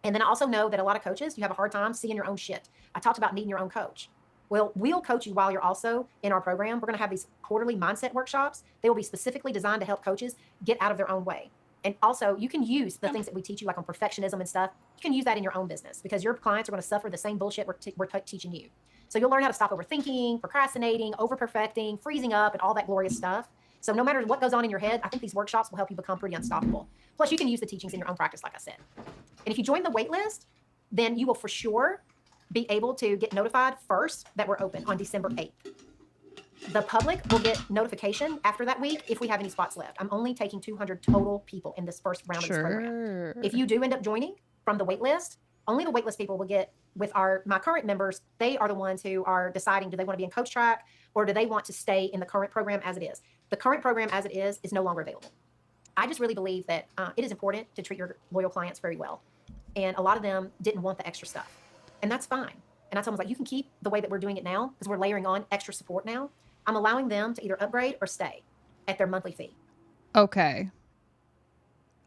And then I also know that a lot of coaches, you have a hard time seeing your own shit. I talked about needing your own coach. Well, we'll coach you while you're also in our program. We're going to have these quarterly mindset workshops. They will be specifically designed to help coaches get out of their own way. And also, you can use the things that we teach you, like on perfectionism and stuff. You can use that in your own business because your clients are going to suffer the same bullshit we're teaching you. So you'll learn how to stop overthinking, procrastinating, over-perfecting, freezing up, and all that glorious stuff. So no matter what goes on in your head, I think these workshops will help you become pretty unstoppable. Plus, you can use the teachings in your own practice, like I said. And if you join the wait list, then you will for sure be able to get notified first that we're open on December 8th. The public will get notification after that week if we have any spots left. I'm only taking 200 total people in this first round of this program. If you do end up joining from the wait list, only the wait list people will get with my current members. They are the ones who are deciding, do they want to be in Coach Track or do they want to stay in the current program as it is? The current program as it is no longer available. I just really believe that it is important to treat your loyal clients very well. And a lot of them didn't want the extra stuff. And that's fine. And I told them, like, you can keep the way that we're doing it now because we're layering on extra support now. I'm allowing them to either upgrade or stay at their monthly fee. Okay.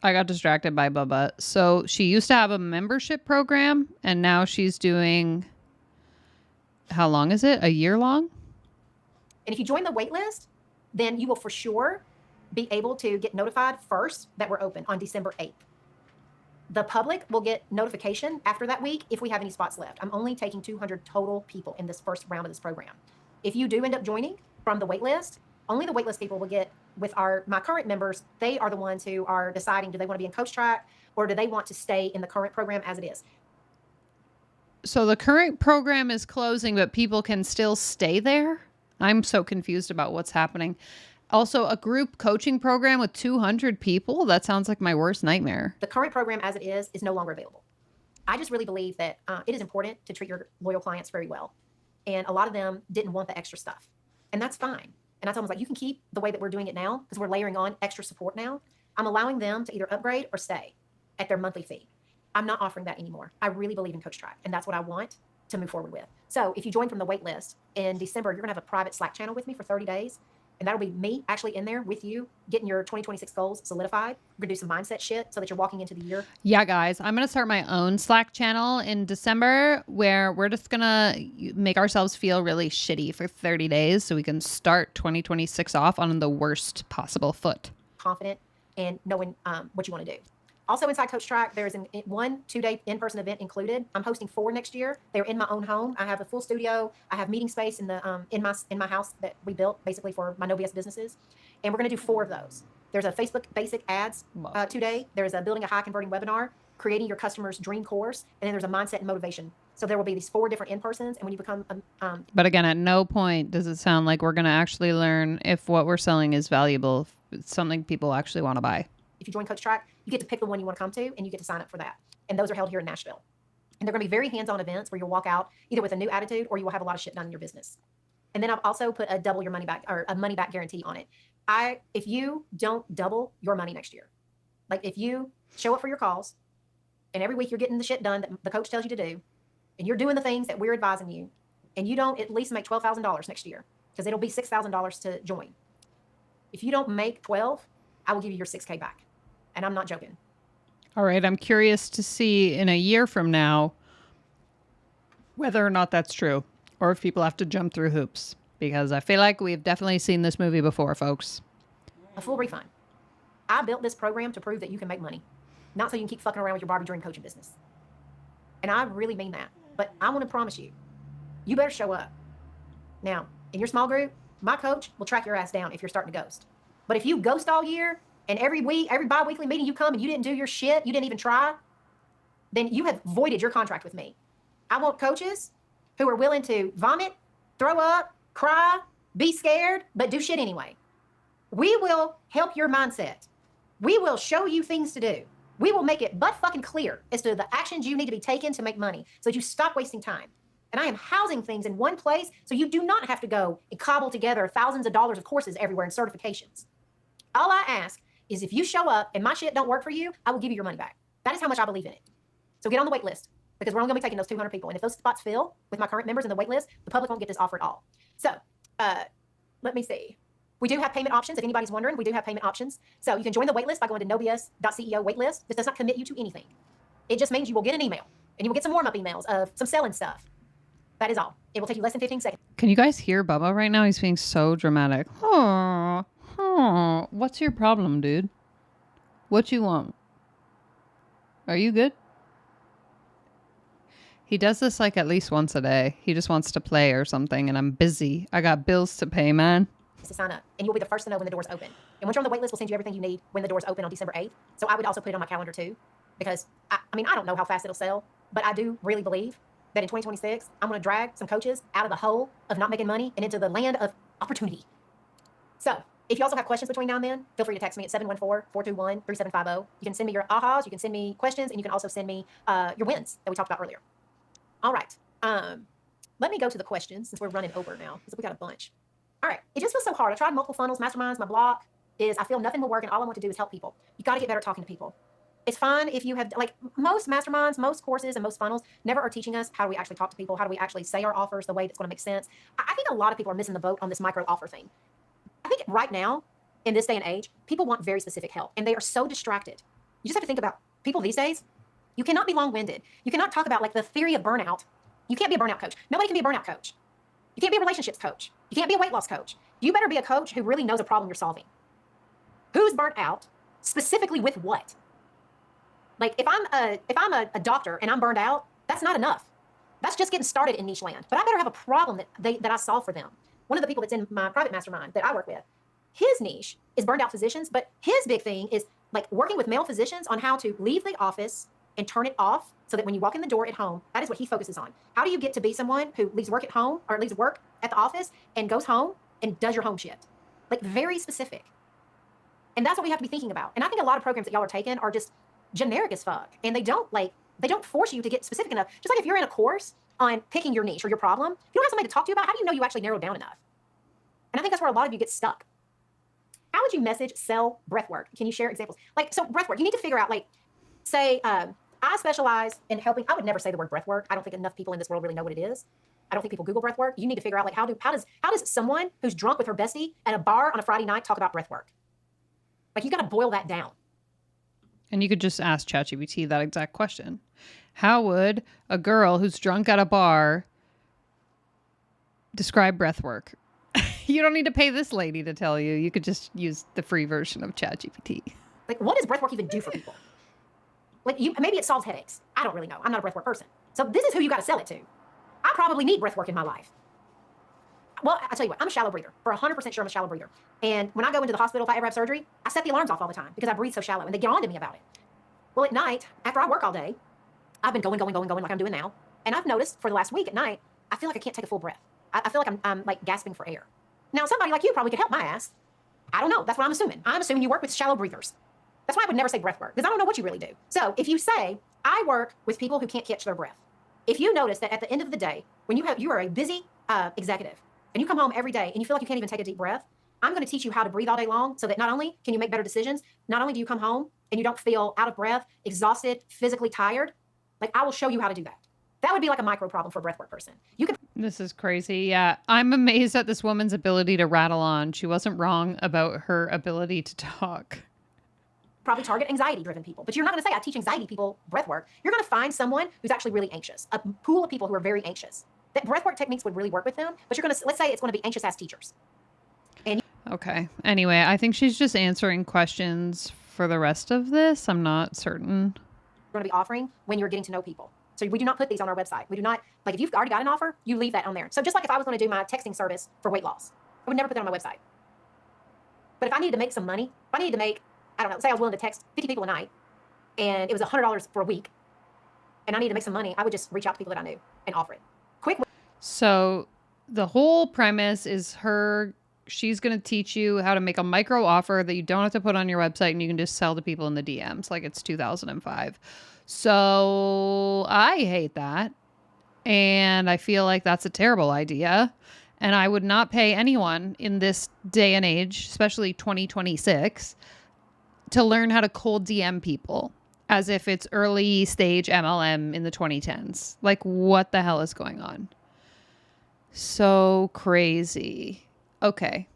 I got distracted by Bubba. So she used to have a membership program and now she's doing, how long is it? A year long? And if you join the wait list, then you will for sure be able to get notified first that we're open on December 8th. The public will get notification after that week if we have any spots left. I'm only taking 200 total people in this first round of this program. If you do end up joining from the wait list, only the wait list people will get with my current members. They are the ones who are deciding, do they want to be in Coach Track or do they want to stay in the current program as it is? So the current program is closing, but people can still stay there? I'm so confused about what's happening. Also, a group coaching program with 200 people? That sounds like my worst nightmare. The current program as it is no longer available. I just really believe that it is important to treat your loyal clients very well. And a lot of them didn't want the extra stuff. And that's fine. And I told them, like, you can keep the way that we're doing it now because we're layering on extra support now. I'm allowing them to either upgrade or stay at their monthly fee. I'm not offering that anymore. I really believe in Coach Track, and that's what I want to move forward with. So if you join from the wait list in December, you're going to have a private Slack channel with me for 30 days. And that'll be me actually in there with you, getting your 2026 goals solidified. We're going to do some mindset shit so that you're walking into the year. Yeah, guys, I'm going to start my own Slack channel in December where we're just going to make ourselves feel really shitty for 30 days so we can start 2026 off on the worst possible foot. Confident and knowing what you want to do. Also inside Coach Track, there's a 1-2-day in-person event included. I'm hosting 4 next year. They're in my own home. I have a full studio. I have meeting space in the in my house that we built basically for my no BS businesses. And we're going to do 4 of those. There's a Facebook basic ads 2-day. There's a building a high converting webinar, creating your customer's dream course, and then there's a mindset and motivation. So there will be these 4 different in-persons, and when you become But again, at no point does it sound like we're going to actually learn if what we're selling is valuable, if it's something people actually want to buy. If you join Coach Track, you get to pick the one you want to come to, and you get to sign up for that. And those are held here in Nashville. And they're going to be very hands-on events where you'll walk out either with a new attitude or you will have a lot of shit done in your business. And then I've also put a double your money back or a money back guarantee on it. If you don't double your money next year, like if you show up for your calls and every week you're getting the shit done that the coach tells you to do, and you're doing the things that we're advising you, and you don't at least make $12,000 next year, because it'll be $6,000 to join. If you don't make 12, I will give you your $6K back. And I'm not joking. All right. I'm curious to see in a year from now whether or not that's true or if people have to jump through hoops, because I feel like we've definitely seen this movie before, folks. A full refund. I built this program to prove that you can make money, not so you can keep fucking around with your Barbie dream coaching business. And I really mean that. But I want to promise you, you better show up. Now, in your small group, my coach will track your ass down if you're starting to ghost. But if you ghost all year, and every week, every bi-weekly meeting you come and you didn't do your shit, you didn't even try, then you have voided your contract with me. I want coaches who are willing to vomit, throw up, cry, be scared, but do shit anyway. We will help your mindset. We will show you things to do. We will make it butt fucking clear as to the actions you need to be taken to make money so that you stop wasting time. And I am housing things in one place so you do not have to go and cobble together thousands of dollars of courses everywhere and certifications. All I ask is if you show up and my shit don't work for you, I will give you your money back. That is how much I believe in it. So get on the wait list because we're only going to be taking those 200 people. And if those spots fill with my current members in the wait list, the public won't get this offer at all. So let me see. We do have payment options. If anybody's wondering, we do have payment options. So you can join the wait list by going to nobs.ceo waitlist. This does not commit you to anything. It just means you will get an email and you will get some warm-up emails of some selling stuff. That is all. It will take you less than 15 seconds. Can you guys hear Bubba right now? He's being so dramatic. What's your problem, dude? What you want? Are you good? He does this like at least once a day. He just wants to play or something, and I'm busy. I got bills to pay, man. To sign up, and you'll be the first to know when the doors open. And once you're on the wait list, we'll send you everything you need when the doors open on December 8th. So I would also put it on my calendar too, because I don't know how fast it'll sell, but I do really believe that in 2026, I'm going to drag some coaches out of the hole of not making money and into the land of opportunity. So if you also have questions between now and then, feel free to text me at 714-421-3750. You can send me your ahas, you can send me questions, and you can also send me your wins that we talked about earlier. All right. Let me go to the questions since we're running over now because we got a bunch. All right. It just feels so hard. I tried multiple funnels, masterminds. My block is I feel nothing will work, and all I want to do is help people. You got to get better at talking to people. It's fine if you have, like most masterminds, most courses, and most funnels never are teaching us how do we actually talk to people, how do we actually say our offers the way that's going to make sense. I think a lot of people are missing the boat on this micro offer thing. I think right now, in this day and age, people want very specific help, and they are so distracted. You just have to think about people these days. You cannot be long-winded. You cannot talk about like the theory of burnout. You can't be a burnout coach. Nobody can be a burnout coach. You can't be a relationships coach. You can't be a weight loss coach. You better be a coach who really knows a problem you're solving. Who's burnt out? Specifically with what? Like if I'm a doctor and I'm burned out, that's not enough. That's just getting started in niche land. But I better have a problem that I solve for them. One of the people that's in my private mastermind that I work with, his niche is burned out physicians, but his big thing is like working with male physicians on how to leave the office and turn it off so that when you walk in the door at home, that is what he focuses on. How do you get to be someone who leaves work at home or leaves work at the office and goes home and does your home shit? Like very specific. And that's what we have to be thinking about. And I think a lot of programs that y'all are taking are just generic as fuck. And they don't force you to get specific enough. Just like if you're in a course on picking your niche or your problem, you don't have somebody to talk to you about, how do you know you actually narrowed down enough? And I think that's where a lot of you get stuck. How would you message, sell breath work? Can you share examples? Like, so breath work, you need to figure out, like, say, I specialize in helping. I would never say the word breath work. I don't think enough people in this world really know what it is. I don't think people Google breath work. You need to figure out, like, how does someone who's drunk with her bestie at a bar on a Friday night talk about breath work? Like, you got to boil that down. And you could just ask ChatGPT that exact question. How would a girl who's drunk at a bar describe breath work? You don't need to pay this lady to tell you. You could just use the free version of ChatGPT. Like, what does breath work even do for people? Like, maybe it solves headaches. I don't really know. I'm not a breath work person. So this is who you got to sell it to. I probably need breath work in my life. Well, I tell you what, I'm a shallow breather. For 100% sure I'm a shallow breather. And when I go into the hospital, if I ever have surgery, I set the alarms off all the time because I breathe so shallow, and they get on to me about it. Well, at night, after I work all day, I've been going like I'm doing now. And I've noticed for the last week at night, I feel like I can't take a full breath. I feel like I'm like gasping for air. Now, somebody like you probably could help my ass. I don't know. That's what I'm assuming. I'm assuming you work with shallow breathers. That's why I would never say breath work, because I don't know what you really do. So if you say, I work with people who can't catch their breath, if you notice that at the end of the day, when you are a busy executive and you come home every day and you feel like you can't even take a deep breath, I'm going to teach you how to breathe all day long so that not only can you make better decisions, not only do you come home and you don't feel out of breath, exhausted, physically tired, like I will show you how to do that. That would be like a micro problem for a breathwork person. You could. This is crazy. Yeah. I'm amazed at this woman's ability to rattle on. She wasn't wrong about her ability to talk. Probably target anxiety-driven people. But you're not going to say, I teach anxiety people breathwork. You're going to find someone who's actually really anxious, a pool of people who are very anxious. That breathwork techniques would really work with them, but you're going to, let's say it's going to be anxious-ass teachers. Okay. Anyway, I think she's just answering questions for the rest of this. I'm not certain. You're going to be offering when you're getting to know people. So we do not put these on our website. We do not, like if you've already got an offer, you leave that on there. So just like if I was going to do my texting service for weight loss, I would never put that on my website. But if I needed to make some money, if I needed to make, I don't know, say I was willing to text 50 people a night and it was $100 for a week and I needed to make some money, I would just reach out to people that I knew and offer it. Quick. So the whole premise is she's going to teach you how to make a micro offer that you don't have to put on your website and you can just sell to people in the DMs like it's 2005. So I hate that. And I feel like that's a terrible idea. And I would not pay anyone in this day and age, especially 2026, to learn how to cold DM people as if it's early stage MLM in the 2010s. Like, what the hell is going on? So crazy. Okay.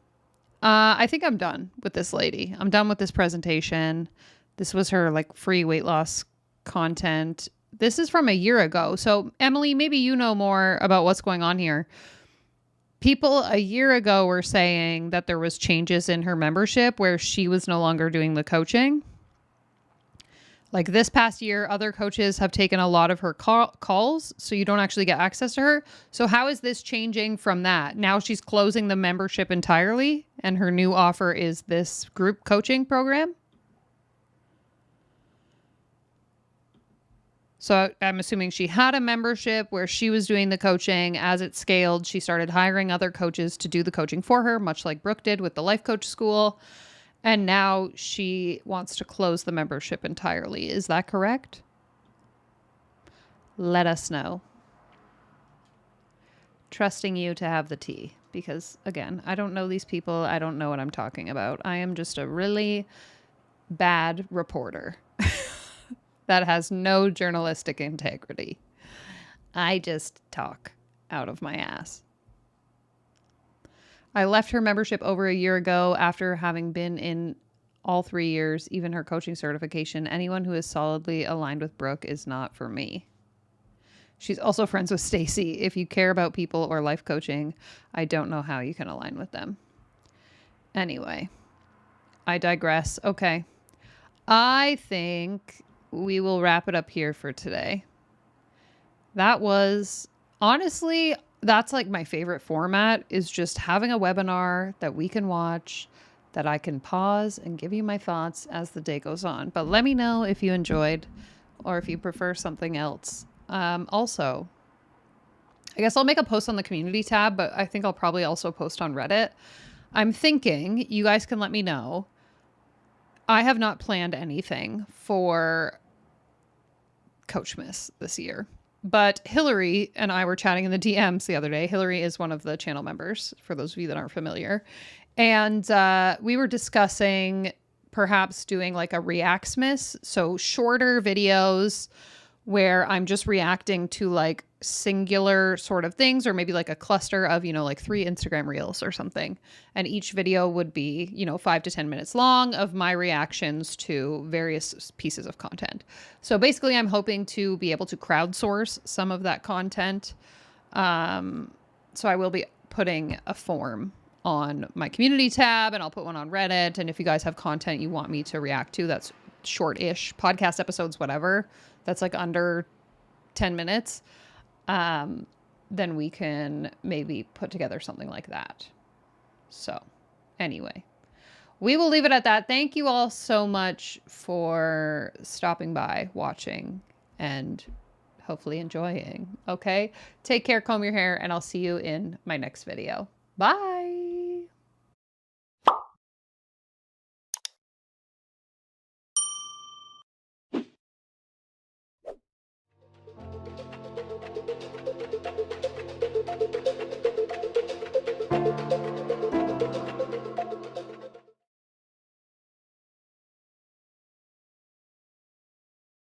I think I'm done with this lady. I'm done with this presentation. This was her like free weight loss content. This is from a year ago. So Emily, maybe you know more about what's going on here. People a year ago were saying that there was changes in her membership where she was no longer doing the coaching. Like this past year, other coaches have taken a lot of her calls, so you don't actually get access to her. So how is this changing from that? Now she's closing the membership entirely, and her new offer is this group coaching program? So I'm assuming she had a membership where she was doing the coaching. As it scaled, she started hiring other coaches to do the coaching for her, much like Brooke did with the Life Coach School. And now she wants to close the membership entirely. Is that correct? Let us know. Trusting you to have the tea. Because, again, I don't know these people. I don't know what I'm talking about. I am just a really bad reporter that has no journalistic integrity. I just talk out of my ass. I left her membership over a year ago after having been in all 3 years, even her coaching certification. Anyone who is solidly aligned with Brooke is not for me. She's also friends with Stacy. If you care about people or life coaching, I don't know how you can align with them. Anyway, I digress. Okay. I think we will wrap it up here for today. That was honestly, that's like my favorite format, is just having a webinar that we can watch, that I can pause and give you my thoughts as the day goes on. But let me know if you enjoyed or if you prefer something else. Also, I guess I'll make a post on the community tab, but I think I'll probably also post on Reddit. I'm thinking, you guys can let me know. I have not planned anything for Coachmas this year. But Hillary and I were chatting in the DMs the other day. Hillary is one of the channel members, for those of you that aren't familiar. And we were discussing perhaps doing like a Reactsmas. So shorter videos where I'm just reacting to like singular sort of things, or maybe like a cluster of, like 3 Instagram reels or something. And each video would be, 5 to 10 minutes long of my reactions to various pieces of content. So basically I'm hoping to be able to crowdsource some of that content. So I will be putting a form on my community tab, and I'll put one on Reddit. And if you guys have content you want me to react to, that's short-ish podcast episodes, whatever, that's like under 10 minutes, then we can maybe put together something like that. So anyway, we will leave it at that. Thank you all so much for stopping by, watching, and hopefully enjoying. Okay, take care, comb your hair, and I'll see you in my next video. Bye.